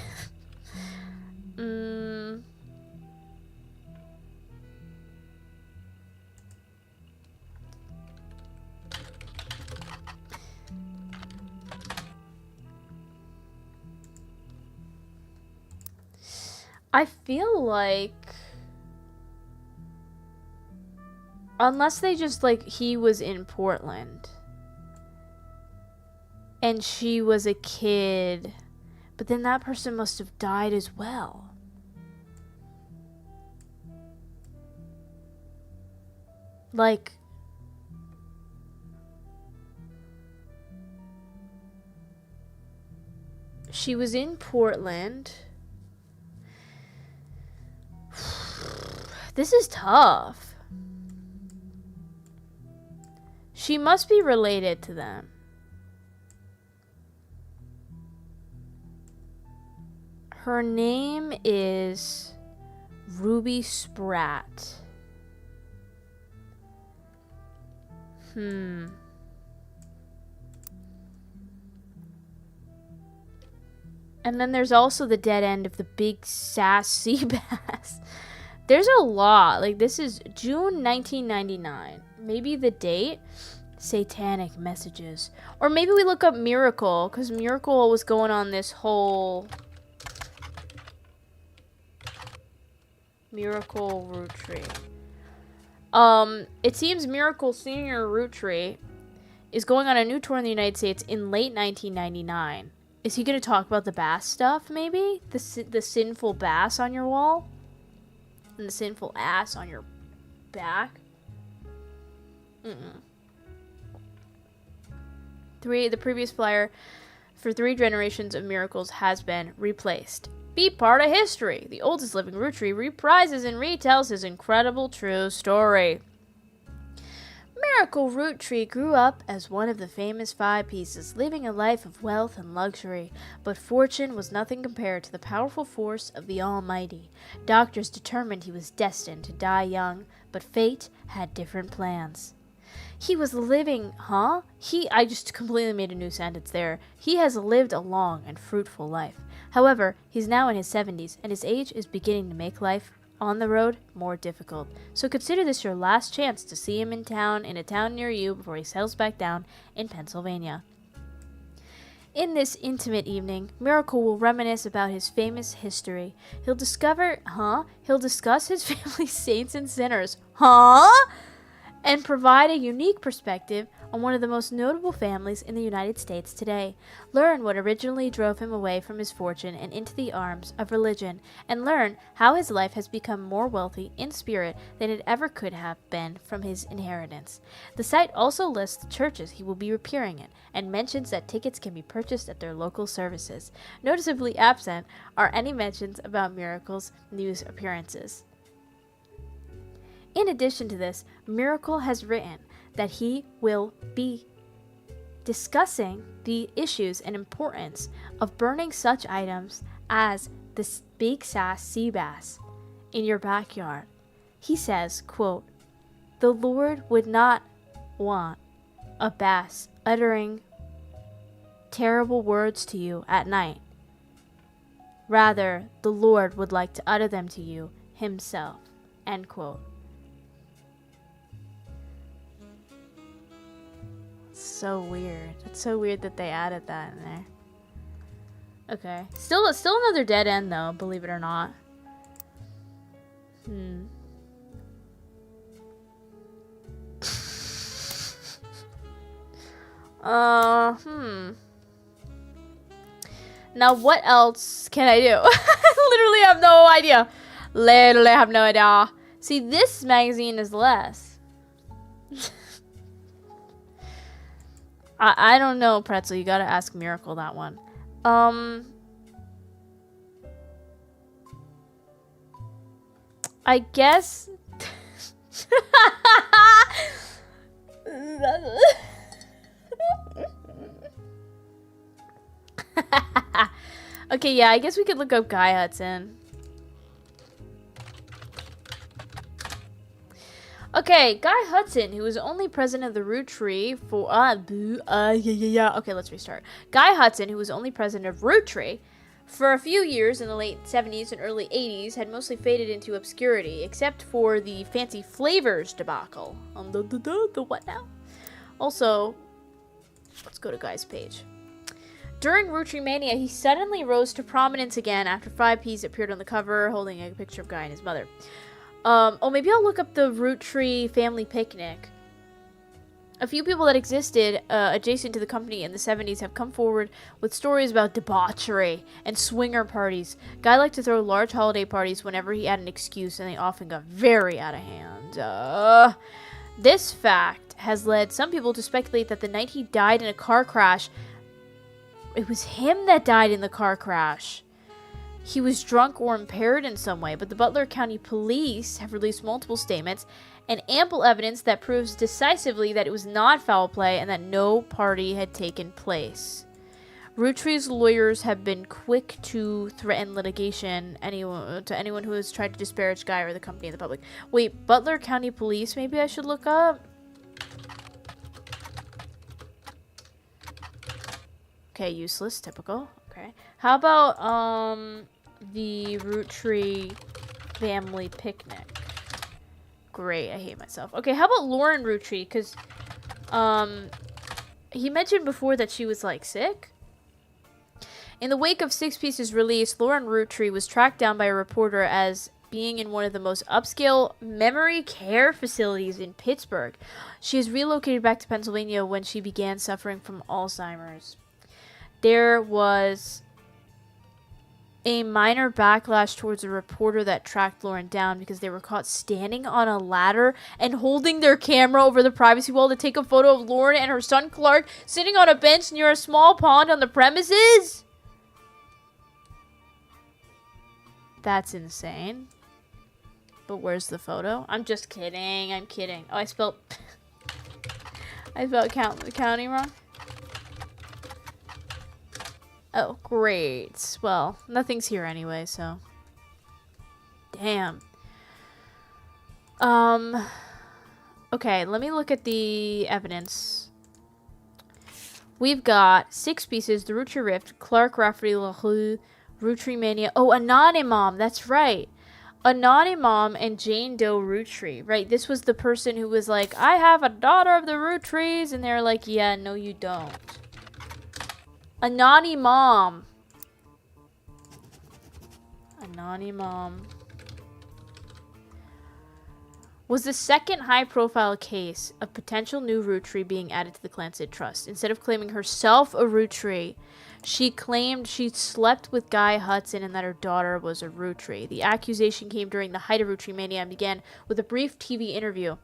I feel like, unless they just, like, he was in Portland and she was a kid, but then that person must have died as well. Like, she was in Portland. This is tough. She must be related to them. Her name is Ruby Spratt. And then there's also the dead end of the big sass sea bass. There's a lot. Like, this is June 1999. Maybe the date? Satanic messages. Or maybe we look up Miracle, because Miracle was going on this whole Miracle Roottrees. It seems Miracle Senior Roottrees is going on a new tour in the United States in late 1999. Is he going to talk about the bass stuff, maybe? The sinful bass on your wall? And the sinful ass on your back? The previous flyer for 3 generations of miracles has been replaced. Be part of history. The oldest living Roottrees reprises and retells his incredible true story. Miracle Roottrees grew up as one of the famous 5 pieces, living a life of wealth and luxury, but fortune was nothing compared to the powerful force of the Almighty. Doctors determined he was destined to die young, but fate had different plans. He was living, I just completely made a new sentence there. He has lived a long and fruitful life. However, he's now in his 70s, and his age is beginning to make life on the road more difficult. So consider this your last chance to see him in a town near you before he settles back down in Pennsylvania. In this intimate evening, Miracle will reminisce about his famous history. He'll discuss his family's saints and sinners, and provide a unique perspective on one of the most notable families in the United States today. Learn what originally drove him away from his fortune and into the arms of religion, and learn how his life has become more wealthy in spirit than it ever could have been from his inheritance. The site also lists the churches he will be appearing in, and mentions that tickets can be purchased at their local services. Noticeably absent are any mentions about Miracle's news appearances. In addition to this, Miracle has written that he will be discussing the issues and importance of burning such items as the big sass sea bass in your backyard. He says, quote, "The Lord would not want a bass uttering terrible words to you at night. Rather, the Lord would like to utter them to you himself." End quote. So weird. It's so weird that they added that in there. Okay. Still another dead end though, believe it or not. Now what else can I do? Literally have no idea. Literally have no idea. See, this magazine is less. I don't know, Pretzel. You gotta ask Miracle that one. I guess. Okay, yeah, I guess we could look up Guy Hudson. Okay, Guy Hudson, who was only president of the Roottrees for Okay, let's restart. Guy Hudson, who was only president of Roottrees for a few years in the late 70s and early 80s, had mostly faded into obscurity, except for the Fancy Flavors debacle. The what now? Also, let's go to Guy's page. During Roottrees Mania, he suddenly rose to prominence again after 5Ps appeared on the cover, holding a picture of Guy and his mother. Maybe I'll look up the Roottrees family picnic. A few people that existed adjacent to the company in the 70s have come forward with stories about debauchery and swinger parties. Guy liked to throw large holiday parties whenever he had an excuse, and they often got very out of hand. This fact has led some people to speculate that the night he died in a car crash, it was him that died in the car crash. He was drunk or impaired in some way, but the Butler County Police have released multiple statements and ample evidence that proves decisively that it was not foul play and that no party had taken place. Roottrees lawyers have been quick to threaten litigation to anyone who has tried to disparage Guy or the company in the public. Wait, Butler County Police, maybe I should look up? Okay, useless, typical. Okay. How about, the Roottrees family picnic? Great, I hate myself. Okay, how about Lauren Roottrees? Because, he mentioned before that she was, like, sick. In the wake of 6 Pieces' release, Lauren Roottrees was tracked down by a reporter as being in one of the most upscale memory care facilities in Pittsburgh. She is relocated back to Pennsylvania when she began suffering from Alzheimer's. There was a minor backlash towards a reporter that tracked Lauren down because they were caught standing on a ladder and holding their camera over the privacy wall to take a photo of Lauren and her son Clark sitting on a bench near a small pond on the premises. That's insane. But where's the photo? I'm just kidding. I'm kidding. Oh, I spelled county wrong. Oh, great. Well, nothing's here anyway, so. Damn. Okay, let me look at the evidence. We've got 6 Pieces, The Roottrees Rift, Clark Rafferty LaRue, Roottrees Mania. Oh, Anonymom, that's right. Anonymom and Jane Doe Roottrees. Right, this was the person who was like, I have a daughter of the Roottrees, and they're like, yeah, no you don't. Anonymom. was the second high-profile case of potential new roottree being added to the Clansid Trust. Instead of claiming herself a roottree, she claimed she slept with Guy Hudson and that her daughter was a roottree. The accusation came during the height of roottree mania and began with a brief TV interview.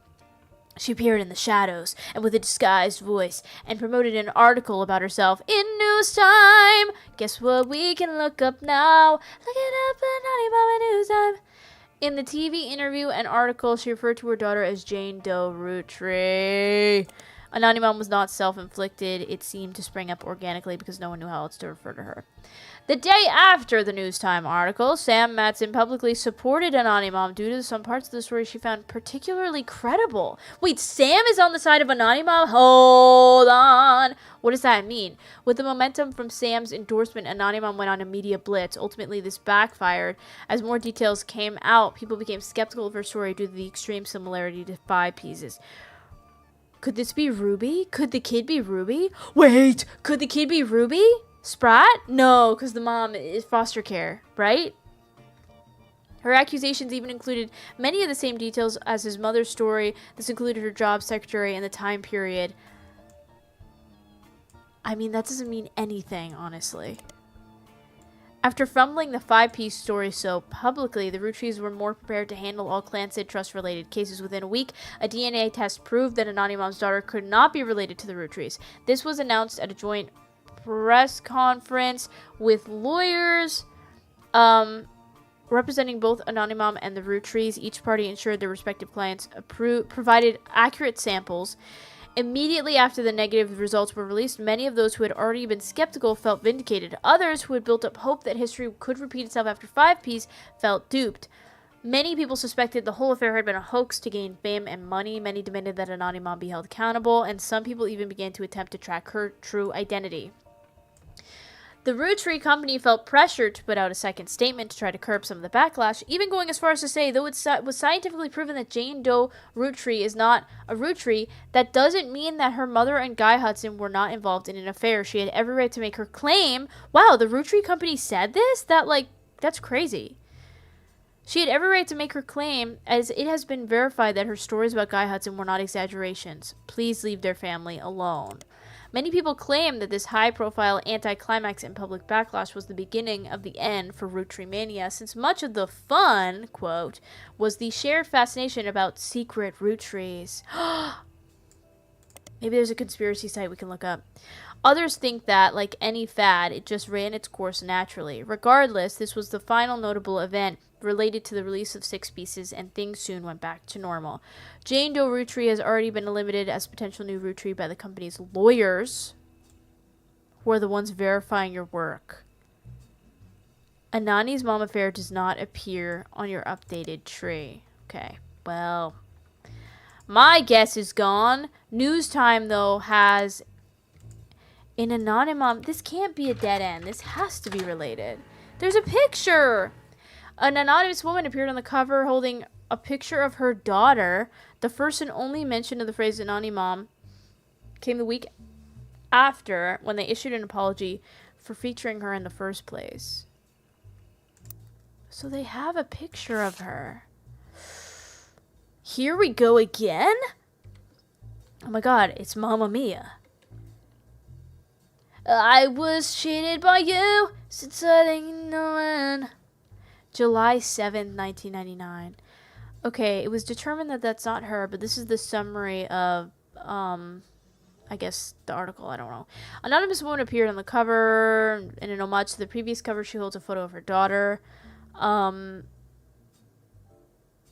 She appeared in the shadows and with a disguised voice and promoted an article about herself in News Time. Guess what we can look up now? Look it up in News Time. In the TV interview and article, she referred to her daughter as Jane Doe Roottrees. Anonymous was not self-inflicted. It seemed to spring up organically because no one knew how else to refer to her. The day after the News Time article, Sam Madsen publicly supported Anonymous due to some parts of the story she found particularly credible. Wait, Sam is on the side of Anonymous? Hold on. What does that mean? With the momentum from Sam's endorsement, Anonymous went on a media blitz. Ultimately, this backfired. As more details came out, people became skeptical of her story due to the extreme similarity to 5 pieces. Could this be Ruby? Could the kid be Ruby? Wait, could the kid be Ruby? Sprat? No, because the mom is foster care, right? Her accusations even included many of the same details as his mother's story. This included her job secretary and the time period. I mean, that doesn't mean anything, honestly. After fumbling the 5-piece story so publicly, the Roottrees were more prepared to handle all Clansid Trust-related cases. Within a week, a DNA test proved that Anonymous' daughter could not be related to the Roottrees. This was announced at a joint press conference with lawyers representing both Anonymous and the Roottrees. Each party ensured their respective clients provided accurate samples. Immediately after the negative results were released, many of those who had already been skeptical felt vindicated. Others, who had built up hope that history could repeat itself after 5Ps, felt duped. Many people suspected the whole affair had been a hoax to gain fame and money. Many demanded that Anonymous be held accountable, and some people even began to attempt to track her true identity. The Roottrees company felt pressured to put out a second statement to try to curb some of the backlash, even going as far as to say, though it was scientifically proven that Jane Doe Roottrees is not a Roottrees, that doesn't mean that her mother and Guy Hudson were not involved in an affair. She had every right to make her claim. Wow, the Roottrees company said this? That's crazy. She had every right to make her claim, as it has been verified that her stories about Guy Hudson were not exaggerations. Please leave their family alone. Many people claim that this high-profile anti-climax and public backlash was the beginning of the end for Roottrees mania, since much of the fun, quote, was the shared fascination about secret Roottrees. Maybe there's a conspiracy site we can look up. Others think that, like any fad, it just ran its course naturally. Regardless, this was the final notable event related to the release of 6 pieces, and things soon went back to normal. Jane Doe Roottrees has already been eliminated as potential new Roottrees by the company's lawyers, who are the ones verifying your work. Anani's mom affair does not appear on your updated tree. Okay, well, my guess is gone. News Time, though, has an anonymous. This can't be a dead end. This has to be related. There's a picture. An anonymous woman appeared on the cover holding a picture of her daughter. The first and only mention of the phrase anonymous came the week after, when they issued an apology for featuring her in the first place. So they have a picture of her. Here we go again? Oh my god, it's Mamma Mia. I was cheated by you since I didn't know when. July 7th, 1999. Okay, it was determined that that's not her, but this is the summary of, I guess, the article. I don't know. Anonymous woman appeared on the cover. In an homage to the previous cover, she holds a photo of her daughter.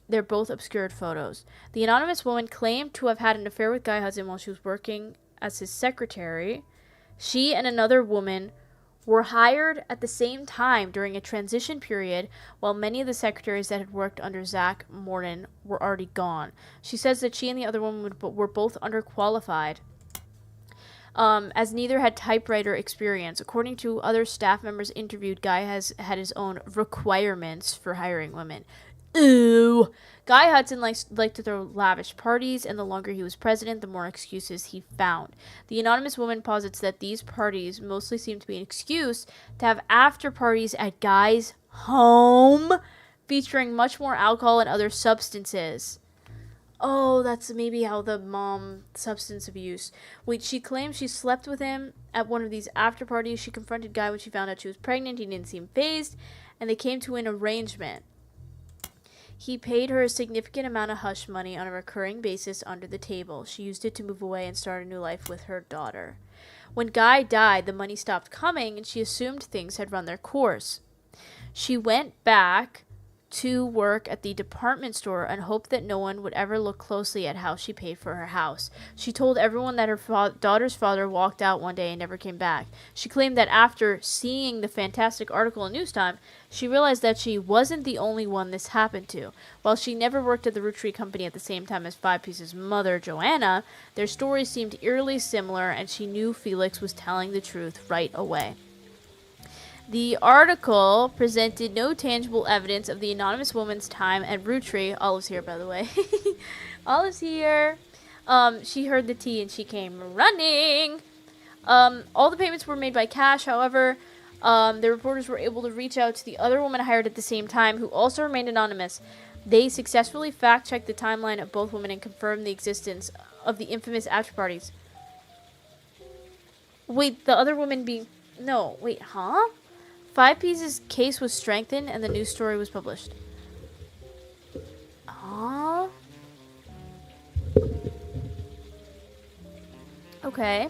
They're both obscured photos. The anonymous woman claimed to have had an affair with Guy Hudson while she was working as his secretary. She and another woman were hired at the same time during a transition period, while many of the secretaries that had worked under Zach Morton were already gone. She says that she and the other woman were both underqualified, as neither had typewriter experience. According to other staff members interviewed, Guy has had his own requirements for hiring women. Ooh. Guy Hudson liked to throw lavish parties, and the longer he was president, the more excuses he found. The anonymous woman posits that these parties mostly seem to be an excuse to have after parties at Guy's home, featuring much more alcohol and other substances. Oh, that's maybe how the mom substance abuse. Wait, she claims she slept with him at one of these after parties. She confronted Guy when she found out she was pregnant. He didn't seem fazed, and they came to an arrangement. He paid her a significant amount of hush money on a recurring basis under the table. She used it to move away and start a new life with her daughter. When Guy died, the money stopped coming, and she assumed things had run their course. She went back to work at the department store and hoped that no one would ever look closely at how she paid for her house. She told everyone that her daughter's father walked out one day and never came back. She claimed that after seeing the fantastic article in News Time, she realized that she wasn't the only one this happened to. While she never worked at the Roottrees company at the same time as Five Piece's mother, Joanna, their stories seemed eerily similar, and she knew Felix was telling the truth right away. The article presented no tangible evidence of the anonymous woman's time at Roottrees. Olive's here, by the way. Olive's here. She heard the tea and she came running. All the payments were made by cash. However, the reporters were able to reach out to the other woman hired at the same time, who also remained anonymous. They successfully fact-checked the timeline of both women and confirmed the existence of the infamous after parties. Wait, the other woman being... No, wait, huh? Five Piece's case was strengthened and the news story was published. Okay.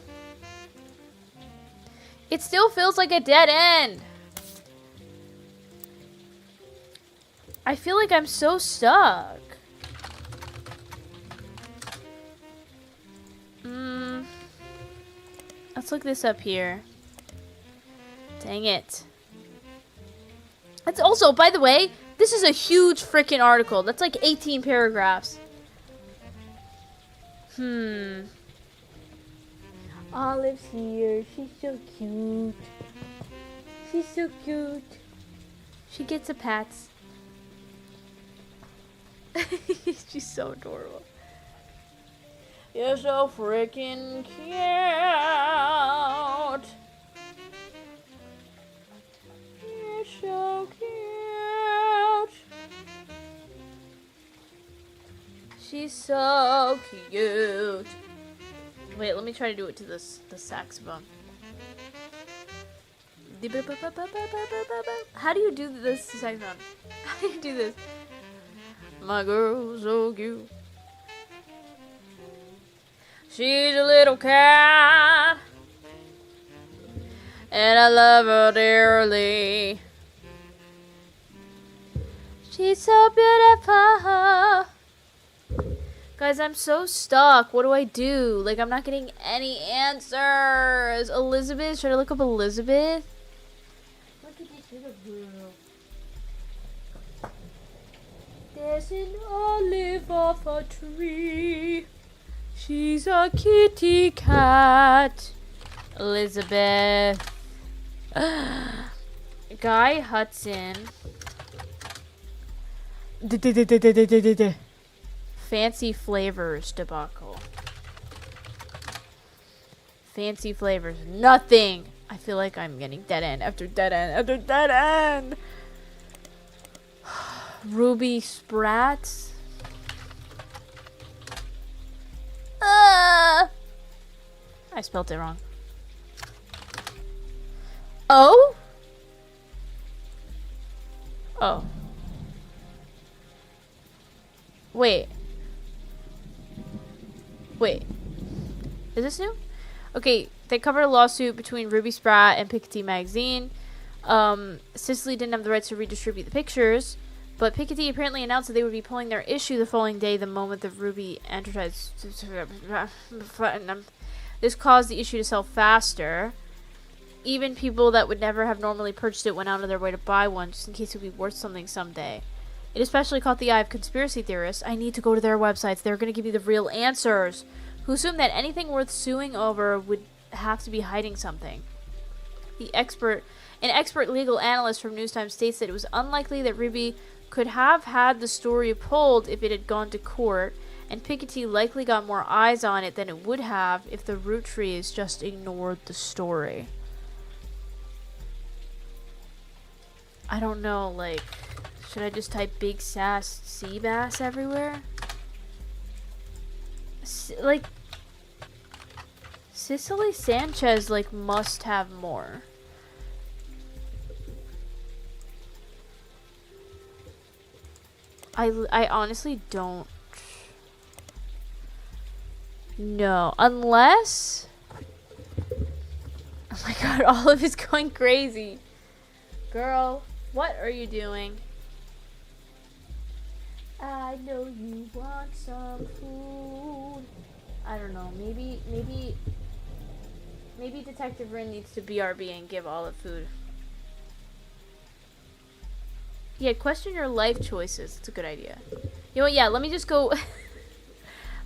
It still feels like a dead end. I feel like I'm so stuck. Let's look this up here. Dang it. That's also, by the way, this is a huge freaking article. That's like 18 paragraphs. Olive's here. She's so cute. She's so cute. She gets a pats. She's so adorable. You're so freaking cute. You're so cute. She's so cute. Wait, let me try to do it to the saxophone. How do you do this saxophone? How do you do this? My girl's so cute. She's a little cat, and I love her dearly. She's so beautiful. Guys, I'm so stuck. What do I do? Like, I'm not getting any answers. Elizabeth? Should I look up Elizabeth? Look at this little girl. There's an olive off a tree. She's a kitty cat. Elizabeth. Guy Hudson. Fancy Flavors debacle. Fancy Flavors. Nothing. I feel like I'm getting dead end after dead end after dead end. Ruby Sprats. I spelled it wrong. Oh? Oh. Wait. Is this new? Okay, they covered a lawsuit between Ruby Spratt and Piketty Magazine. Cicely didn't have the rights to redistribute the pictures, but Piketty apparently announced that they would be pulling their issue the following day, the moment the Ruby advertised. This caused the issue to sell faster. Even people that would never have normally purchased it went out of their way to buy one, just in case it would be worth something someday. It especially caught the eye of conspiracy theorists. I need to go to their websites. They're going to give me the real answers. Who assume that anything worth suing over would have to be hiding something. An expert legal analyst from Newstime states that it was unlikely that Ruby could have had the story pulled if it had gone to court, and Piketty likely got more eyes on it than it would have if the Roottrees just ignored the story. I don't know, like, should I just type big sass sea bass everywhere? like, Cicely Sanchez, like, must have more. I honestly don't know. Unless... Oh my god, Olive is going crazy. Girl, what are you doing? I know you want some food. I don't know. Maybe Detective Rin needs to BRB and give Olive food. Yeah, question your life choices. It's a good idea. You know what? Yeah, let me just go.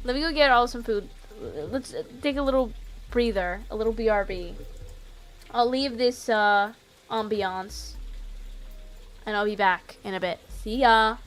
Let me go get Olive some food. Let's take a little breather, a little BRB. I'll leave this ambiance, and I'll be back in a bit. See ya.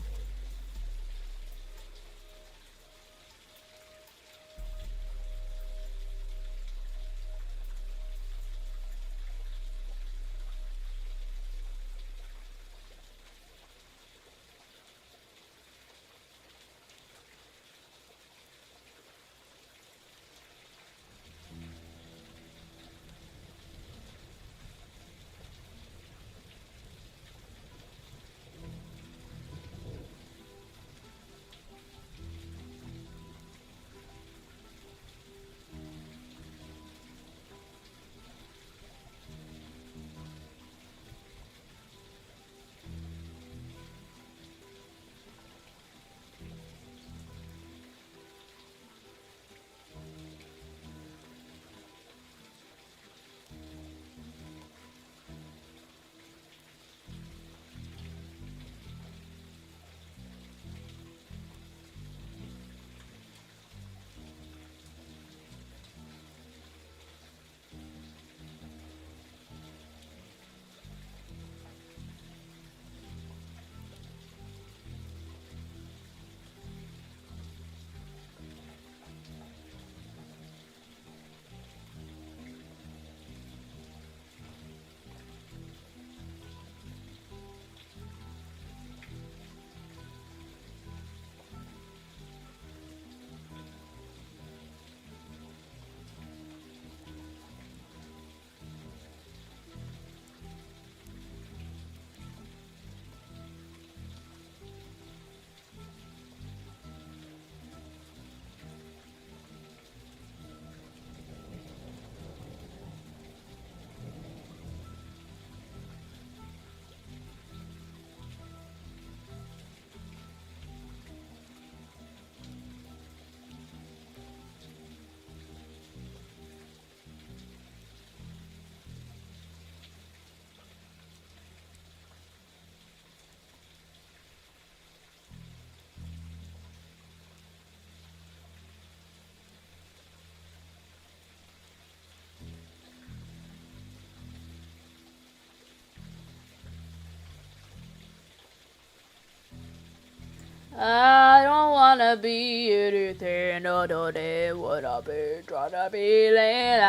I don't wanna be anything other than what I've been trying to be lately.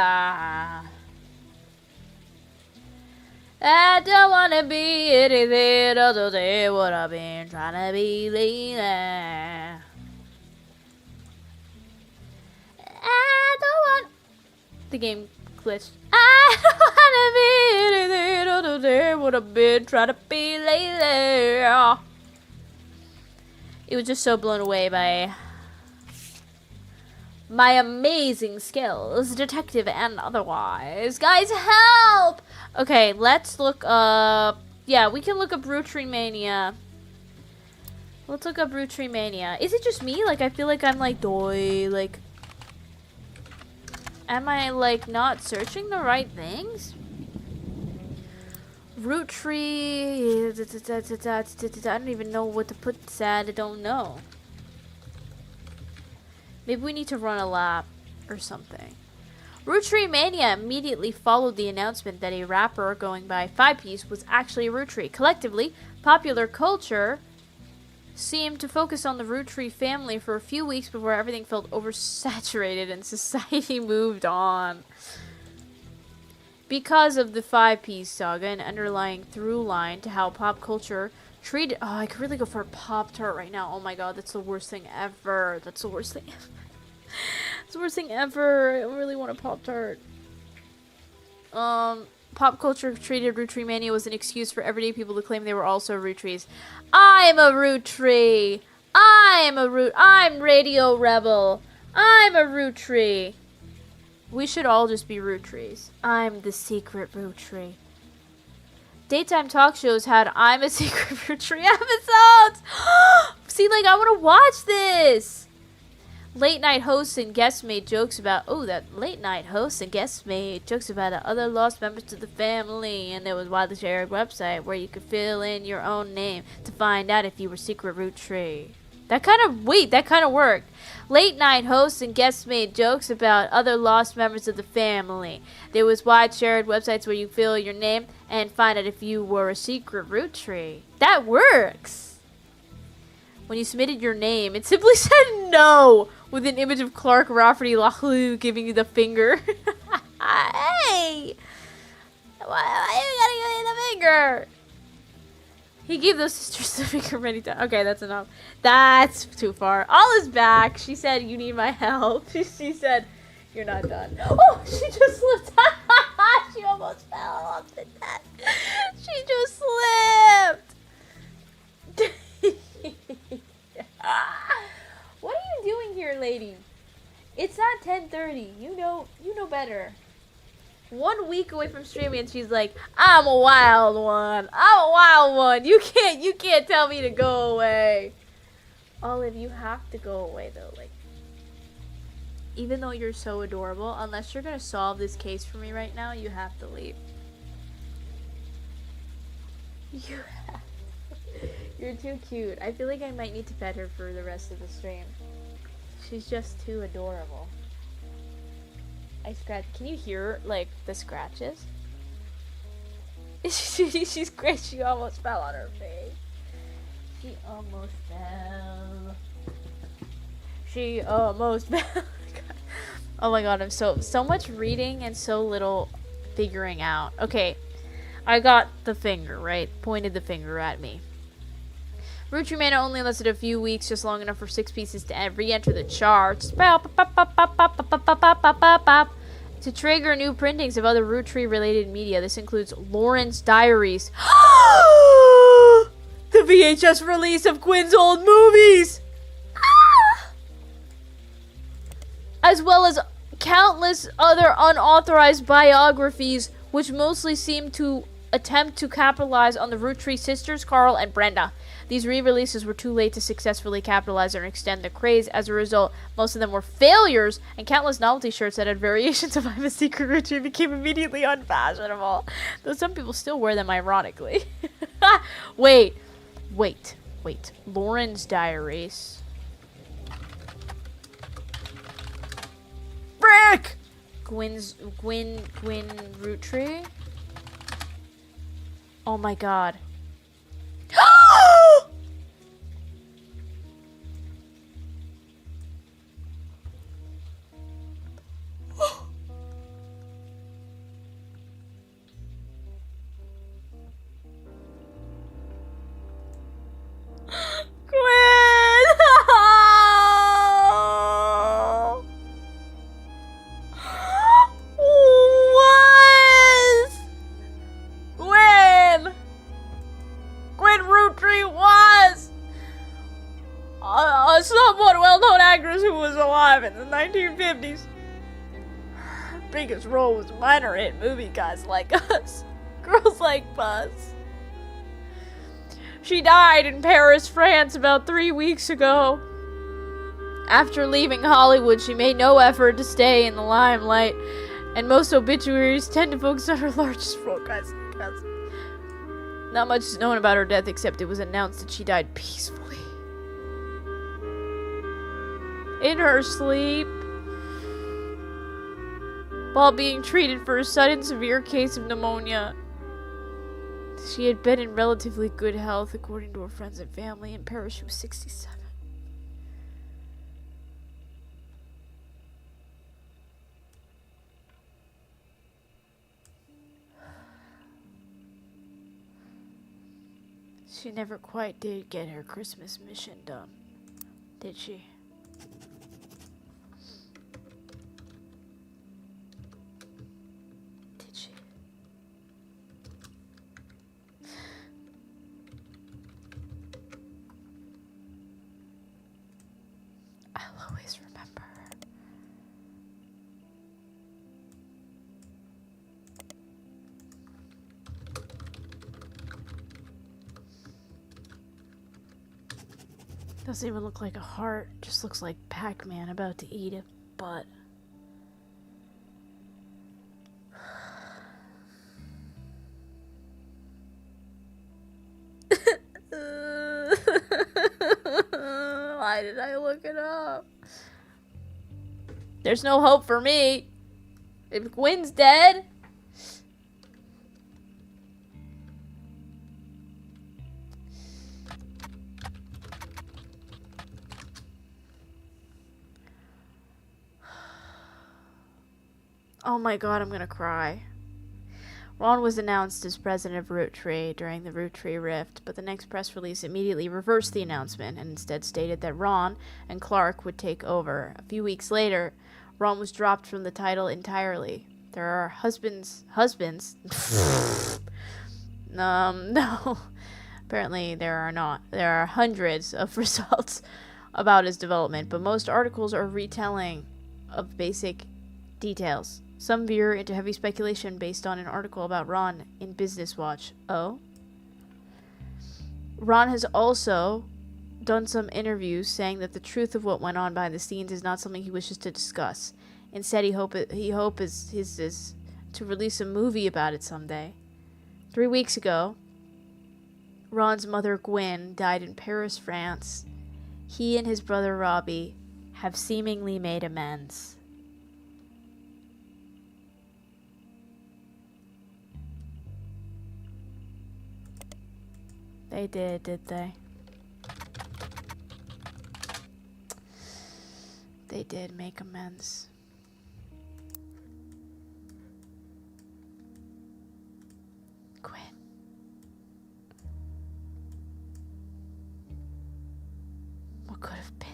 I don't wanna be anything other than what I've been trying to be lately. I don't want... The game glitched. I don't wanna be anything other than what I've been trying to be lately. It was just so blown away by my amazing skills, detective and otherwise. Guys, help! Okay, let's look up... Yeah, we can look up Roottrees Mania. Let's look up Roottrees Mania. Is it just me? Like, I feel like I'm like, doy, like... Am I, like, not searching the right things? Roottrees. I don't even know what to put. Sad, I don't know. Maybe we need to run a lap or something. Roottrees Mania immediately followed the announcement that a rapper going by 5-Piece was actually a Roottrees. Collectively, popular culture seemed to focus on the Roottrees family for a few weeks before everything felt oversaturated and society moved on. Because of the 5-Piece saga, an underlying through line to how pop culture treated... Oh, I could really go for a Pop-Tart right now. Oh my god, that's the worst thing ever. That's the worst thing ever. It's the worst thing ever. I really want a Pop-Tart. Pop culture treated Roottrie mania was an excuse for everyday people to claim they were also Roottrees. I'm a Roottrie. I'm Radio Rebel. I'm a Roottrie. We should all just be Roottrees. I'm the secret Roottrie. Daytime talk shows had I'm a secret Roottrie episodes. See, like, I want to watch this. Late night hosts and guests made jokes about the other lost members to the family, and there was widely shared website where you could fill in your own name to find out if you were secret Roottrie. That kind of worked. Late night hosts and guests made jokes about other lost members of the family. There was wide shared websites where you fill your name and find out if you were a secret Roottrie. That works. When you submitted your name, it simply said no, with an image of Clark Rafferty Lachlu giving you the finger. Hey! Why are you gonna give me the finger? He gave those sisters the finger many times. Okay, that's enough. That's too far. All is back. She said, you need my help. She said, you're not done. Oh, she just slipped. She almost fell off the deck. She just slipped. What are you doing here, lady? It's not 10:30. You know better. 1 week away from streaming, and she's like, I'm a wild one. You can't tell me to go away. Olive, you have to go away though. Like, even though you're so adorable, unless you're gonna solve this case for me right now, you have to leave. You're too cute. I feel like I might need to pet her for the rest of the stream. She's just too adorable. I scratch. Can you hear, like, the scratches? She's great. She almost fell on her face. She almost fell. Oh my god, I'm so much reading and so little figuring out. Okay, I got the finger, right? Pointed the finger at me. Roottrie Mana only lasted a few weeks, just long enough for 6 pieces to re-enter the charts. To trigger new printings of other Roottrie-related media. This includes Lauren's Diaries. The VHS release of Quinn's old movies! As well as countless other unauthorized biographies, which mostly seem to attempt to capitalize on the Roottrie sisters, Carl and Brenda. These re-releases were too late to successfully capitalize or extend the craze. As a result, most of them were failures, and countless novelty shirts that had variations of I'm a secret Roottrie became immediately unfashionable. Though some people still wear them ironically. Wait. Lauren's Diaries. Frick! Gwyn Roottrie? Oh my god. In the 1950s, her biggest role was minor hit movie Guys Like Us, Girls Like Buzz. She died in Paris, France about 3 weeks ago. After leaving Hollywood, she made no effort to stay in the limelight, and most obituaries tend to focus on her largest role, Guys Like Us. Not much is known about her death except it was announced that she died peacefully. In her sleep, while being treated for a sudden severe case of pneumonia. She had been in relatively good health, according to her friends and family. In Paris, she was 67. She never quite did get her Christmas mission done, did she? Doesn't even look like a heart. Just looks like Pac-Man about to eat a butt. Why did I look it up? There's no hope for me. If Gwen's dead. Oh my god, I'm gonna cry. Ron was announced as president of Roottrees during the Roottrees rift, but the next press release immediately reversed the announcement and instead stated that Ron and Clark would take over. A few weeks later, Ron was dropped from the title entirely. There are husbands. No. Apparently there are not. There are hundreds of results about his development, but most articles are retelling of basic details. Some veer into heavy speculation based on an article about Ron in Business Watch. Oh? Ron has also done some interviews saying that the truth of what went on behind the scenes is not something he wishes to discuss. Instead, he hopes is to release a movie about it someday. 3 weeks ago, Ron's mother Gwen died in Paris, France. He and his brother Robbie have seemingly made amends. They did they? They did make amends. Gwen. What could have been?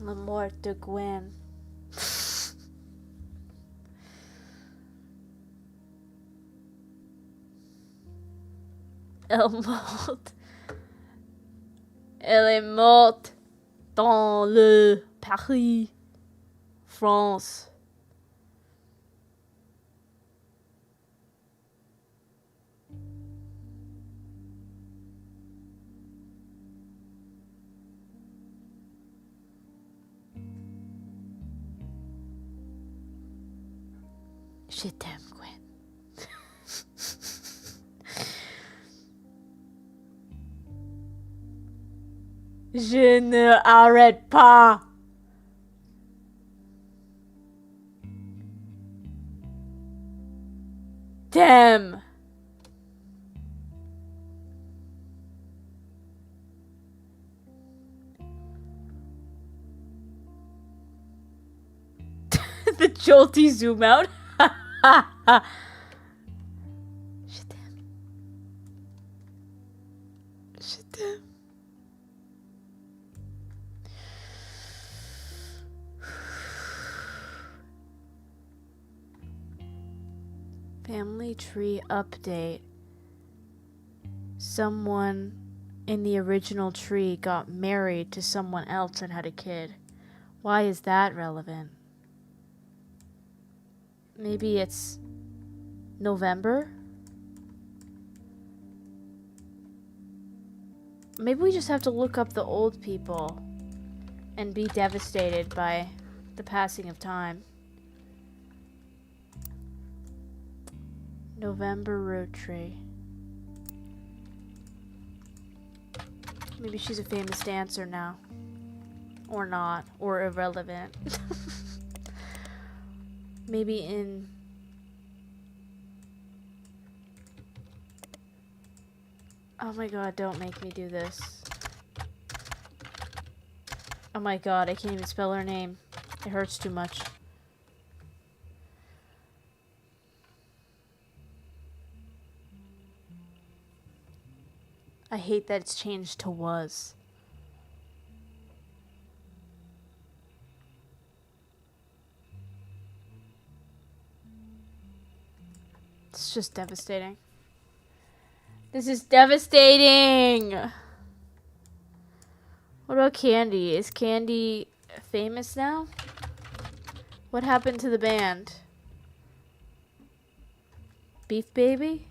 La mort de Gwen. Elle est morte dans le Paris, France. Je t'aime, Gwen. Je ne arrête pas. Damn. The jolty zoom out. Je t'aime. Je t'aime. Family tree update. Someone in the original tree got married to someone else and had a kid. Why is that relevant? Maybe it's November? Maybe we just have to look up the old people and be devastated by the passing of time. November Roottrees. Maybe she's a famous dancer now. Or not. Or irrelevant. Maybe in... Oh my god, don't make me do this. Oh my god, I can't even spell her name. It hurts too much. I hate that it's changed to was. It's just devastating. This is devastating! What about Candy? Is Candy famous now? What happened to the band? Beef baby?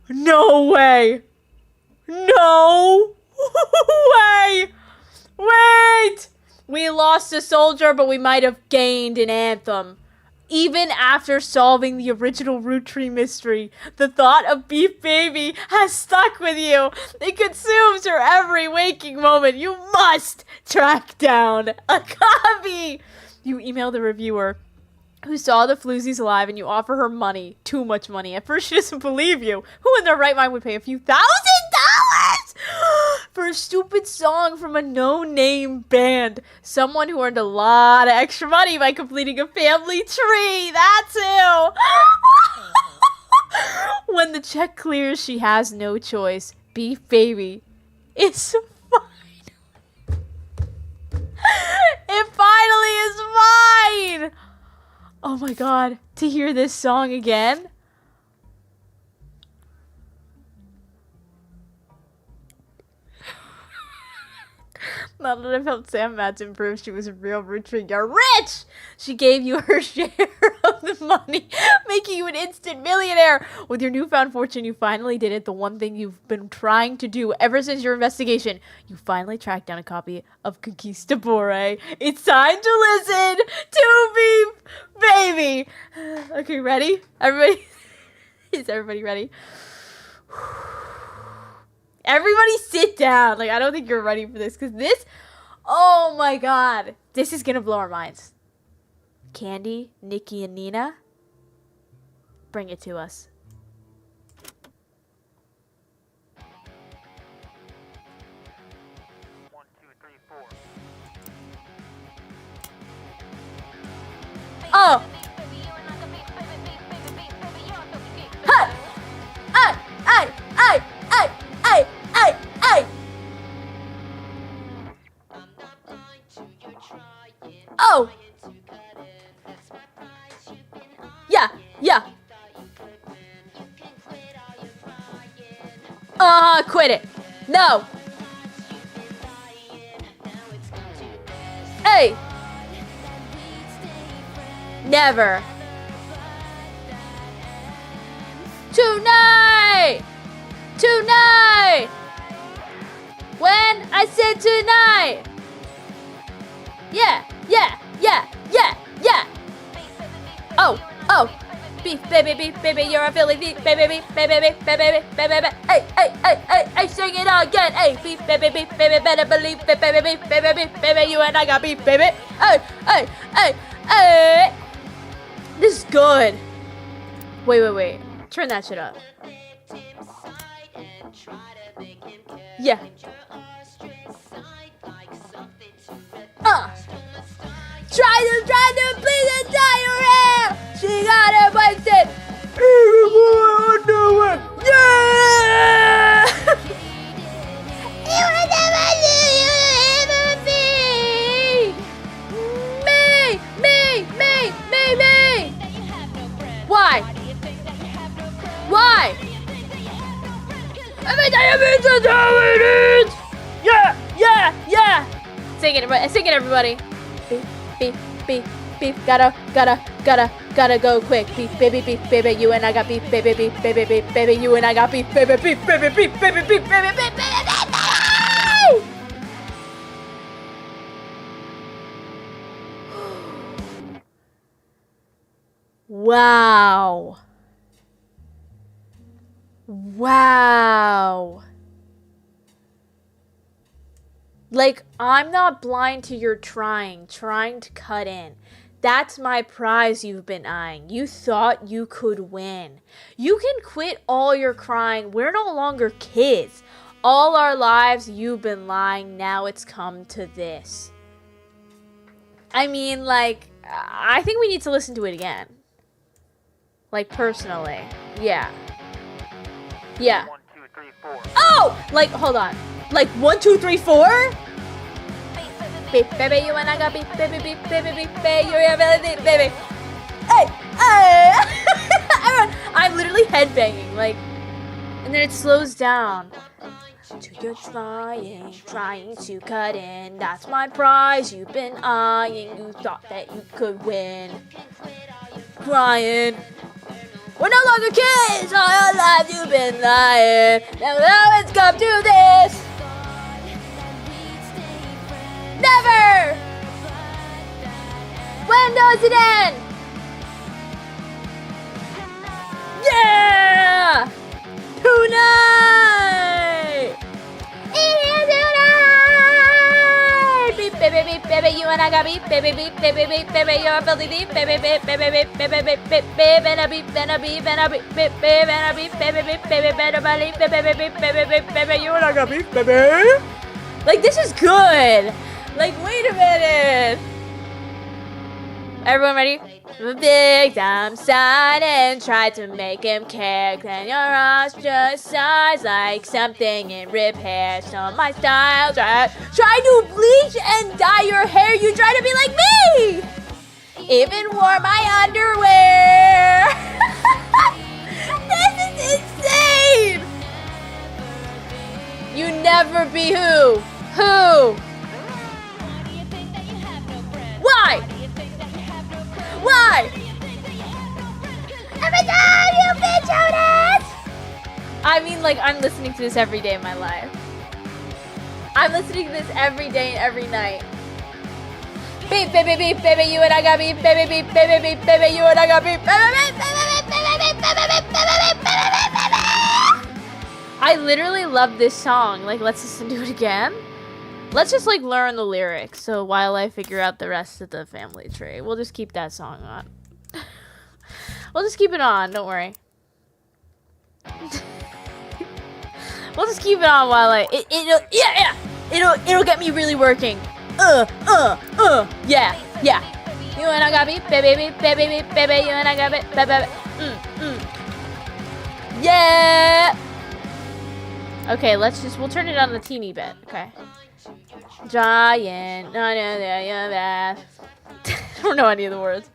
No way! No way! Wait! We lost a soldier, but we might have gained an anthem. Even after solving the original Roottrees mystery, the thought of Beef Baby has stuck with you. It consumes your every waking moment. You must track down a copy. You email the reviewer who saw the floozies alive and you offer her money. Too much money. At first she doesn't believe you. Who in their right mind would pay a few $1,000 for a stupid song from a no-name band? Someone who earned a lot of extra money by completing a family tree. That's who. When the check clears, she has no choice. Beef Baby is fine. It finally is mine. Oh my god, to hear this song again. Now that I've helped Sam Madsen prove she was a real Roottrees, you're rich! She gave you her share of the money, making you an instant millionaire. With your newfound fortune, you finally did it. The one thing you've been trying to do ever since your investigation. You finally tracked down a copy of Conquistadore. It's time to listen to Beef Baby. Okay, ready? Everybody? Is everybody ready? Everybody sit down. Like, I don't think you're ready for this, because this, oh my god, this is gonna blow our minds. Candy, Nikki, and Nina, bring it to us. One, two, three, four. Oh! Huh! Ay! Ay! Ay! Ay! Ay! Ay! Ay! Oh! Yeah! Yeah! Quit it! No! Hey! Never! Tonight! Tonight! When I said tonight! Yeah! Yeah! Yeah! Yeah! Yeah! Oh! Oh! Beef baby, beef baby, you're a Philly beef baby, beef baby, beef baby, beef baby, hey, hey, hey, hey, hey, sing it again, hey, beef baby, better believe it, baby, beef baby, you and I got beef baby, hey, hey, hey, hey. This is good. Wait. Turn that shit up. Yeah. Try to please the diarrhea. She got it wasted. Yeah. You will never be. Me. Why? Why? Every day I'm into it. Yeah. Sing it, everybody. Beef, gotta go quick. Beef, baby, you and I got beef, baby, you and I got beef, baby. Wow. Like, I'm not blind to your trying to cut in. That's my prize you've been eyeing. You thought you could win. You can quit all your crying. We're no longer kids. All our lives you've been lying. Now it's come to this. I mean, like, I think we need to listen to it again. Like, personally. Yeah. 1, 2, 3, 4. Oh! Like, hold on. Like, 1, 2, 3, 4? Beef, baby, you and I got beef, baby, you're a baby. Hey! Everyone, I'm literally headbanging, like, and then it slows down. So you're trying to cut in. That's my prize. You've been eyeing. You thought that you could win. Crying. We're no longer kids. All your life you've been lying. Now it's come to this. Never. When does it end? Yeah! Tonight! Beep, baby, beep, baby, you and I got beep, baby, beep, baby, beep, baby, you're a filthy thief, baby, beep, baby, beep, baby, beep, beep, beep, and a beep, then a beep, and a beep, beep, beep, and a beep, baby, beep, baby, better believe, baby, beep, baby, beep, baby, you and I got beep, baby. Like, this is good. Like, wait a minute. Everyone ready? Victim side and try to make him care. Then your ostracized like something in repair. So my style try to bleach and dye your hair. You try to be like me. Even wore my underwear. This is insane. You never be who? Who? Why? Why? Every time you bitch Jonas! I mean, like, I'm listening to this every day of my life. I'm listening to this every day and every night. Beep, baby, beep, baby, you and I got beep, baby, beep, baby, beep, baby, you and I got beep, baby, beep, baby, beep, baby, beep, baby, beep, baby, beep, baby, beep, baby. I literally love this song. Like, let's listen to it again. Let's just, like, learn the lyrics. So while I figure out the rest of the family tree, we'll just keep that song on. We'll just keep it on. Don't worry. We'll just keep it on while it'll get me really working. Yeah. You and I got beep, baby, beep, baby, beep, baby. You and I got beep, baby. Yeah. Okay, we'll turn it on the teeny bit. Okay. Giant, I don't know any of the words.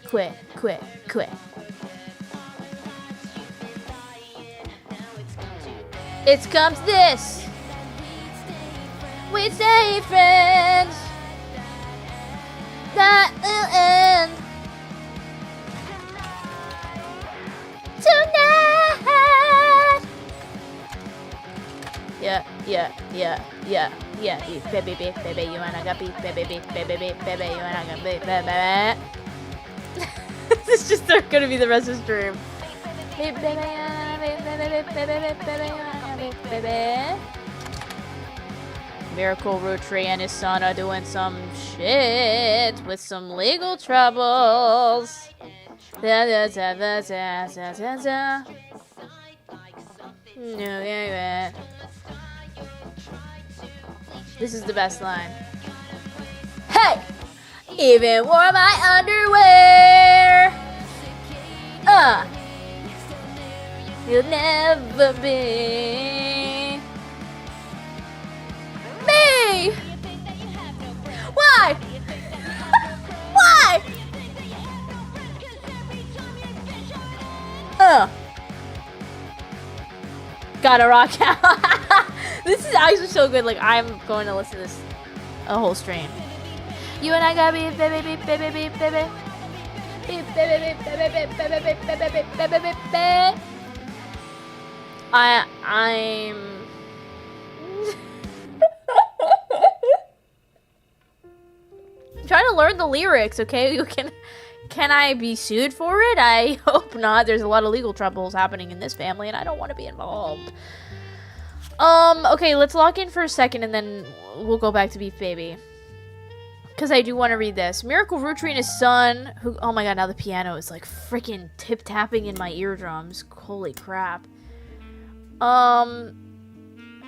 Quit. It comes this. We stay friends. That will end tonight. Yeah. Baby, you and I got beep, baby, you and I got beep, baby. This is just gonna be the rest of the stream. Beep, baby, baby. Miracle Roottrees and his son are doing some shit with some legal troubles. This is the best line. Hey! Even wore my underwear. You'll never be me. Why? Why? Gotta rock out. This is actually so good. Like, I'm going to listen to this a whole stream. You and I got beep, baby, beep, baby, beep, baby. Beep, baby, beep, baby, beep, baby, beep, baby, beep, baby, beep, baby. I'm trying to learn the lyrics, okay? Can I be sued for it? I hope not. There's a lot of legal troubles happening in this family, and I don't want to be involved. Okay, let's lock in for a second, and then we'll go back to Beef Baby. Because I do want to read this. Miracle Roottrees and his son, who... Oh my god, now the piano is, like, freaking tip-tapping in my eardrums. Holy crap.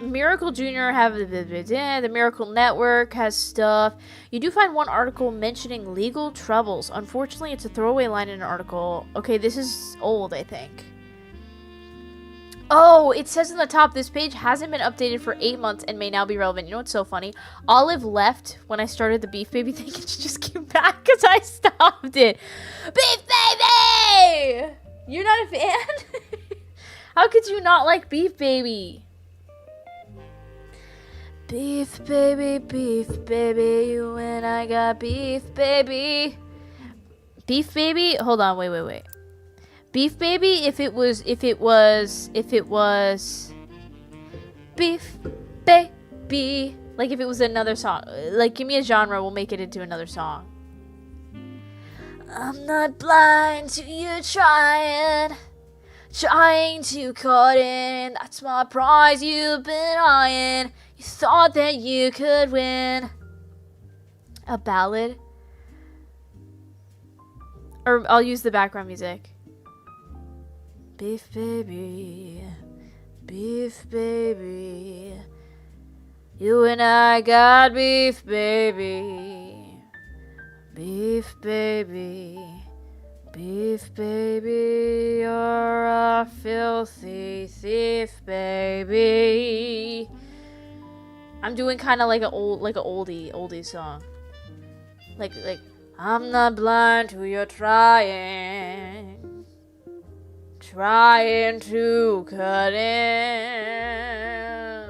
Miracle Jr. have the Miracle Network has stuff. You do find one article mentioning legal troubles. Unfortunately, it's a throwaway line in an article. Okay, this is old, I think. Oh, it says in the top, this page hasn't been updated for 8 months and may now be relevant. You know what's so funny? Olive left when I started the Beef Baby thing, and she just came back because I stopped it. Beef Baby! You're not a fan? How could you not like Beef Baby? Beef baby, you and I got beef baby. Beef baby, hold on, wait. Beef baby, if it was beef baby, like if it was another song, like give me a genre, we'll make it into another song. I'm not blind to you trying to cut in. That's my prize you've been eyeing. You thought that you could win. A ballad? Or I'll use the background music. Beef baby, you and I got beef baby. Beef baby, you're a filthy thief baby. I'm doing kind of like an oldie song. Like I'm not blind to your trying to cut in.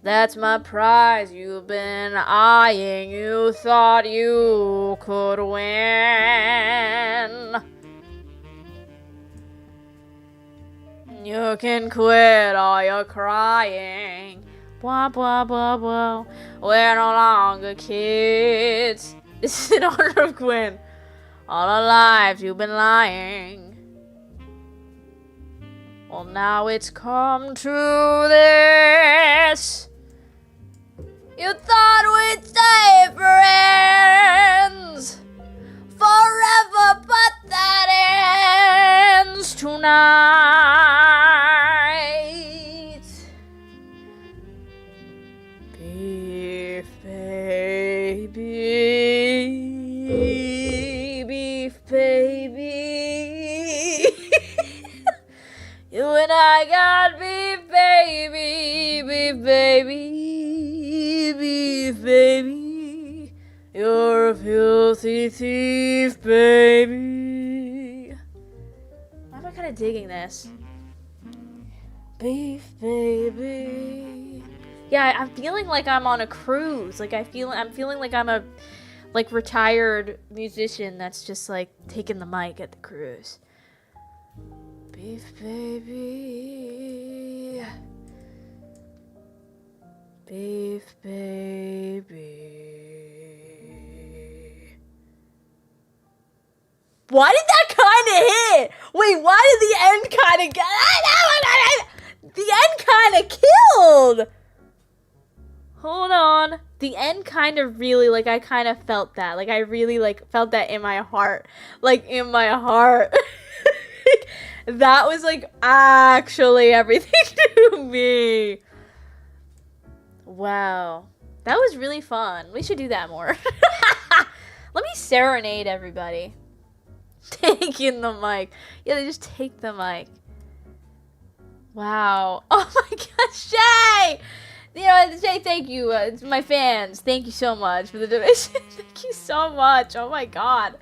That's my prize you've been eyeing. You thought you could win. You can quit all your crying. Blah, blah, blah, blah. We're no longer kids. This is in honor of Gwen. All our lives you've been lying. Well, now it's come to this. You thought we'd stay friends forever, but that ends tonight. Beef baby. You and I got beef baby. You're a filthy thief, baby. Why am I kind of digging this? Beef baby. Yeah, I'm feeling like I'm on a cruise. Like I'm feeling like I'm a retired musician that's just like taking the mic at the cruise. Beef baby. Beef baby. Why did that kind of hit? Wait, why did the end kind of get... The end kind of killed! Hold on. The end kind of really, like, I kind of felt that. Like, I really, like, felt that in my heart. Like, in my heart. That was, like, actually everything to me. Wow. That was really fun. We should do that more. Let me serenade everybody. Taking the mic. Yeah, they just take the mic. Wow. Oh my gosh, Shay! You know, Shay, thank you. It's my fans. Thank you so much for the donation. Thank you so much. Oh my god.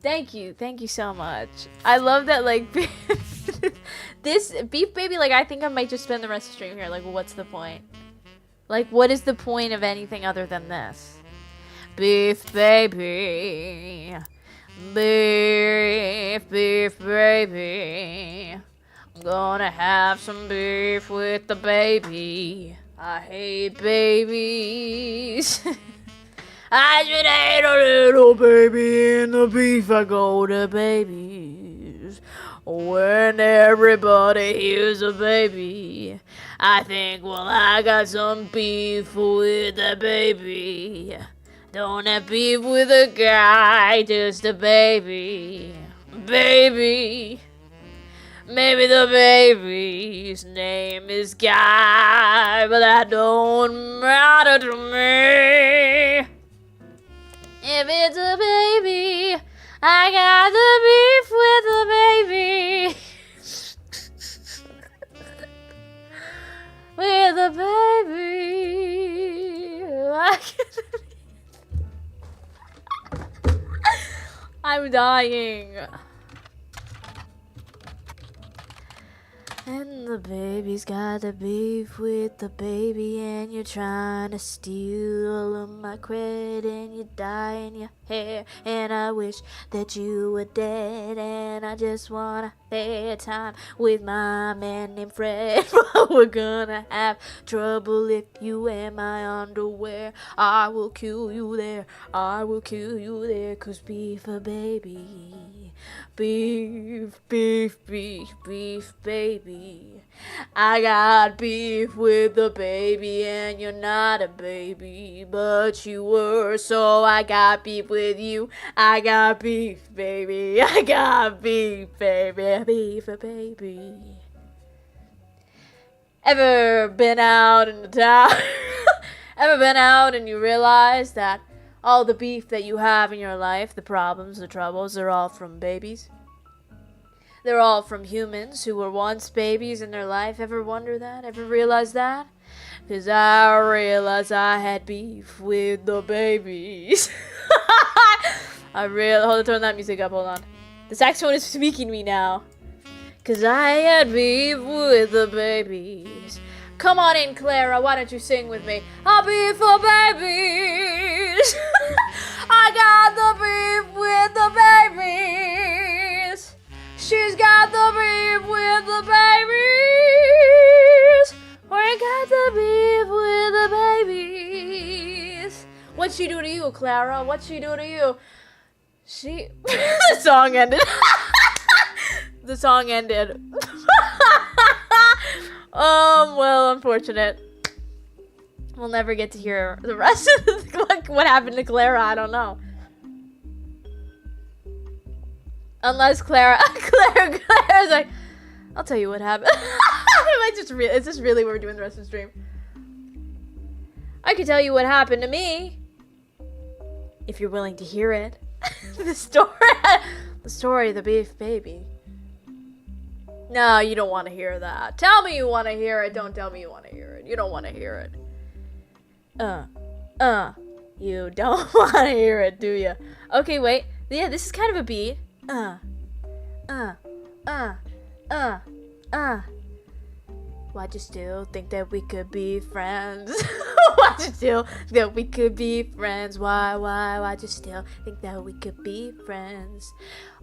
Thank you. Thank you so much. I love that, like, this Beef Baby, like, I think I might just spend the rest of the stream here. Like, what's the point? Like, what is the point of anything other than this? Beef Baby. Beef baby. I'm gonna have some beef with the baby. I hate babies. I should hate a little baby in the beef. I go to babies. When everybody hears a baby, I think, well, I got some beef with the baby. Don't have beef with a guy, just a baby. Baby. Maybe the baby's name is Guy, but that don't matter to me. If it's a baby, I got the beef with the baby. With the baby. I'm dying. And the baby's got the beef with the baby, and you're trying to steal all of my credit, and you're dyeing your hair, and I wish that you were dead, and I just wanna spare time with my man named Fred, but we're gonna have trouble if you wear my underwear. I will kill you there, I will kill you there, 'cause beef a baby. Beef, beef, beef, beef, baby. I got beef with the baby, and you're not a baby, but you were, so I got beef with you. I got beef, baby. I got beef, baby. Beef, baby. Ever been out in the town? Ever been out and you realize that all the beef that you have in your life, the problems, the troubles, they're all from babies? They're all from humans who were once babies in their life. Ever wonder that? Ever realize that? 'Cause I realized I had beef with the babies. Hold on, turn that music up, hold on. The saxophone is speaking to me now. 'Cause I had beef with the babies. Come on in, Clara, why don't you sing with me? I'll be for babies. I got the beef with the babies. She's got the beef with the babies. We got the beef with the babies. What'd she do to you, Clara? What'd she do to you? The song ended. The song ended. Well, unfortunate. We'll never get to hear the rest of what happened to Clara. I don't know. Unless Clara's like, I'll tell you what happened. Is this really what we're doing the rest of the stream? I can tell you what happened to me, if you're willing to hear it. The story of the beef baby. No, you don't want to hear that. Tell me you want to hear it. Don't tell me you want to hear it. You don't want to hear it. You don't want to hear it, do you? Okay, wait. Yeah, this is kind of a beat. Why'd you still think that we could be friends? Why'd you still think that we could be friends? Why'd you still think that we could be friends?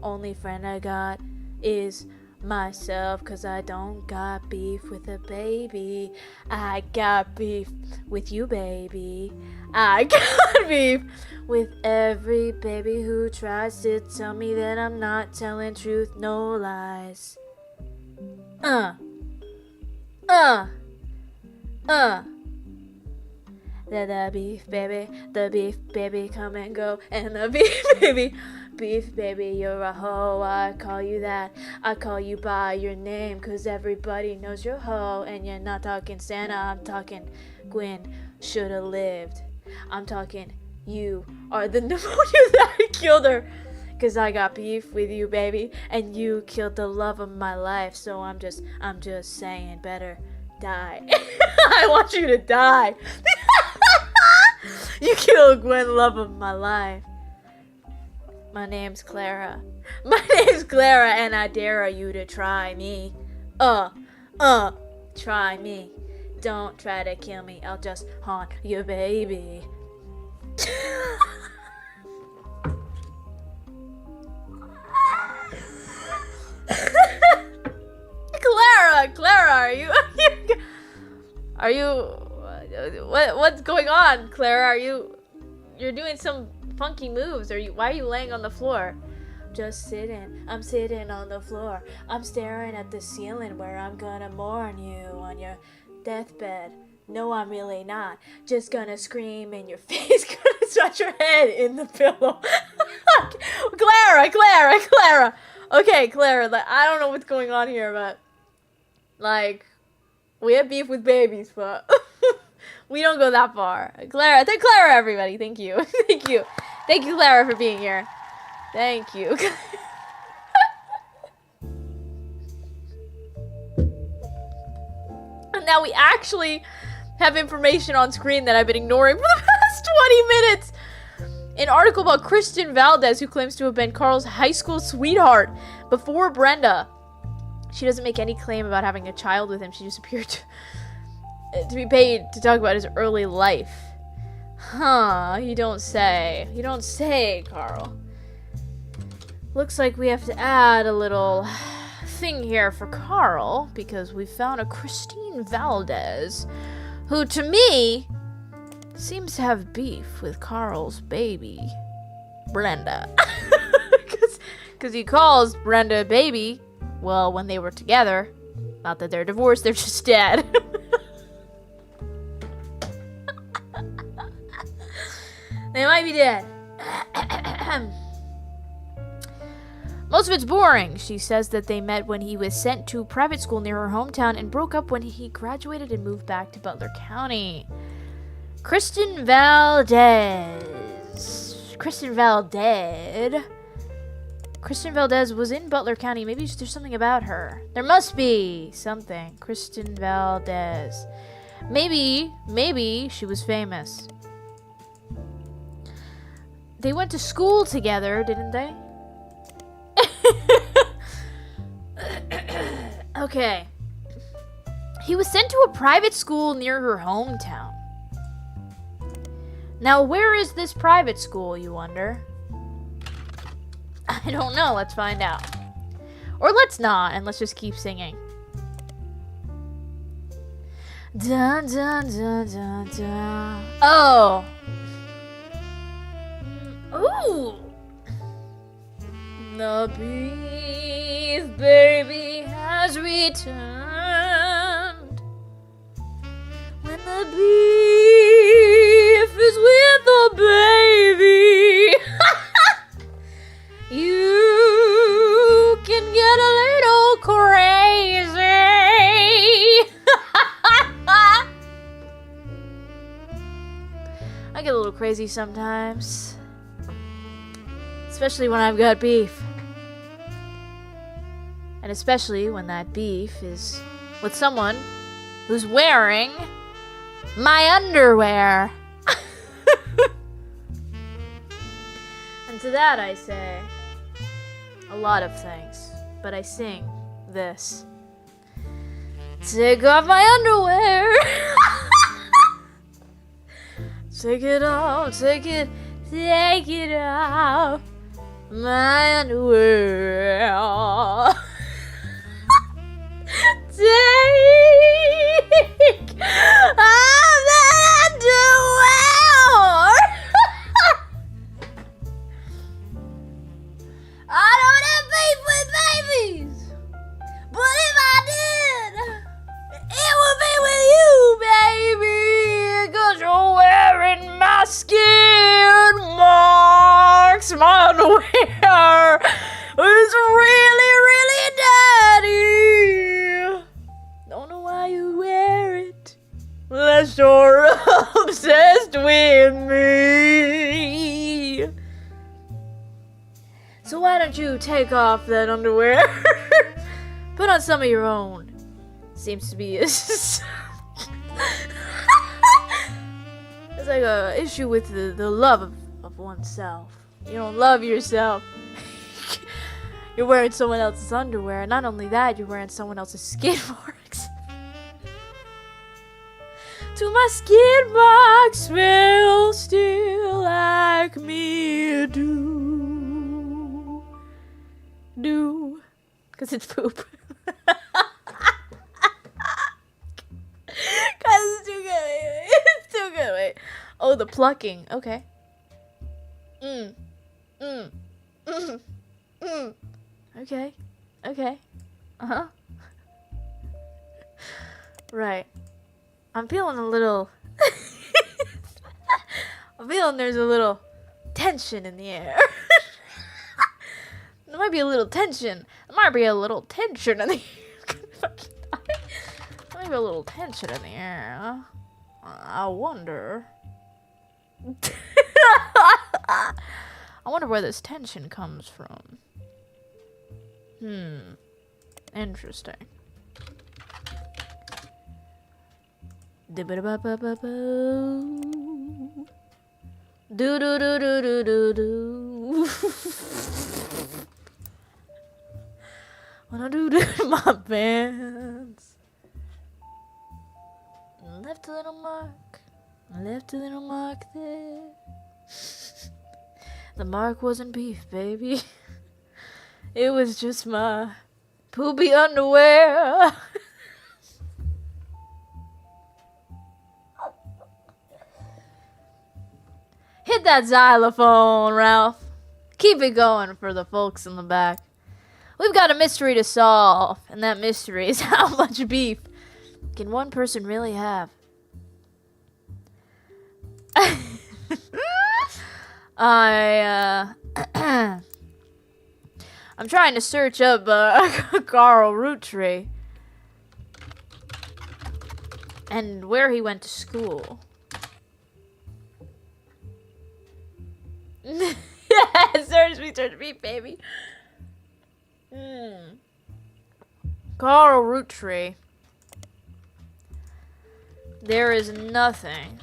Only friend I got is myself, 'cause I don't got beef with a baby. I got beef with you, baby. I got beef with every baby who tries to tell me that I'm not telling truth, no lies. The beef baby come and go, and the beef baby, you're a hoe, I call you that, I call you by your name, 'cause everybody knows you're a hoe, and you're not talking Santa, I'm talking Gwen, shoulda lived, I'm talking you are the pneumonia that killed her, 'cause I got beef with you, baby, and you killed the love of my life, so I'm just saying, better die. I want you to die. You killed Gwen, love of my life. My name's Clara. My name's Clara, and I dare you to try me. Try me. Don't try to kill me, I'll just haunt your baby. Clara, are you what's going on, Clara? You're doing some funky moves. Why are you laying on the floor? Just sitting. I'm sitting on the floor. I'm staring at the ceiling where I'm gonna mourn you on your deathbed. No, I'm really not. Just gonna scream in your face. Gonna touch your head in the pillow. Clara. Okay, Clara, I don't know what's going on here, but we have beef with babies, but we don't go that far. Clara, everybody. Thank you. Thank you, Clara, for being here. Thank you. And now we actually have information on screen that I've been ignoring for the past 20 minutes. An article about Kristen Valdez, who claims to have been Carl's high school sweetheart before Brenda. She doesn't make any claim about having a child with him. She just appeared to be paid to talk about his early life. Huh, you don't say. You don't say, Carl. Looks like we have to add a little thing here for Carl, because we found a Christine Valdez, who, to me, seems to have beef with Carl's baby, Brenda. Because he calls Brenda a baby, well, when they were together. Not that they're divorced, they're just dead. They might be dead. Most of it's boring. She says that they met when he was sent to private school near her hometown and broke up when he graduated and moved back to Butler County. Kristen Valdez. Kristen Valdez was in Butler County. Maybe there's something about her. There must be something. Kristen Valdez. Maybe she was famous. They went to school together, didn't they? Okay. He was sent to a private school near her hometown. Now, where is this private school, you wonder? I don't know. Let's find out. Or let's not, and let's just keep singing. Dun, dun, dun, dun, dun. Oh. Ooh. The beef baby has returned. When the beef is with the baby, you can get a little crazy. I get a little crazy sometimes. Especially when I've got beef. And especially when that beef is with someone who's wearing my underwear. And to that I say a lot of things. But I sing this. Take off my underwear. Take it off, take it off. My underwear. Take off my underwear. I don't have beef with babies, but if I did, it would be with you, baby, 'cause you're wearing my skin marks. My underwear is really, really dirty. Don't know why you wear it, unless you're obsessed with me. So why don't you take off that underwear? Put on some of your own. Seems to be it's like a issue with the love of oneself. You don't love yourself. You're wearing someone else's underwear. Not only that, you're wearing someone else's skid marks. Do my skid marks smell still like me? Do. Because it's poop. Guys, it's too good. It's too good. Wait. Oh, the plucking. Okay. Okay. Okay. Uh-huh. Right. I'm feeling a little... I'm feeling there's a little tension in the air. There might be a little tension. There might be a little tension in the air. There might be a little tension in the air. I wonder... I wonder where this tension comes from. Interesting. Do do do do do do do. when I do my pants. Left a little mark. Left a little mark there. The mark wasn't beef, baby. It was just my poopy underwear. Hit that xylophone, Ralph. Keep it going for the folks in the back. We've got a mystery to solve, and that mystery is how much beef can one person really have? I'm trying to search up Carl Roottrees and where he went to school. Search me, baby. Carl Roottrees. There is nothing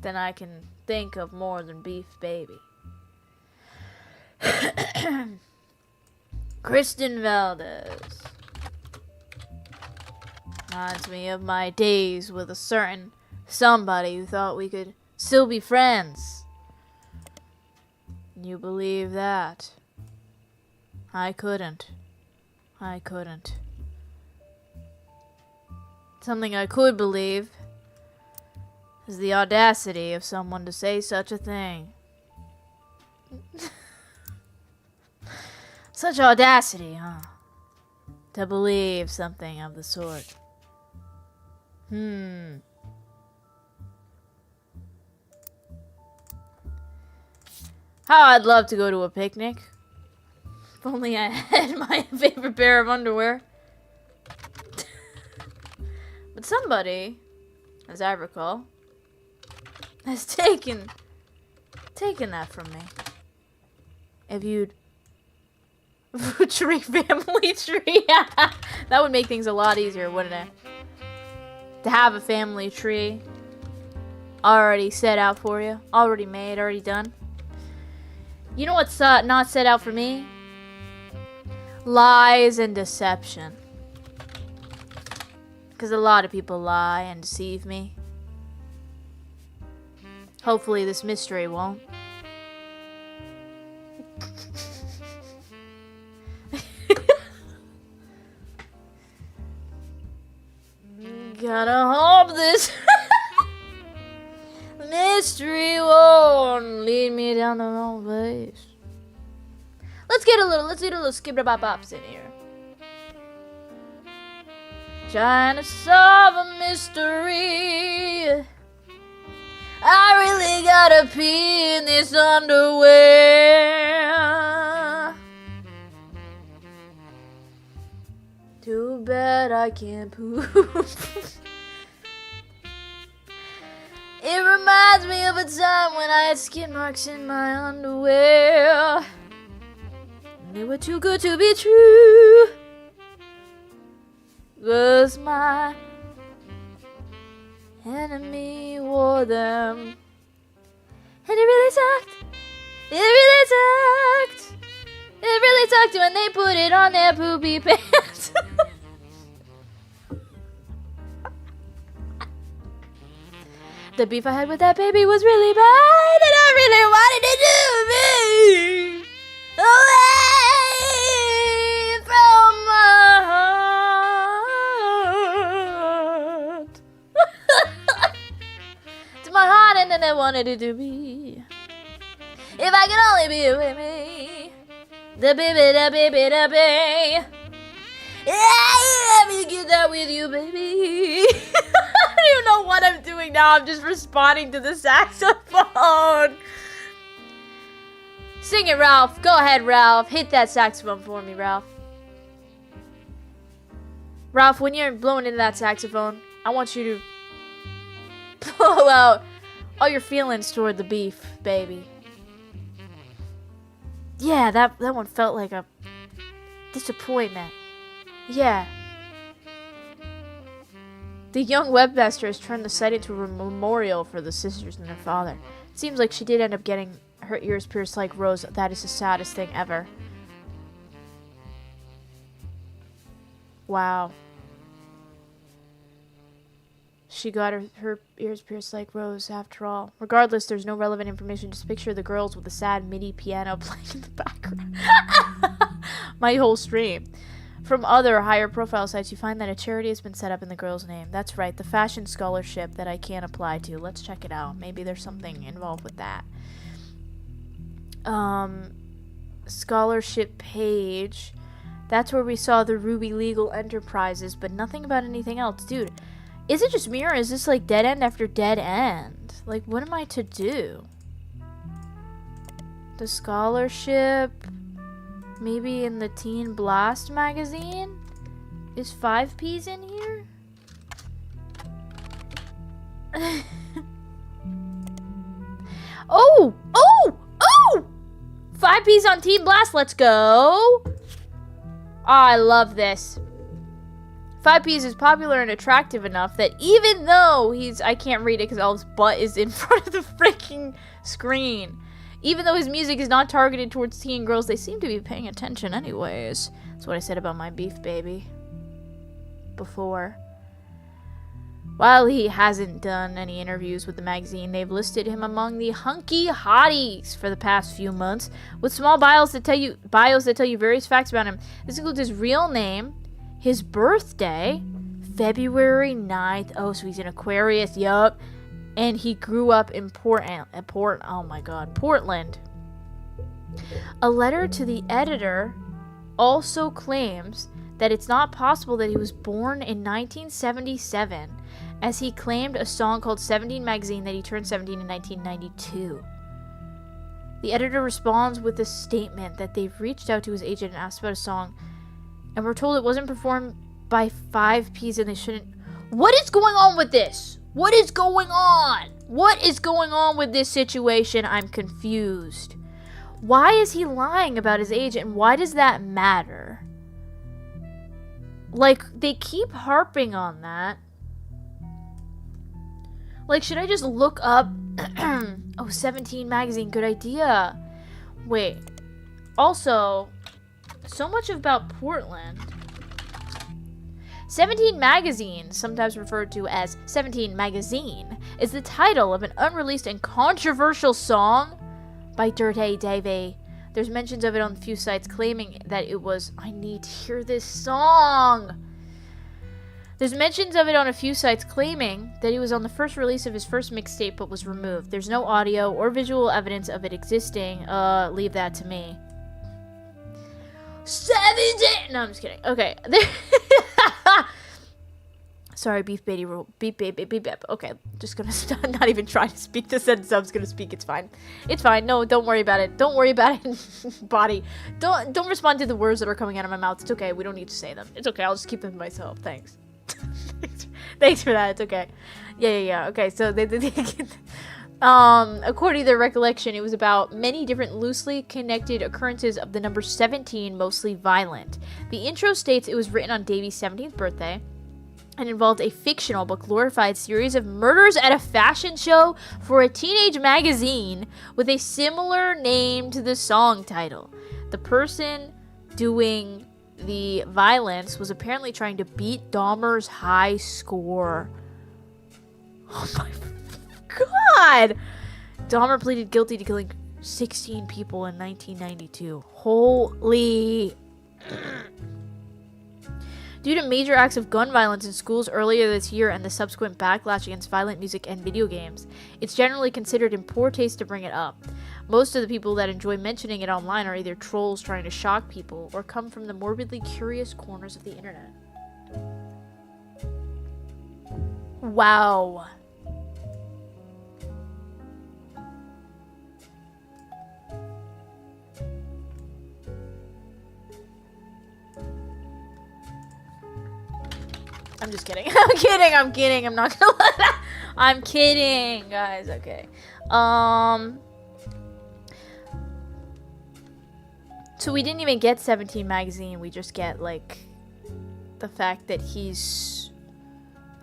that I can think of more than beef, baby. Kristen Valdez reminds me of my days with a certain somebody who thought we could still be friends. You believe that? I couldn't. Something I could believe is the audacity of someone to say such a thing. Such audacity, huh? To believe something of the sort. How I'd love to go to a picnic. If only I had my favorite pair of underwear. But somebody, as I recall, has taken that from me. If you'd tree family tree. That would make things a lot easier, wouldn't it? To have a family tree already set out for you, already made, already done. You know what's not set out for me? Lies and deception. Because a lot of people lie and deceive me. Hopefully this mystery won't. Gotta hope this mystery won't lead me down the wrong place. Let's get a little skibidi-bop-bops in here. Trying to solve a mystery. I really gotta pee in this underwear. Too bad I can't poop. It reminds me of a time when I had skid marks in my underwear. They were too good to be true. 'Cause my enemy wore them. And it really sucked. It really sucked. It really sucked when they put it on their poopy pants. The beef I had with that baby was really bad, and I really wanted to do me away from my heart. To my heart, and then I wanted it to be. If I could only be with me. The baby, the baby, the baby. Yeah, let me get that with you, baby. I don't even know what I'm doing now. I'm just responding to the saxophone. Sing it, Ralph. Go ahead, Ralph. Hit that saxophone for me, Ralph. Ralph, when you're blowing into that saxophone, I want you to blow out all your feelings toward the beef, baby. Yeah, that one felt like a disappointment. Yeah. The young webmaster has turned the site into a memorial for the sisters and their father. It seems like she did end up getting her ears pierced like Rose. That is the saddest thing ever. Wow. She got her ears pierced like Rose, after all. Regardless, there's no relevant information. Just picture the girls with a sad MIDI piano playing in the background. My whole stream. From other higher profile sites, you find that a charity has been set up in the girl's name. That's right, the fashion scholarship that I can't apply to. Let's check it out. Maybe there's something involved with that. Scholarship page. That's where we saw the Ruby Legal Enterprises, but nothing about anything else. Dude, is it just me, or is this like dead end after dead end? Like, what am I to do? The scholarship... Maybe in the Teen Blast magazine? Is 5Ps in here? Oh! 5Ps on Teen Blast, let's go! Oh, I love this. 5Ps is popular and attractive enough that even though I can't read it because all his butt is in front of the freaking screen. Even though his music is not targeted towards teen girls, they seem to be paying attention anyways. That's what I said about my beef baby before. While he hasn't done any interviews with the magazine, they've listed him among the hunky hotties for the past few months, with small bios that tell you various facts about him. This includes his real name, his birthday, February 9th. Oh, so he's an Aquarius. Yup. And he grew up in Portland. A letter to the editor also claims that it's not possible that he was born in 1977, as he claimed a song called 17 Magazine that he turned 17 in 1992. The editor responds with a statement that they've reached out to his agent and asked about a song, and we're told it wasn't performed by 5Ps and they shouldn't... What is going on with this? What is going on? What is going on with this situation? I'm confused. Why is he lying about his age, and why does that matter? Like, they keep harping on that. Like, should I just look up... oh, 17 Magazine, good idea. Wait. Also, so much about Portland... 17 Magazine, sometimes referred to as 17 Magazine, is the title of an unreleased and controversial song by Dirty Davey. There's mentions of it on a few sites claiming that it was... I need to hear this song! There's mentions of it on a few sites claiming that it was on the first release of his first mixtape but was removed. There's no audio or visual evidence of it existing. Leave that to me. 17! No, I'm just kidding. Okay. Sorry, beef baby rule. Beep baby, beep beep. Okay, just gonna not even try to speak the sentence I was gonna speak. It's fine. It's fine. No, don't worry about it. Don't worry about it, body. Don't respond to the words that are coming out of my mouth. It's okay. We don't need to say them. It's okay. I'll just keep them to myself. Thanks. Thanks for that. It's okay. Yeah. Okay, so according to their recollection, it was about many different loosely connected occurrences of the number 17, mostly violent. The intro states it was written on Davy's 17th birthday and involved a fictional but glorified series of murders at a fashion show for a teenage magazine with a similar name to the song title. The person doing the violence was apparently trying to beat Dahmer's high score. Oh my God! Dahmer pleaded guilty to killing 16 people in 1992. Holy... Due to major acts of gun violence in schools earlier this year and the subsequent backlash against violent music and video games, it's generally considered in poor taste to bring it up. Most of the people that enjoy mentioning it online are either trolls trying to shock people or come from the morbidly curious corners of the internet. Wow. I'm just kidding. I'm kidding. I'm not gonna let that. I'm kidding, guys. Okay. So we didn't even get 17 Magazine. We just get, like, the fact that he's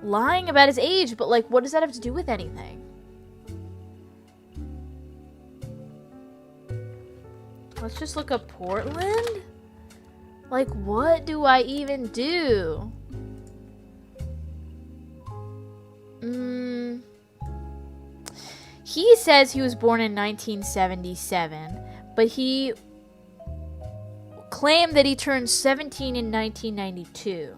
lying about his age. But, like, what does that have to do with anything? Let's just look up Portland. Like, what do I even do? He says he was born in 1977, but he claimed that he turned 17 in 1992.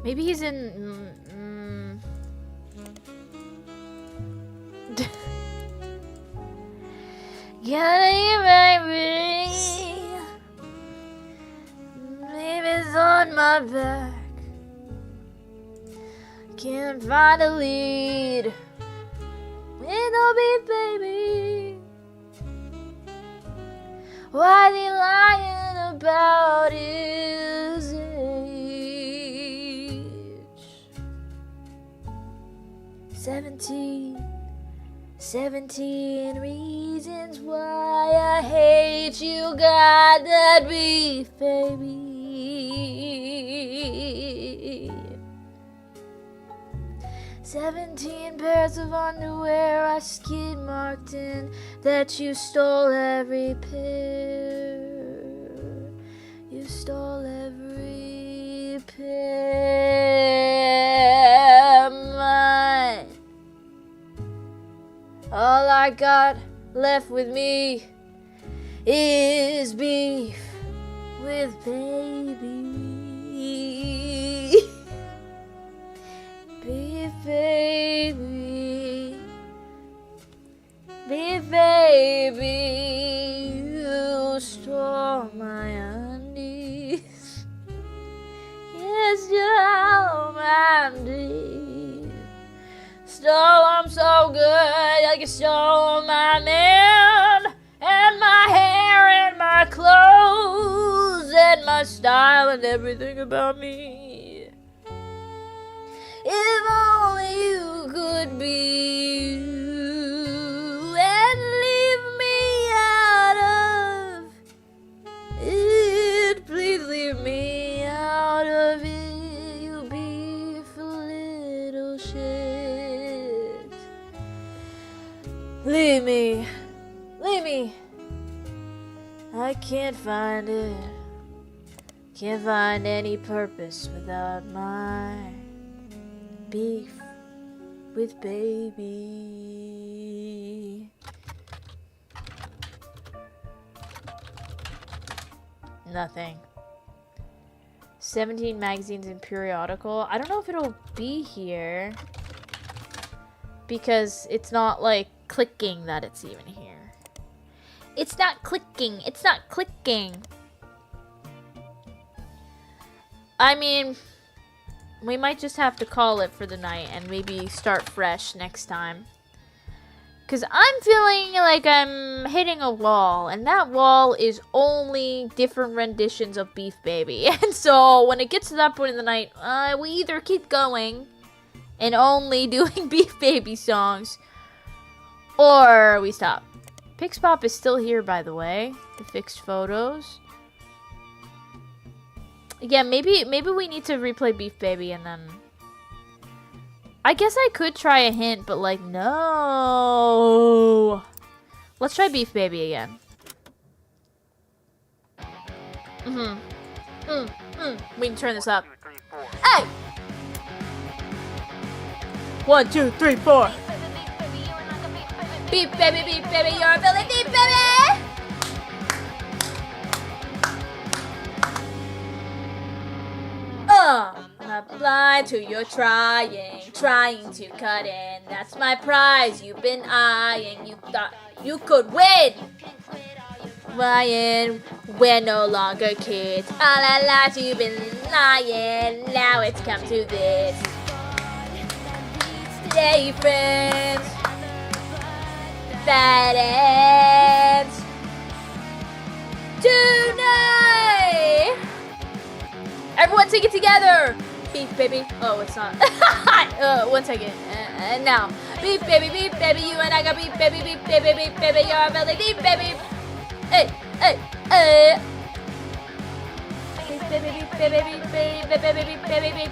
Maybe he's in... Baby's on my back. Can't find a lead with no beat, baby. Why they lying about his age? 17 reasons why I hate you. Got that beef, baby. 17 pairs of underwear I skid marked in that you stole every pair. You stole every pair. Mine. All I got left with me is beef with baby. Beef baby. Beef baby. You stole my undies. You stole my undies. Stole them so good, like you stole my man, and my hair, and my clothes, and my style, and everything about me. If only you could be you and leave me out of it. Please leave me out of it, you beautiful little shit. Leave me. I can't find it. Can't find any purpose without my beef with baby. Nothing. 17 magazines and periodical. I don't know if it'll be here because it's not like clicking that it's even here. It's not clicking. It's not clicking. I mean, we might just have to call it for the night and maybe start fresh next time. Because I'm feeling like I'm hitting a wall, and that wall is only different renditions of Beef Baby. And so when it gets to that point in the night, we either keep going and only doing Beef Baby songs, or we stop. Pixpop is still here, by the way. The fixed photos. Yeah, maybe we need to replay Beef Baby and then... I guess I could try a hint, but like, no. Let's try Beef Baby again. We can turn this up. 1, 2, 3, 4. Hey! 1, 2, 3, 4. Beef baby, you're a villain, beef baby! I'm blind to your trying to cut in. That's my prize you've been eyeing. You thought you could win. Ryan, we're no longer kids. All our lives you've been lying. Now it's come to this. Stay friends. That ends tonight. Everyone sing it together. Beef baby. Oh, it's not. 1 second. And now. Beef baby, you and I got beef baby, you're a belly, beef baby. Hey. Beef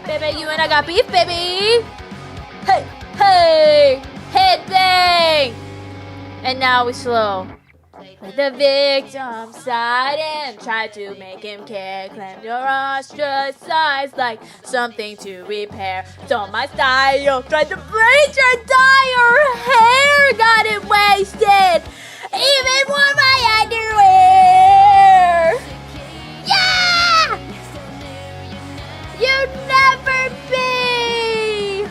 baby, you and I got beef baby. Hey. Head bang. And now we slow. Play the victim side and try to make him care. Claim your ostracized like something to repair. Don't my style, tried to bleach your dye. Your hair got it wasted. Even wore my underwear. Yeah! You never be.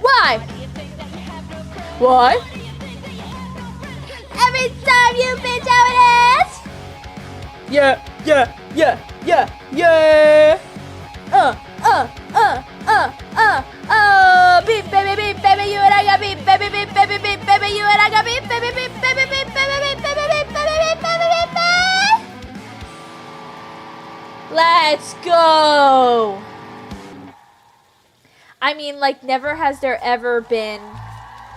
Why? What? Every time you bitch out an ass. Yeah. Beep, baby, you and I got beep, baby, you and I got beep, baby, Let's go. I mean, like, never has there ever been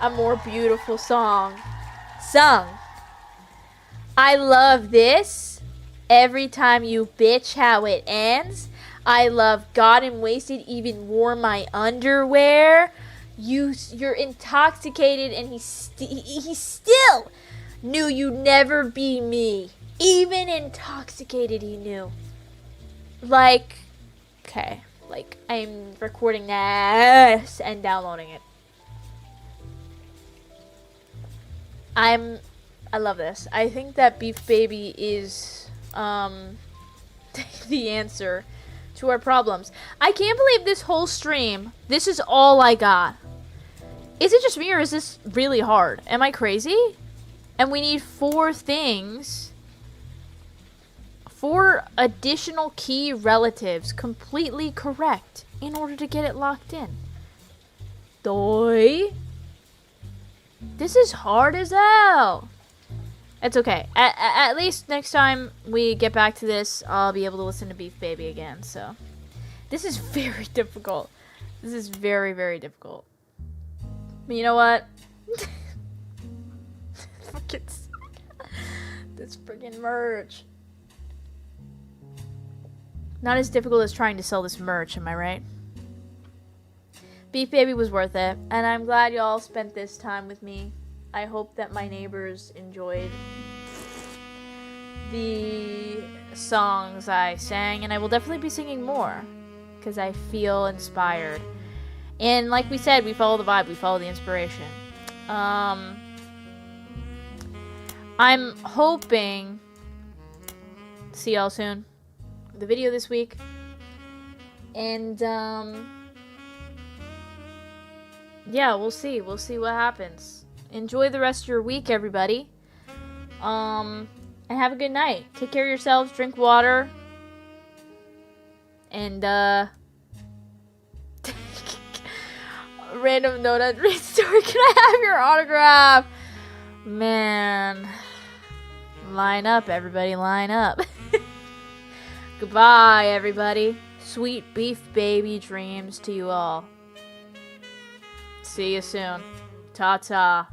a more beautiful song sung. I love this. Every time you bitch how it ends. I love got him wasted, even wore my underwear. You're intoxicated, and he still knew you'd never be me. Even intoxicated, he knew. Like, okay, like I'm recording this and downloading it. I love this. I think that Beef Baby is the answer to our problems. I can't believe this whole stream, this is all I got. Is it just me, or is this really hard? Am I crazy? And we need 4 things. 4 additional key relatives completely correct in order to get it locked in. Doi. This is hard as hell. It's okay. At least next time we get back to this, I'll be able to listen to Beef Baby again. So, this is very difficult. This is very, very difficult. But you know what? This freaking merch. Not as difficult as trying to sell this merch, am I right? Beef Baby was worth it, and I'm glad y'all spent this time with me. I hope that my neighbors enjoyed the songs I sang, and I will definitely be singing more because I feel inspired. And like we said, we follow the vibe, we follow the inspiration. I'm hoping to see y'all soon with the video this week. And yeah, we'll see what happens. Enjoy the rest of your week, everybody. And have a good night. Take care of yourselves, drink water. And random note on Read Story. Can I have your autograph? Man. Line up, everybody, line up. Goodbye, everybody. Sweet Beef Baby dreams to you all. See you soon. Ta-ta.